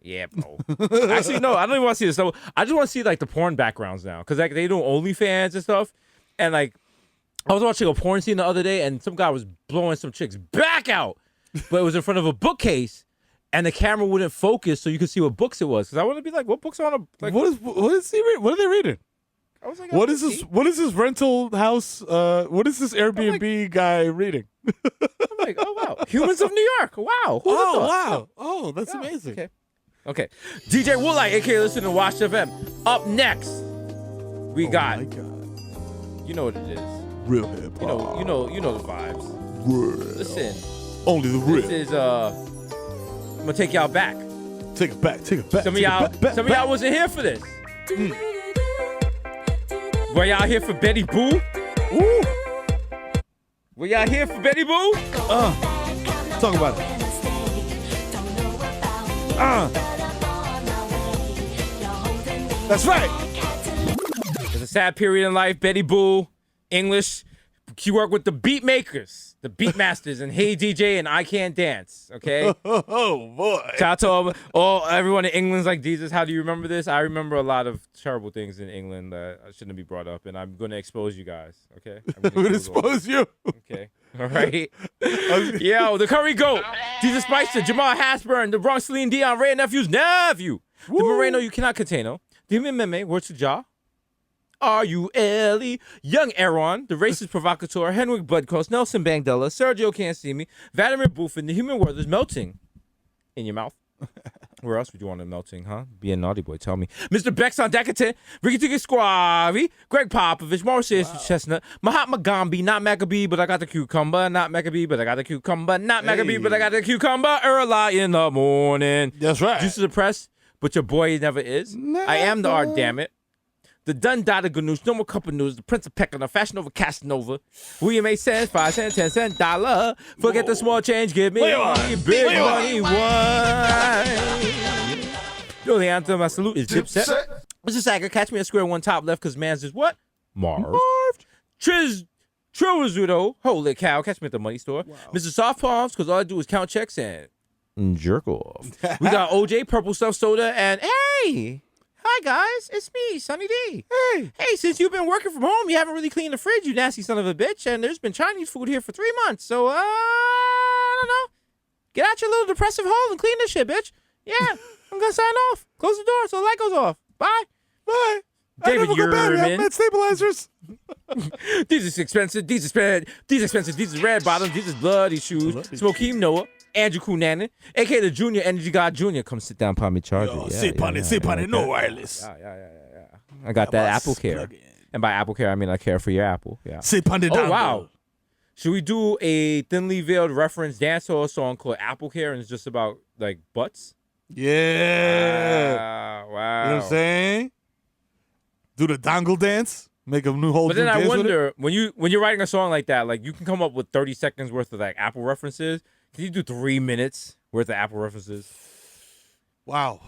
S2: Yeah, bro. Actually, no, I don't even want to see the stubble. I just want to see like the porn backgrounds now, because like they do OnlyFans and stuff, and like I was watching a porn scene the other day, and some guy was blowing some chick's back out, but it was in front of a bookcase, and the camera wouldn't focus, so you could see what books it was. Because I want to be like, what books are on a like?
S1: What are they reading?
S2: I was like,
S1: What is this? What is this rental house? What is this Airbnb guy reading?
S2: I'm like, oh wow, Humans of New York. Wow. Who would've thought?
S1: Wow. Oh, that's amazing.
S2: Okay. DJ Woolite, aka listen to Watch FM. Up next, we got.
S1: My God.
S2: You know what it is.
S1: Real hip hop.
S2: You know the vibes.
S1: Real.
S2: Listen.
S1: Only the real.
S2: This is I'm gonna take y'all back.
S1: Take it back. Take it back.
S2: Some of y'all wasn't here for this. Were y'all here for Betty Boo?
S1: Ooh.
S2: Were y'all here for Betty Boo?
S1: Talk about it. That's right.
S2: There's a sad period in life. Betty Boo, English. She worked with the beat makers, the beat masters, and Hey DJ and I Can't Dance. Okay.
S1: Oh boy.
S2: Shout out to everyone in England's like, Jesus, how do you remember this? I remember a lot of terrible things in England that shouldn't be brought up, and I'm going to expose you guys, okay?
S1: I'm going to expose you.
S2: Okay. All right. Yo, the Curry Goat, Jesus Spicer, Jamal Hasburn, the Bronx Celine Dion, Ray Nephew's nephew, the Moreno you cannot contain, the Human Meme, Words to Jaw, R.U.L.E., Young Aaron, the Racist Provocateur, Henrik Bloodcoast, Nelson Bangdella, Sergio Can't See Me, Vladimir Buffin, the Human World is melting in your mouth. Where else would you want it melting, huh? Be a naughty boy, tell me. Mr. Bex on Decadent, Ricky Tiki Squavi, Greg Popovich, Maurice Chestnut, Mahatma Gandhi, not Maccabee, but I got the cucumber, not Maccabee, but I got the cucumber, not Maccabee, but I got the cucumber, early in the morning.
S1: That's right.
S2: Juice of the press, but your boy never is. I am the art, damn it. The Dun Dada Ganoush, No More Cup of News, the Prince of Pecker, the Fashion Over Casanova, William A. cents, 5 cents, 10 cents, dollar. Forget the small change, give me big money, wine. Yo, the anthem I salute is Dipset. Mr. Sager, catch me at square one top left, because man's is what? Marv. Trizudo, holy cow, catch me at the money store. Wow. Mr. Soft Palms, because all I do is count checks and jerk off. We got OJ, Purple Stuff Soda, and hey! Hi, guys. It's me, Sunny D. Hey, since you've been working from home, you haven't really cleaned the fridge, you nasty son of a bitch, and there's been Chinese food here for 3 months, so, I don't know. Get out your little depressive hole and clean this shit, bitch. Yeah, I'm gonna sign off. Close the door so the light goes off. Bye.
S1: Bye.
S2: David
S1: Yurman. Med stabilizers.
S2: These is expensive. These is red bottoms. These is bloody shoes. Smokeem Noah. Andrew Cunanan, a.k.a. the Junior Energy God Jr. Come sit down upon me, charger.
S1: Sit on it, no wireless.
S2: Yeah. I got that Apple Care. And by Apple Care, I mean I care for your Apple. Yeah.
S1: Sit on it.
S2: Oh, wow. Should we do a thinly veiled reference dancehall song called Apple Care, and it's just about, like, butts?
S1: Yeah.
S2: Wow.
S1: You know what I'm saying? Do the dongle dance? Make a new whole.
S2: But then
S1: new
S2: I
S1: dance with it?
S2: wonder when you're writing a song like that, like you can come up with 30 seconds worth of like Apple references. Can you do 3 minutes worth of Apple references?
S1: Wow.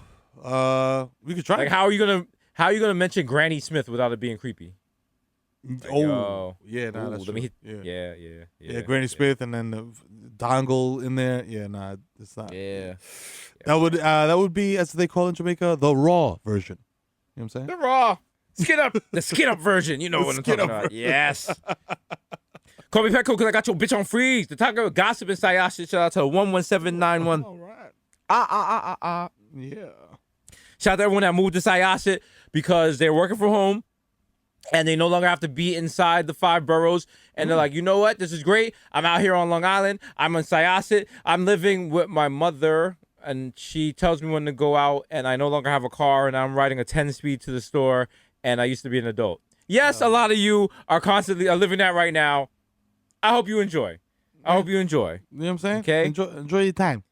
S1: We could try.
S2: Like how are you gonna mention Granny Smith without it being creepy? Like,
S1: yeah, nah,
S2: ooh,
S1: that's
S2: let me
S1: true.
S2: hit, yeah,
S1: Granny Smith and then the dongle in there. Yeah, nah, it's not.
S2: Yeah.
S1: That would be, as they call in Jamaica, the raw version. You know what I'm saying?
S2: The raw. The skin up version. You know
S1: The
S2: what I'm
S1: skin
S2: talking
S1: up
S2: about. Yes. Call me Petco because I got your bitch on freeze. The talk of gossip and Sayasha. Shout out to 11791.
S1: All right.
S2: Yeah. Shout out to everyone that moved to Syosset because they're working from home and they no longer have to be inside the 5 boroughs. And they're like, you know what? This is great. I'm out here on Long Island. I'm in Syosset. I'm living with my mother, and she tells me when to go out, and I no longer have a car, and I'm riding a 10-speed to the store, and I used to be an adult. Yes, a lot of you are living that right now. I hope you enjoy. I hope you enjoy.
S1: You know what I'm saying?
S2: Okay?
S1: Enjoy your time.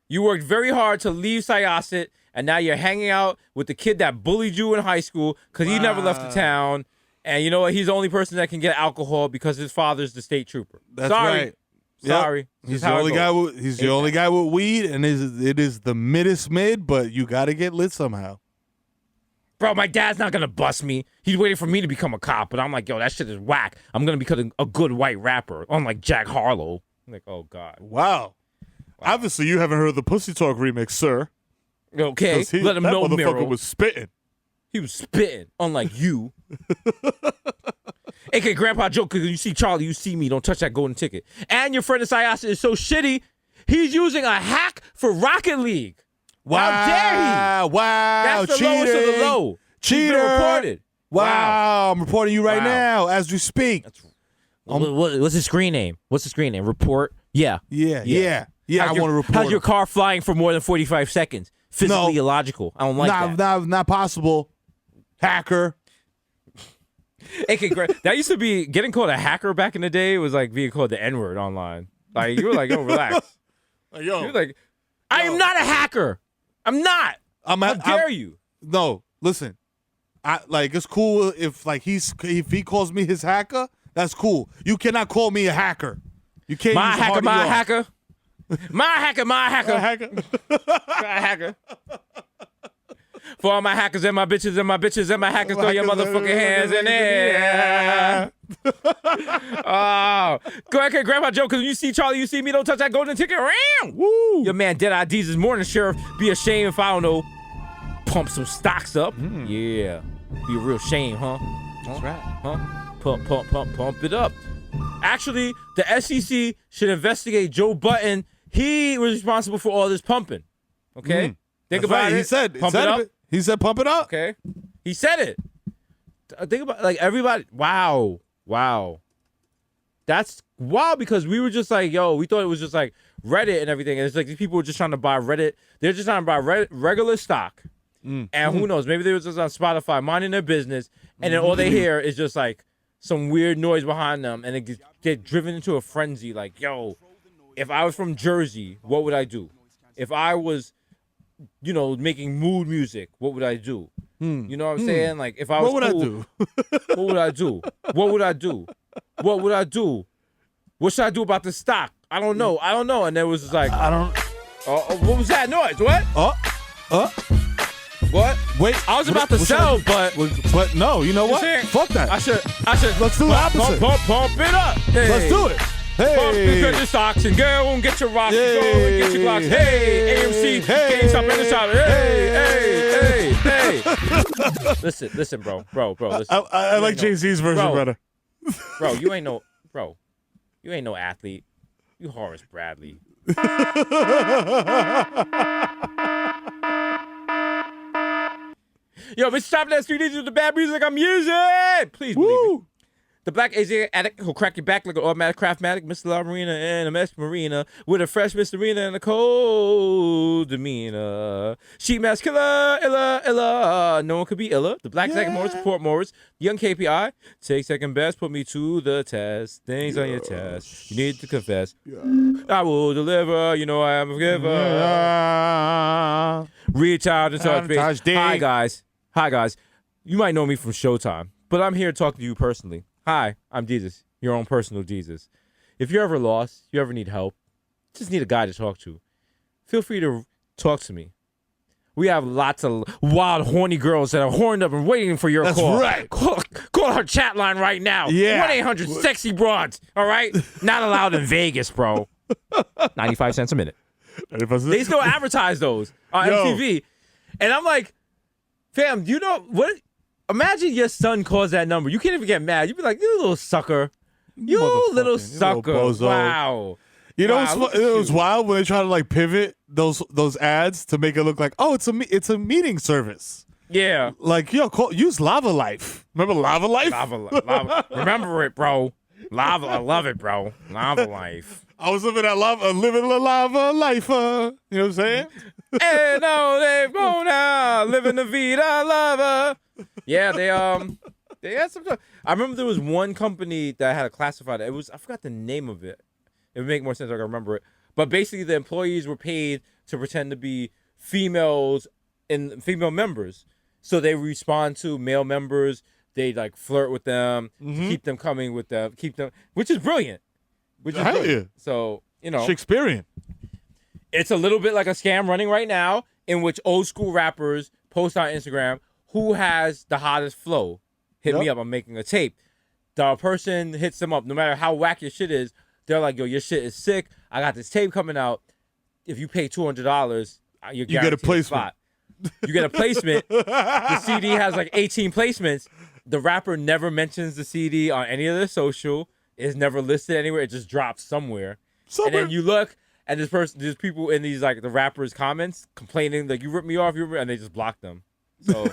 S2: You worked very hard to leave Syosset, and now you're hanging out with the kid that bullied you in high school because he never left the town. And you know what? He's the only person that can get alcohol because his father's the state trooper.
S1: That's
S2: Sorry.
S1: right.
S2: Sorry.
S1: Yep. He's the only guy. He's the only guy with weed, and it is the middest mid. But you got to get lit somehow.
S2: Bro, my dad's not gonna bust me. He's waiting for me to become a cop, but I'm like, yo, that shit is whack. I'm gonna become a good white rapper, unlike Jack Harlow. I'm like, oh god.
S1: Wow. Obviously, you haven't heard the Pussy Talk remix, sir.
S2: Okay, let him know,
S1: that motherfucker
S2: Miro.
S1: was spitting.
S2: He was spitting, unlike you. AK Grandpa Joke, because you see Charlie, you see me. Don't touch that golden ticket. And your friend in Syosset is so shitty, he's using a hack for Rocket League.
S1: Wow.
S2: How dare he?
S1: Wow.
S2: That's the
S1: cheating.
S2: lowest of the low.
S1: Cheater.
S2: He's been reported.
S1: Wow. I'm reporting you right now as we speak.
S2: What's his screen name? What's the screen name? Report? Yeah.
S1: Yeah. I want to report.
S2: How's your car flying for more than 45 seconds? Physically
S1: No.
S2: illogical. I don't like that.
S1: Not possible. Hacker.
S2: AK, that used to be getting called a hacker back in the day. Was like being called the N-word online. Like you were like, yo, relax.
S1: Yo.
S2: You're like, I am not a hacker. I'm not. How dare you?
S1: No, listen. It's cool if if he calls me his hacker. That's cool. You cannot call me a hacker. You can't.
S2: My
S1: use
S2: hacker,
S1: hard
S2: my
S1: ER.
S2: hacker. My hacker, my hacker. My hacker. For all my hackers and my bitches and my bitches and my hackers, throw your motherfucking hands in the air. Oh, go ahead, Grandpa Joe, because when you see Charlie, you see me, don't touch that golden ticket. Woo! Your man Dead IDs is morning, Sheriff. Be ashamed if I don't know. Pump some stocks up. Yeah. Be a real shame, huh?
S12: That's right.
S2: Huh? Pump it up. Actually, the SEC should investigate Joe Button. He was responsible for all this pumping. Okay? Think
S1: That's
S2: about
S1: right.
S2: it.
S1: He said
S2: Pump it up.
S1: He said pump it up.
S2: Okay. He said it. Think about everybody. Wow. That's wow, because we were just like, yo, we thought it was just like Reddit and everything. And it's like these people were just trying to buy Reddit. They're just trying to buy regular stock. And who knows? Maybe they were just on Spotify minding their business. And then all they hear is just like some weird noise behind them. And they get driven into a frenzy. Like, yo, if I was from Jersey, what would I do? If I was, making mood music, what would I do? You know what I'm saying? Like, if I was
S1: What would
S2: cool,
S1: I do?
S2: what would I do? What would I do? What would I do? What should I do about the stock? I don't know. And there was just like,
S1: I don't.
S2: what was that noise? What? What?
S1: Wait,
S2: I was about to sell, but
S1: no. You know what?
S2: saying?
S1: Fuck that.
S2: I should.
S1: Let's do the opposite.
S2: Pump it up. Hey.
S1: Let's do it.
S2: Pump
S1: Hey.
S2: your stocks and go and get your rocks. Go and get your blocks. Hey, AMC,
S1: Hey.
S2: GameStop, and the shop. Hey. Listen, bro. Listen.
S1: I like Jay-Z's version
S2: Bro.
S1: better.
S2: Bro, you ain't no athlete. You Horace Bradley. Yo, Mr. Top of that street is with the bad music I'm using. Please believe me. The black Asian addict who'll crack your back like an automatic craftmatic, Mr. La Marina and a Mesh Marina with a fresh Miss Marina and a cold demeanor. Sheet mask killer, illa. No one could be illa. The black Zach Morris, support Morris, young KPI. Take second best, put me to the test. Things on your test. You need to confess. I will deliver. You know I am a giver. Reach out and touch base. Hi guys. You might know me from Showtime. but I'm here to talk to you personally. Hi, I'm Jesus, your own personal Jesus. If you're ever lost, you ever need help, just need a guy to talk to, feel free to talk to me. We have lots of wild, horny girls that are horned up and waiting for your call.
S1: That's right.
S2: Call our chat line right now.
S1: Yeah.
S2: 1-800-SEXY-BROADS. All right? Not allowed in Vegas, bro. 95 cents a minute. They still advertise those on MTV. And I'm like, fam, you know what? Imagine your son calls that number. You can't even get mad. You'd be like, you little sucker. You little sucker.
S1: bozo.
S2: Wow.
S1: You know,
S2: Wow,
S1: it was wild when they try to like pivot those ads to make it look like, oh, it's a meeting service.
S2: Yeah.
S1: Like, yo, use Lava Life. Remember Lava Life?
S2: Lava. Remember it, bro. Lava. I love it, bro. Lava Life.
S1: I was living a lava life. You know what I'm saying?
S2: And no, they've gone out living the vida lava. Yeah, they had some. I remember there was one company that had a classified. I forgot the name of it. It would make more sense if I can remember it. But basically, the employees were paid to pretend to be females and female members. So they respond to male members. They like flirt with them, keep them coming with them, which is brilliant.
S1: Yeah.
S2: So, you know,
S1: Shakespearean.
S2: It's a little bit like a scam running right now in which old school rappers post on Instagram who has the hottest flow. Hit me up. I'm making a tape. The person hits them up, no matter how whack your shit is. They're like, yo, your shit is sick. I got this tape coming out. If you pay $200, you
S1: get a placement.
S2: You get a placement. The CD has like 18 placements. The rapper never mentions the CD on any of their social. It's never listed anywhere. It just drops somewhere. And then you look, and there's people in these like the rappers' comments complaining like, you ripped me off, and they just block them. So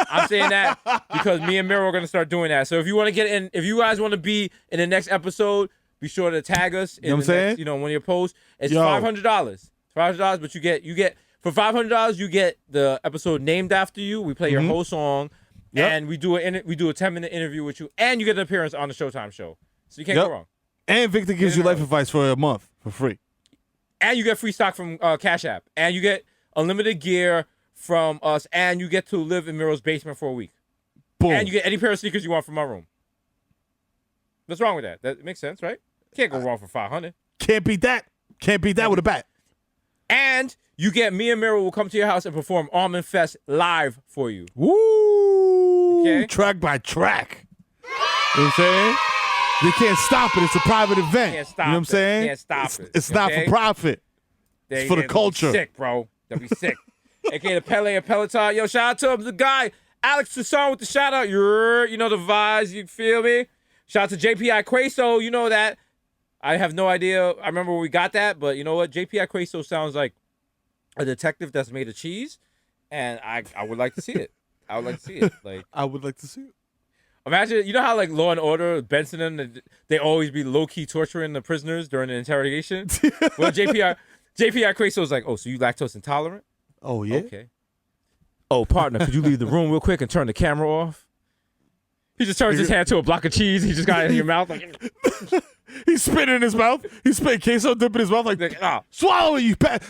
S2: I'm saying that because me and Miro are gonna start doing that. So if you want to get in, if you guys want to be in the next episode, be sure to tag us in one of your posts. It's $500. $500, but you get for $500 you get the episode named after you. We play your whole song, and we do a 10-minute interview with you, and you get an appearance on the Showtime show. So you can't go wrong.
S1: And Victor gives you life advice for a month for free.
S2: And you get free stock from Cash App, and you get unlimited gear from us, and you get to live in Miro's basement for a week.
S1: Boom.
S2: And you get any pair of sneakers you want from my room. What's wrong with that? That makes sense, right? Can't go wrong for $500.
S1: Can't beat that. Can't beat that with a bat.
S2: And you get me and Miro will come to your house and perform Almond Fest live for you.
S1: Woo!
S2: Okay.
S1: Track by track. You know what I'm saying? They can't stop it. It's a private event.
S2: Can't stop
S1: you know what I'm saying?
S2: Can't stop it.
S1: It's not for profit. It's for the culture.
S2: Sick, bro. They'll be sick. AKA the Pele and Peloton. Yo, shout out to him, the guy, Alex Toussaint with the shout out. You know the vibes. You feel me? Shout out to JPI Queso. You know that. I have no idea. I remember where we got that, but you know what? JPI Queso sounds like a detective that's made of cheese, and I would like to see it. I would like to see it. Like
S1: I would like to see it.
S2: Imagine, you know how like Law and Order, Benson, and they always be low key torturing the prisoners during the interrogation. Well, JPI Queso was like, "Oh, so you lactose intolerant?"
S1: Oh yeah.
S2: Okay. Oh, partner, could you leave the room real quick and turn the camera off? He just turns his hand to a block of cheese. He just got it in your mouth. Like,
S1: he's spitting in his mouth. He's spitting queso dip in his mouth. Like swallow it,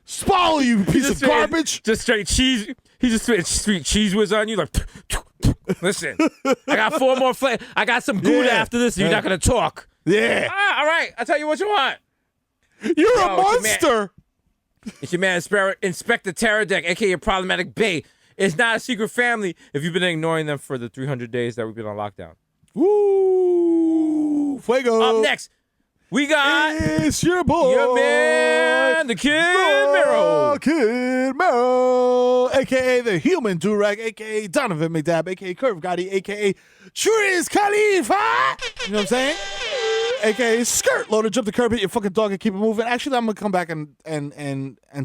S1: swallow you piece of garbage.
S2: Just straight cheese. He just spit sweet cheese whiz on you. Like, listen, I got 4 more flavors. I got some Gouda after this. And you're not gonna talk.
S1: Yeah.
S2: All right. I'll tell you what you want.
S1: You're a monster.
S2: It's your man, Inspector Terradek, a.k.a. Problematic Bay. It's not a secret family if you've been ignoring them for the 300 days that we've been on lockdown.
S1: Woo! Fuego!
S2: Up next, we got...
S1: It's your boy!
S2: Your man, the Kid Mero!
S1: Kid Mero! A.k.a. the Human Durag, a.k.a. Donovan McDabb, a.k.a. Curve Gotti, a.k.a. Triz Khalifa! You know what I'm saying? A.k.a. Skirt Loader, jump the curb, hit your fucking dog and keep it moving. Actually, I'm going to come back and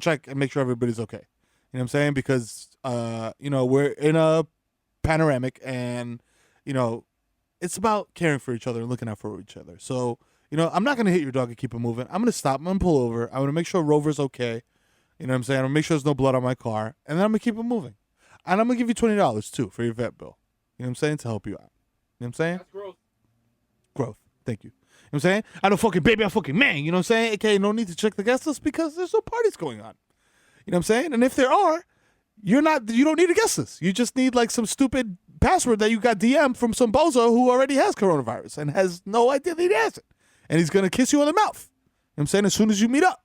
S1: check and make sure everybody's okay. You know what I'm saying? Because, you know, we're in a panoramic and, you know, it's about caring for each other and looking out for each other. So, you know, I'm not going to hit your dog and keep it moving. I'm going to stop. I'm going to pull over. I'm going to make sure Rover's okay. You know what I'm saying? I'm going to make sure there's no blood on my car. And then I'm going to keep it moving. And I'm going to give you $20, too, for your vet bill. You know what I'm saying? To help you out. You know what I'm saying?
S2: That's growth.
S1: Growth. Thank you. You know what I'm saying? I know fucking baby, I'm fucking man. You know what I'm saying? Okay, no need to check the guest list because there's no parties going on. You know what I'm saying? And if there are, you don't need a guest list. You just need like some stupid password that you got DM'd from some bozo who already has coronavirus and has no idea that he has it. And he's going to kiss you on the mouth. You know what I'm saying? As soon as you meet up.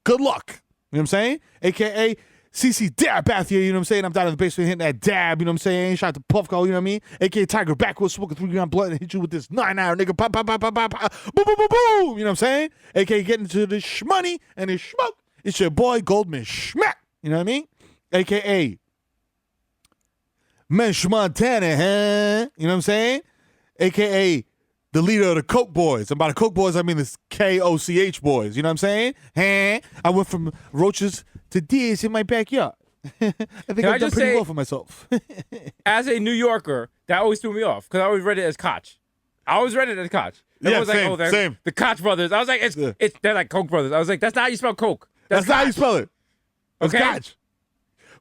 S1: Good luck. You know what I'm saying? AKA CC Dab Bath here, you know what I'm saying? I'm down in the basement hitting that dab, you know what I'm saying? Shout out to Puffco, you know what I mean? AKA Tiger Backwoods smoking 3 gram blunt and hit you with this 9-hour nigga. Pop, pop, pop, pop, pop, pop. Boom, boom, boom, boom. You know what I'm saying? AKA getting to the shmoney and the smoke. It's your boy Goldman Schmack. You know what I mean? AKA Mensch Montana, huh? You know what I'm saying? AKA the leader of the Coke Boys. And by the Coke Boys, I mean the KOCH Boys. You know what I'm saying? Huh? I went from roaches to deers in my backyard. I think I've done pretty well for myself.
S2: As a New Yorker, that always threw me off because I always read it as Koch. I always read it as Koch.
S1: Yeah,
S2: was
S1: same,
S2: like, oh,
S1: same.
S2: The Koch brothers. I was like, they're like Koch brothers. I was like, that's not how you spell Coke.
S1: That's not how you spell it. That's
S2: Okay?
S1: Koch.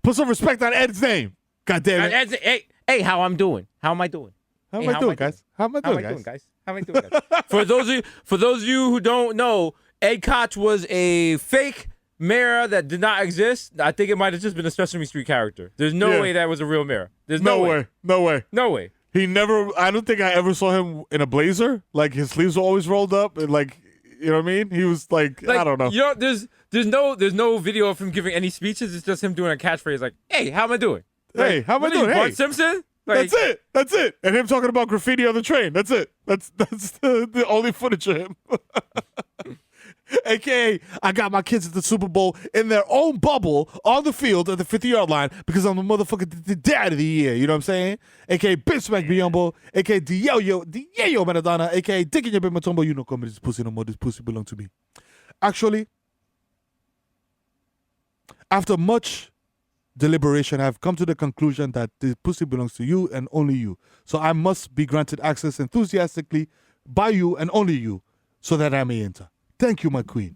S1: Put some respect on Ed's name. God damn it.
S2: Hey, how I'm doing? How am I doing?
S1: How am I doing, guys? How am I doing, guys?
S2: How am I doing, guys? For those of you who don't know, Ed Koch was a fake mayor that did not exist. I think it might have just been a Sesame Street character. There's no way that was a real mayor. There's no way.
S1: No way.
S2: No way.
S1: He never, I don't think I ever saw him in a blazer. Like, his sleeves were always rolled up. And, like, you know what I mean? He was like I don't know.
S2: You know, there's no video of him giving any speeches. It's just him doing a catchphrase like, hey, how am I doing?
S1: Hey, how am I doing? Hey.
S2: Bart Simpson? Like,
S1: That's it. And him talking about graffiti on the train. That's it. That's the only footage of him. AKA, I got my kids at the Super Bowl in their own bubble on the field at the 50-yard line because I'm the motherfucking dad of the year. You know what I'm saying? AKA, Bitch Smack Biombo. AKA, Diyo Maradona. AKA, Dick in your bed, Matumbo. You know, come this pussy no more. This pussy belong to me. Actually, after much deliberation, I've come to the conclusion that the pussy belongs to you and only you. So I must be granted access enthusiastically by you and only you so that I may enter. Thank you, my queen.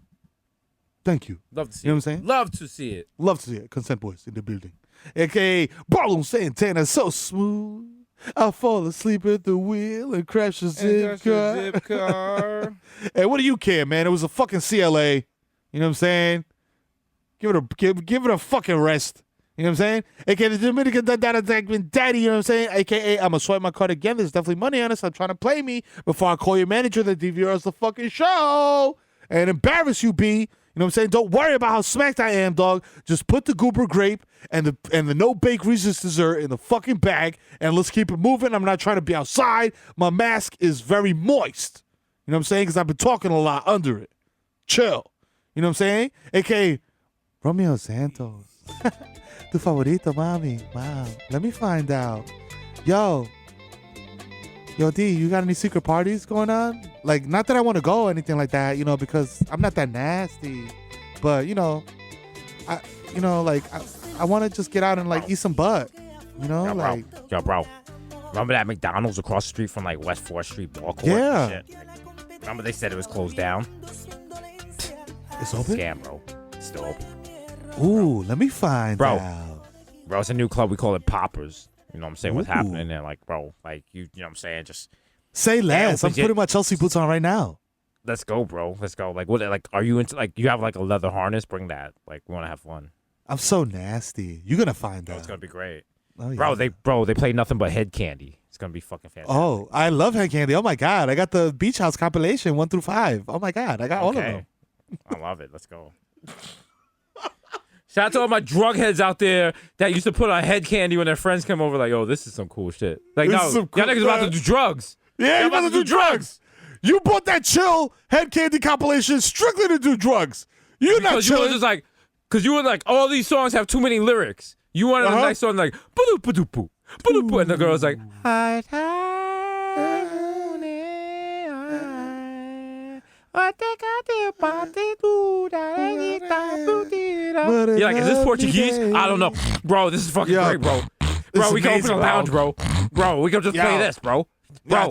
S1: Thank you.
S2: Love to see
S1: you know what I'm saying?
S2: Love to see it.
S1: Love to see it. Consent boys in the building. AKA Barlow Santana, so smooth. I fall asleep at the wheel and crash a zip car. Hey, what do you care, man? It was a fucking CLA. You know what I'm saying? Give it a fucking rest. You know what I'm saying? AKA the Dominican Daddy, you know what I'm saying? AKA I'm gonna swipe my card again. There's definitely money on it. So I'm trying to play me before I call your manager that DVRs the fucking show and embarrass you, B. You know what I'm saying? Don't worry about how smacked I am, dog. Just put the goober grape and the no bake Reese's dessert in the fucking bag and let's keep it moving. I'm not trying to be outside. My mask is very moist. You know what I'm saying? Because I've been talking a lot under it. Chill. You know what I'm saying? AKA Romeo Santos. Tu favorito, mami. Wow. Let me find out. Yo, D, you got any secret parties going on? Like, not that I want to go or anything like that, you know, because I'm not that nasty. But, you know, I want to just get out and, like, eat some butt. You know?
S2: Yo, bro. Remember that McDonald's across the street from, like, West 4th Street Ball Court?
S1: Yeah.
S2: And shit? Like, remember they said it was closed down?
S1: It's open?
S2: Scam, bro. It's still open.
S1: Ooh, let me find out.
S2: Bro, it's a new club. We call it Poppers. You know what I'm saying? What's happening there? Like, bro, like, you know what I'm saying? Just
S1: say less. I'm putting my Chelsea boots on right now.
S2: Let's go, bro. Let's go. Like, what? Like, are you into, like, you have, like, a leather harness? Bring that. Like, we want to have fun.
S1: I'm so nasty. You're going to find out.
S2: It's going to be great.
S1: Oh, yeah.
S2: Bro, they play nothing but head candy. It's going to be fucking fantastic.
S1: Oh, I love head candy. Oh, my God. I got the Beach House compilation 1 through 5. Oh, my God. I got all of them.
S2: I love it. Let's go. Shout out to all my drug heads out there that used to put on head candy when their friends come over. Like, yo, this is some cool shit. Like, y'all niggas about to do drugs.
S1: Yeah, you about to do drugs. You bought that chill head candy compilation strictly to do drugs. You're not chilling.
S2: You were just like, because you were like, all these songs have too many lyrics. You wanted a nice song like, ba-doop-ba-doop-boo, ba-doop-boo, and the girl was like, hi. You're like, is this Portuguese? I don't know. Bro, this is fucking great, bro. Bro, we can open a lounge, bro. Bro, we can just play this, bro. Bro,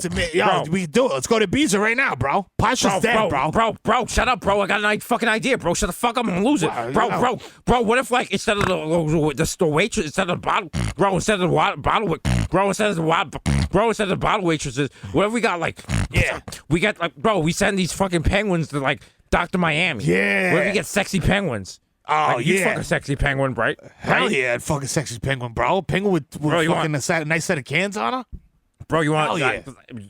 S1: we do it. Let's go to Ibiza right now, bro. Pasha's dead, bro.
S2: Bro, shut up, bro. I got a fucking idea, bro. Shut the fuck up. I'm gonna lose it. Bro, what if, like, instead of the waitress, instead of the bottle, bro, instead of the bottle waitresses, what if we got, like, we got, like, bro, we send these fucking penguins to, like, Dr. Miami.
S1: Yeah.
S2: What if we get sexy penguins?
S3: Oh,
S2: Like, you'd
S3: yeah.
S2: fuck a sexy penguin, right?
S3: Hell
S2: Right?
S3: yeah, I'd fuck a sexy penguin, bro. Penguin with
S2: Bro, you
S3: fucking a nice set of cans on her?
S2: Bro, you want
S3: Hell yeah.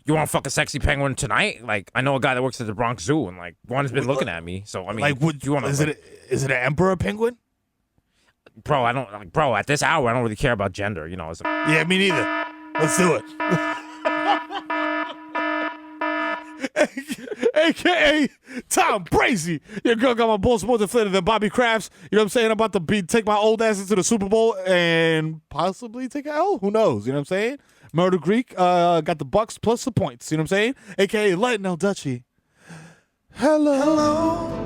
S2: you want to fuck a sexy penguin tonight? Like, I know a guy that works at the Bronx Zoo, and like one's been looking at me. So I mean,
S3: Like, would
S2: you want to?
S3: is it an emperor penguin?
S2: Bro, I don't like. Bro, at this hour, I don't really care about gender. You know, it's like,
S3: Yeah, me neither. Let's do it. AKA Tom Brazy. Your girl got my balls more deflated than Bobby Crafts. You know what I'm saying? I'm about to take my old ass into the Super Bowl and possibly take a L. Who knows? You know what I'm saying? Murder Greek got the Bucks plus the points. You know what I'm saying? AKA Lighten El Dutchie. Hello.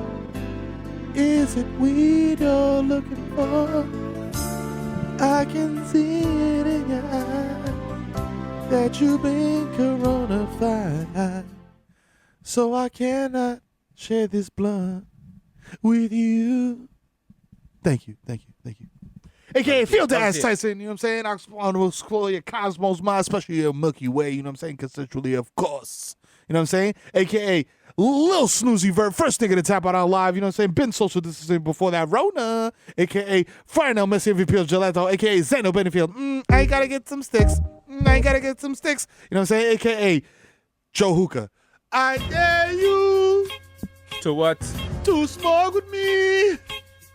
S3: Is it weed you're looking for? I can see it in your eye that you've been coronavirus. So I cannot share this blunt with you. Thank you. AKA Field to Ass Tyson, you know what I'm saying? I want to explore your cosmos mind, especially your Milky Way, you know what I'm saying? Consensually, of course. You know what I'm saying? AKA Lil Snoozy Vert, first nigga to tap out on live, you know what I'm saying? Been social distancing before that Rona. AKA Final Messi MVP of Gelato, AKA Zeno Benefield. I gotta get some sticks. I gotta get some sticks. You know what I'm saying? AKA Joe Hookah. I dare you
S2: to what?
S3: To smoke with me.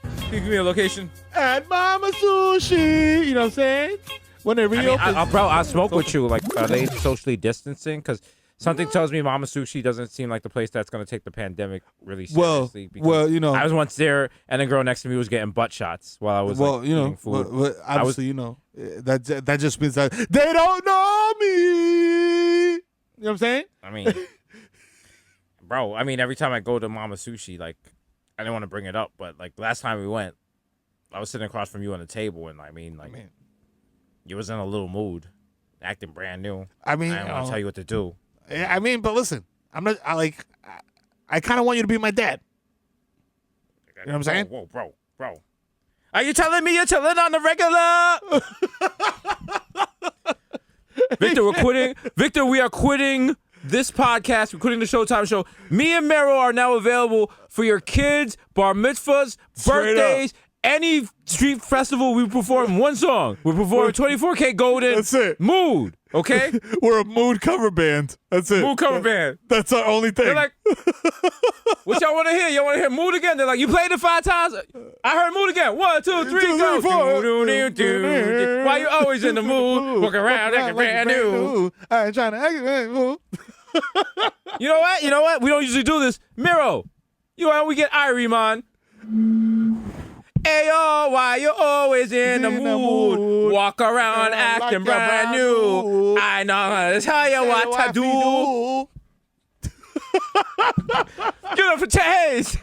S2: Can you give me a location?
S3: At Mama Sushi. You know what I'm saying? When they reopen.
S2: Bro, I'll smoke with you. Like, are they socially distancing? Because something tells me Mama Sushi doesn't seem like the place that's going to take the pandemic really seriously.
S3: Well, you know.
S2: I was once there, and the girl next to me was getting butt shots while I was eating food.
S3: Well, obviously, you know, that just means that they don't know me. You know what I'm saying?
S2: I mean, bro, every time I go to Mama Sushi, like, I didn't want to bring it up, but like last time we went, I was sitting across from you on the table, and you was in a little mood, acting brand new. I didn't want to tell you what to do.
S3: But listen, I kind of want you to be my dad. You know what I'm saying?
S2: Whoa, bro. Are you telling me you're chilling on the regular? Victor, we are quitting this podcast. We're quitting the Showtime show. Me and Mero are now available for your kids, bar mitzvahs, birthdays, any street festival. We perform one song. We're performing 24K Golden.
S1: That's it.
S2: Mood, okay?
S1: We're a mood cover band. That's it.
S2: Mood cover band.
S1: That's our only thing.
S2: They're like, what y'all want to hear? Y'all want to hear Mood again? They're like, you played it 5 times? I heard Mood again. 1, 2, 3, go.
S1: 4.
S2: Why you always in the mood? Walk around acting brand new.
S3: I ain't trying to act brand new.
S2: You know what? We don't usually do this. Miro, we get Irie, man. Ayo, why you always in the mood? Walk around acting brand new. I know how to tell you what to do. Give it up for Chase.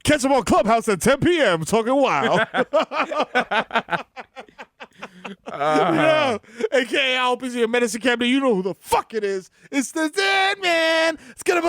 S1: Catch them on Clubhouse at 10 p.m. talking wild. AKA I hope he's in medicine cabinet. You know who the fuck it is. It's the dead man. It's gonna be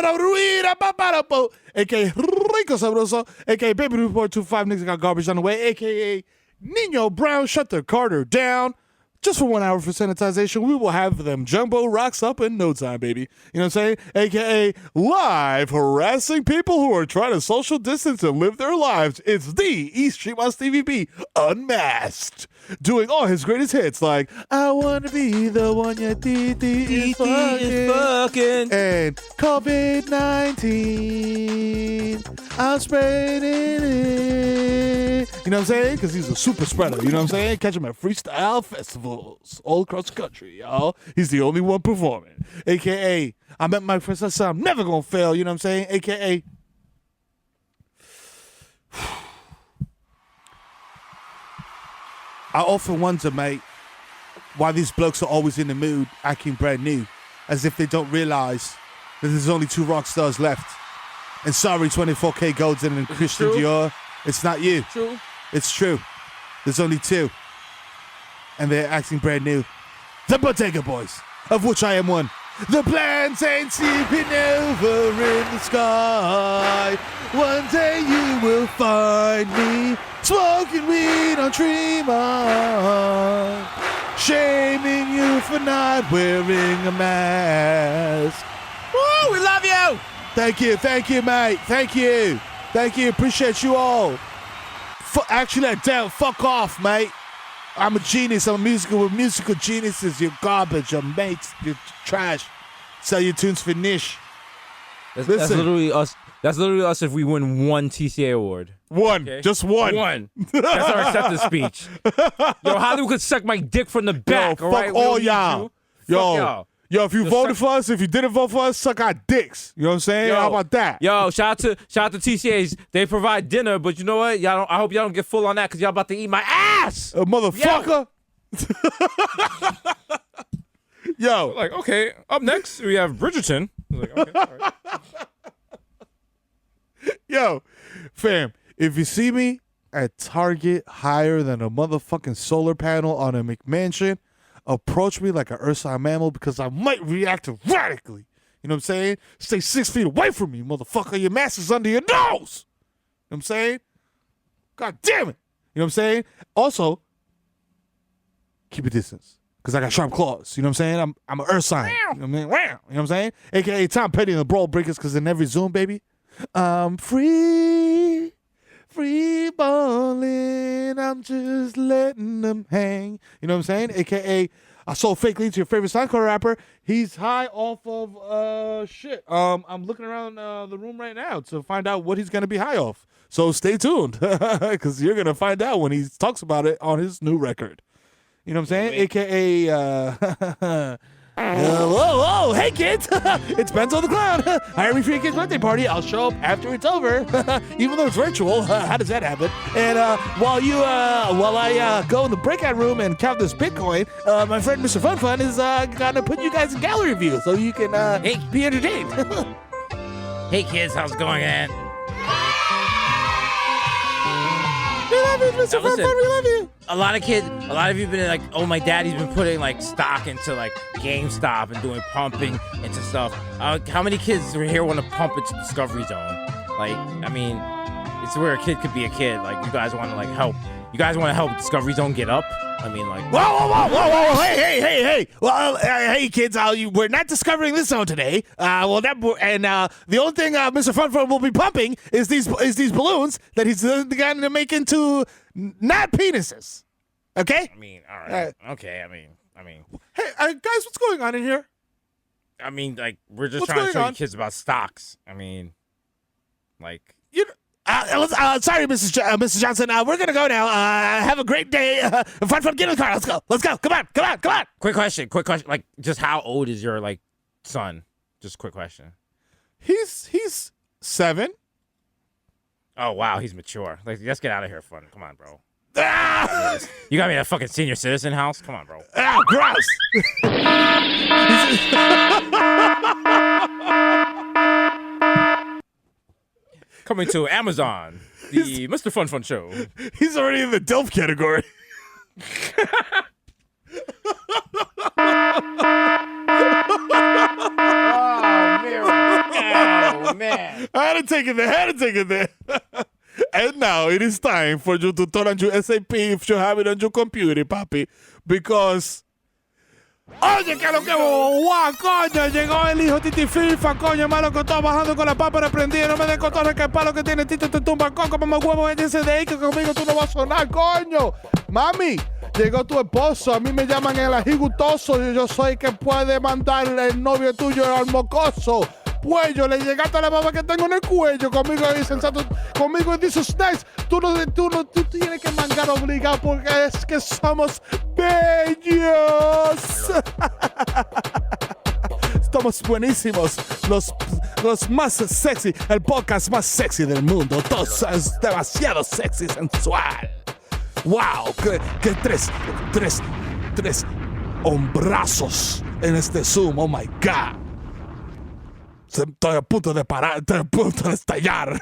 S1: AKA Rico Sabroso. AKA Baby Report 25 niggas got garbage on the way. AKA Nino Brown. Shut the Carter down. Just for 1 hour for sanitization, we will have them jumbo rocks up in no time, baby. You know what I'm saying? AKA live harassing people who are trying to social distance and live their lives. It's the East Street Mouse TVB unmasked. Doing all his greatest hits like I Wanna Be the One Your TT is Fucking and COVID-19 I'm spreading it. You know what I'm saying? Because he's a super spreader. You know what I'm saying? Catch him at freestyle festivals all across the country, y'all. He's the only one performing. AKA I met my friends. I said I'm never gonna fail. You know what I'm saying? AKA I often wonder, mate, why these blokes are always in the mood, acting brand new, as if they don't realize that there's only 2 rock stars left. And sorry, 24K Golden and Christian Dior, it's not you.
S2: True.
S3: It's true. There's only 2. And they're acting brand new. The Bottega Boys, of which I am one. The plants ain't sleeping over in the sky. One day you will find me smoking weed on Tremont, shaming you for not wearing a mask.
S2: Woo, we love you.
S1: Thank you, mate. Thank you. Appreciate you all. Actually, damn, fuck off, mate. I'm a genius. I'm musical geniuses. You're garbage. You're mates. You're trash. Sell your tunes for niche.
S2: That's literally us. That's literally us if we win one TCA award.
S1: One.
S2: Okay?
S1: Just one.
S2: One. That's our acceptance speech. Yo, Hollywood could suck my dick from the back.
S1: Yo,
S2: all right?
S1: fuck all y'all.
S2: Y'all.
S1: Yo, if you voted for us, if you didn't vote for us, suck our dicks. You know what I'm saying? How about that?
S2: Yo, shout out to TCAs. They provide dinner, but you know what? I hope y'all don't get full on that because y'all about to eat my ass.
S1: Motherfucker. Yo.
S2: Like, okay, up next we have Bridgerton. I was like, okay, all right.
S1: Yo, fam, if you see me at Target higher than a motherfucking solar panel on a McMansion, approach me like an Ursa mammal because I might react erratically. You know what I'm saying? Stay 6 feet away from me, motherfucker. Your mask is under your nose. You know what I'm saying? God damn it. You know what I'm saying? Also, keep a distance because I got sharp claws. You know what I'm saying? I'm an Ursine. You know what I mean? You know what I'm saying? AKA Tom Petty and the Brawl Breakers because in every Zoom, baby, I'm free balling. I'm just letting them hang. You know what I'm saying? AKA, I sold fake lead to your favorite SoundCloud rapper. He's high off of shit. I'm looking around the room right now to find out what he's gonna be high off. So stay tuned, because you're gonna find out when he talks about it on his new record. You know what I'm saying? AKA. Whoa, hey kids! It's Benzo the Clown. Hire me for your kid's birthday party. I'll show up after it's over, even though it's virtual. How does that happen? And while I go in the breakout room and count this Bitcoin, my friend Mr. Fun Fun is gonna put you guys in gallery view so you can be entertained.
S2: Hey kids, how's it going, man?
S1: We love you, Mr. Fun Fun. We love you.
S2: A lot of you have been like, oh, my daddy's been putting like stock into like GameStop and doing pumping into stuff. How many kids here want to pump into Discovery Zone? Like, I mean, it's where a kid could be a kid. Like, you guys want to like help. You guys want to help Discovery Zone get up? I mean, like,
S1: whoa, hey. Well, hey, kids, we're not discovering this zone today. The only thing Mr. Fun Fun will be pumping is these balloons that he's going to make into not penises. Okay?
S2: I mean, all right. Okay, I mean.
S1: Hey, guys, what's going on in here?
S2: I mean, like, we're just trying to show you kids about stocks. I mean, like.
S1: Sorry, Mrs. Johnson. We're gonna go now. Have a great day. Fun, get in the car. Let's go. Come on.
S2: Quick question. Like, just how old is your like son? Just quick question.
S1: He's 7.
S2: Oh wow, he's mature. Like, let's get out of here, Fun. Come on, bro. You got me at a fucking senior citizen house. Come on, bro.
S1: Gross.
S2: Coming to Amazon, the Mr. Fun Fun Show.
S1: He's already in the DILF category.
S2: Oh, man.
S1: I had to take it there. And now it is time for you to turn on your SAP if you have it on your computer, papi. Because... Oye, que lo que guau, coño, llegó el hijo Titi FIFA, coño, malo que todo bajando con la pápara prendida, no me den cotorre que el palo que tiene Tito te tumba coco, mamá huevo, ese de ahí que conmigo tú no vas a sonar, coño. Mami, llegó tu esposo, a mí me llaman el ají gustoso, yo soy el que puede mandar el novio tuyo al mocoso. Cuello, le llegaste a la baba que tengo en el cuello, conmigo dicen, conmigo dicen snacks, tú tienes que mangar obligado porque es que somos bellos. Estamos buenísimos, los más sexy, el podcast más sexy del mundo, todo es demasiado sexy, sensual. Wow, que tres hombrazos en este Zoom, oh my God. Estoy a punto de parar, estoy a punto de estallar.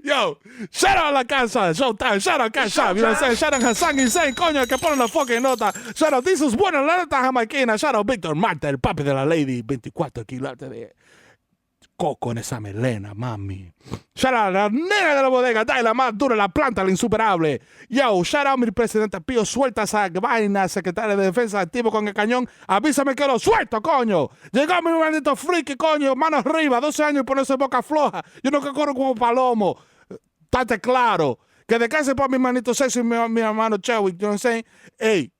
S1: Yo, shout out a la casa, Showtime, shout out Cash App, you know what I'm saying? Shout out Hassan Insane, coño, que pone la fucking nota. Shout out Disos Bueno, la neta jamaiquina. Shout out Víctor Marte, el papi de la Lady, 24 kilos de coco en esa melena, mami. Shout out a la nena de la bodega, dale la más dura, la planta, la insuperable. Yo, shout out mi presidente Pío, suelta esa vaina, secretaria de defensa, activo con el cañón. Avísame que lo suelto, coño. Llegó mi maldito friki, coño, mano arriba, 12 años y ponerse boca floja. Yo no que corro como palomo. Estate claro. Que de casa por mi manito sexy y mi hermano Chewy, you know what I'm saying? Ey.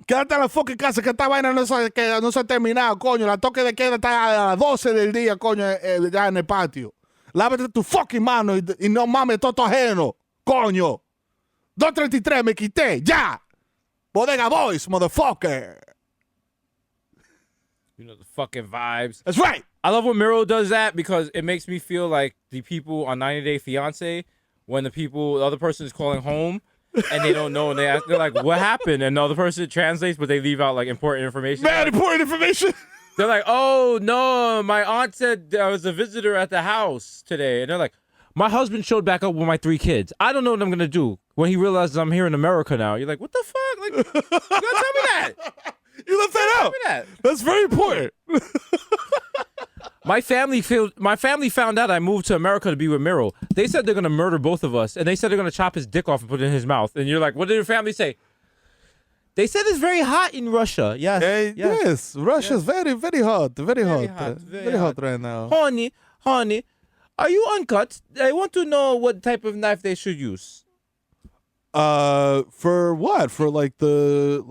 S1: Quédate en la fucking casa que esta vaina no se ha terminado, coño. La toque de queda está a las 12 del día, coño, ya en el patio. Lávate tu fucking mano y no mames todo ajeno, coño. 2:33 me quité, ya. Bodega Boys, motherfucker.
S2: You know the fucking vibes.
S1: That's right.
S2: I love when Miro does that because it makes me feel like the people on 90 Day Fiance when the other person is calling home and they don't know and they're like, what happened? And the other person translates, but they leave out like important information.
S1: Man, important information.
S2: They're like, oh no, my aunt said there was a visitor at the house today. And they're like, my husband showed back up with my 3 kids. I don't know what I'm gonna do when he realizes I'm here in America now. You're like, what the fuck? Like, you gotta tell me that.
S1: You left that out. That's very important.
S2: My family found out I moved to America to be with Miro. They said they're gonna murder both of us, and they said they're gonna chop his dick off and put it in his mouth. And you're like, what did your family say? They said it's very hot in Russia. Yes.
S1: Yes. Russia's very, very hot. Very hot. Very hot right now.
S2: Honey, are you uncut? I want to know what type of knife they should use.
S1: For what? For our dinner?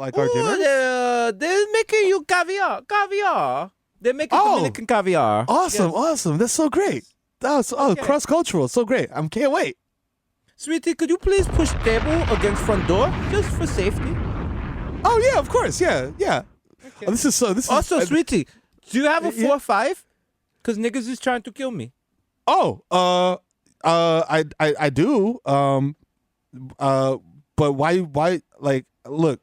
S2: They're making you caviar. They're making Dominican caviar.
S1: Awesome,
S2: Yes.
S1: awesome. That's so great. That's cross-cultural. So great. I can't wait.
S2: Sweetie, could you please push table against front door just for safety?
S1: Oh yeah, of course. Yeah.
S2: Okay.
S1: Oh, this is
S2: Also, sweetie, do you have a 4-5? Because niggas is trying to kill me.
S1: Oh, I do. But why? Like, look.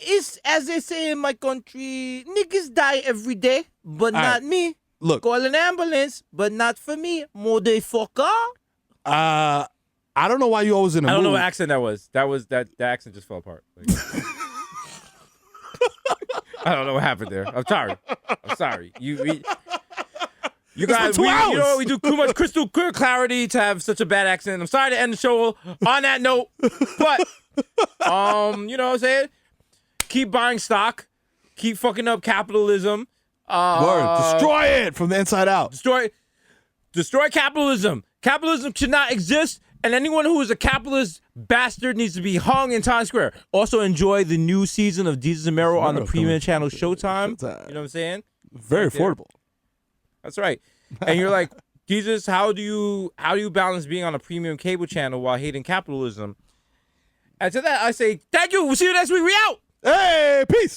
S2: It's as they say in my country, niggas die every day, but not me.
S1: Look.
S2: Call an ambulance, but not for me, motherfucker.
S1: I don't know why you always in a mood.
S2: I don't know what accent that was. That accent just fell apart. Like, I don't know what happened there. I'm sorry. You guys, we do too much crystal clear clarity to have such a bad accent. I'm sorry to end the show on that note, but you know what I'm saying? Keep buying stock. Keep fucking up capitalism.
S1: Word. Destroy it from the inside out.
S2: Destroy capitalism. Capitalism should not exist, and anyone who is a capitalist bastard needs to be hung in Times Square. Also, enjoy the new season of Jesus and Mero on the premium channel Showtime. You know what I'm saying?
S1: Very affordable.
S2: That's right. And you're like, Jesus, how do you balance being on a premium cable channel while hating capitalism? And to that, I say, thank you. We'll see you next week. We out.
S1: Hey, peace.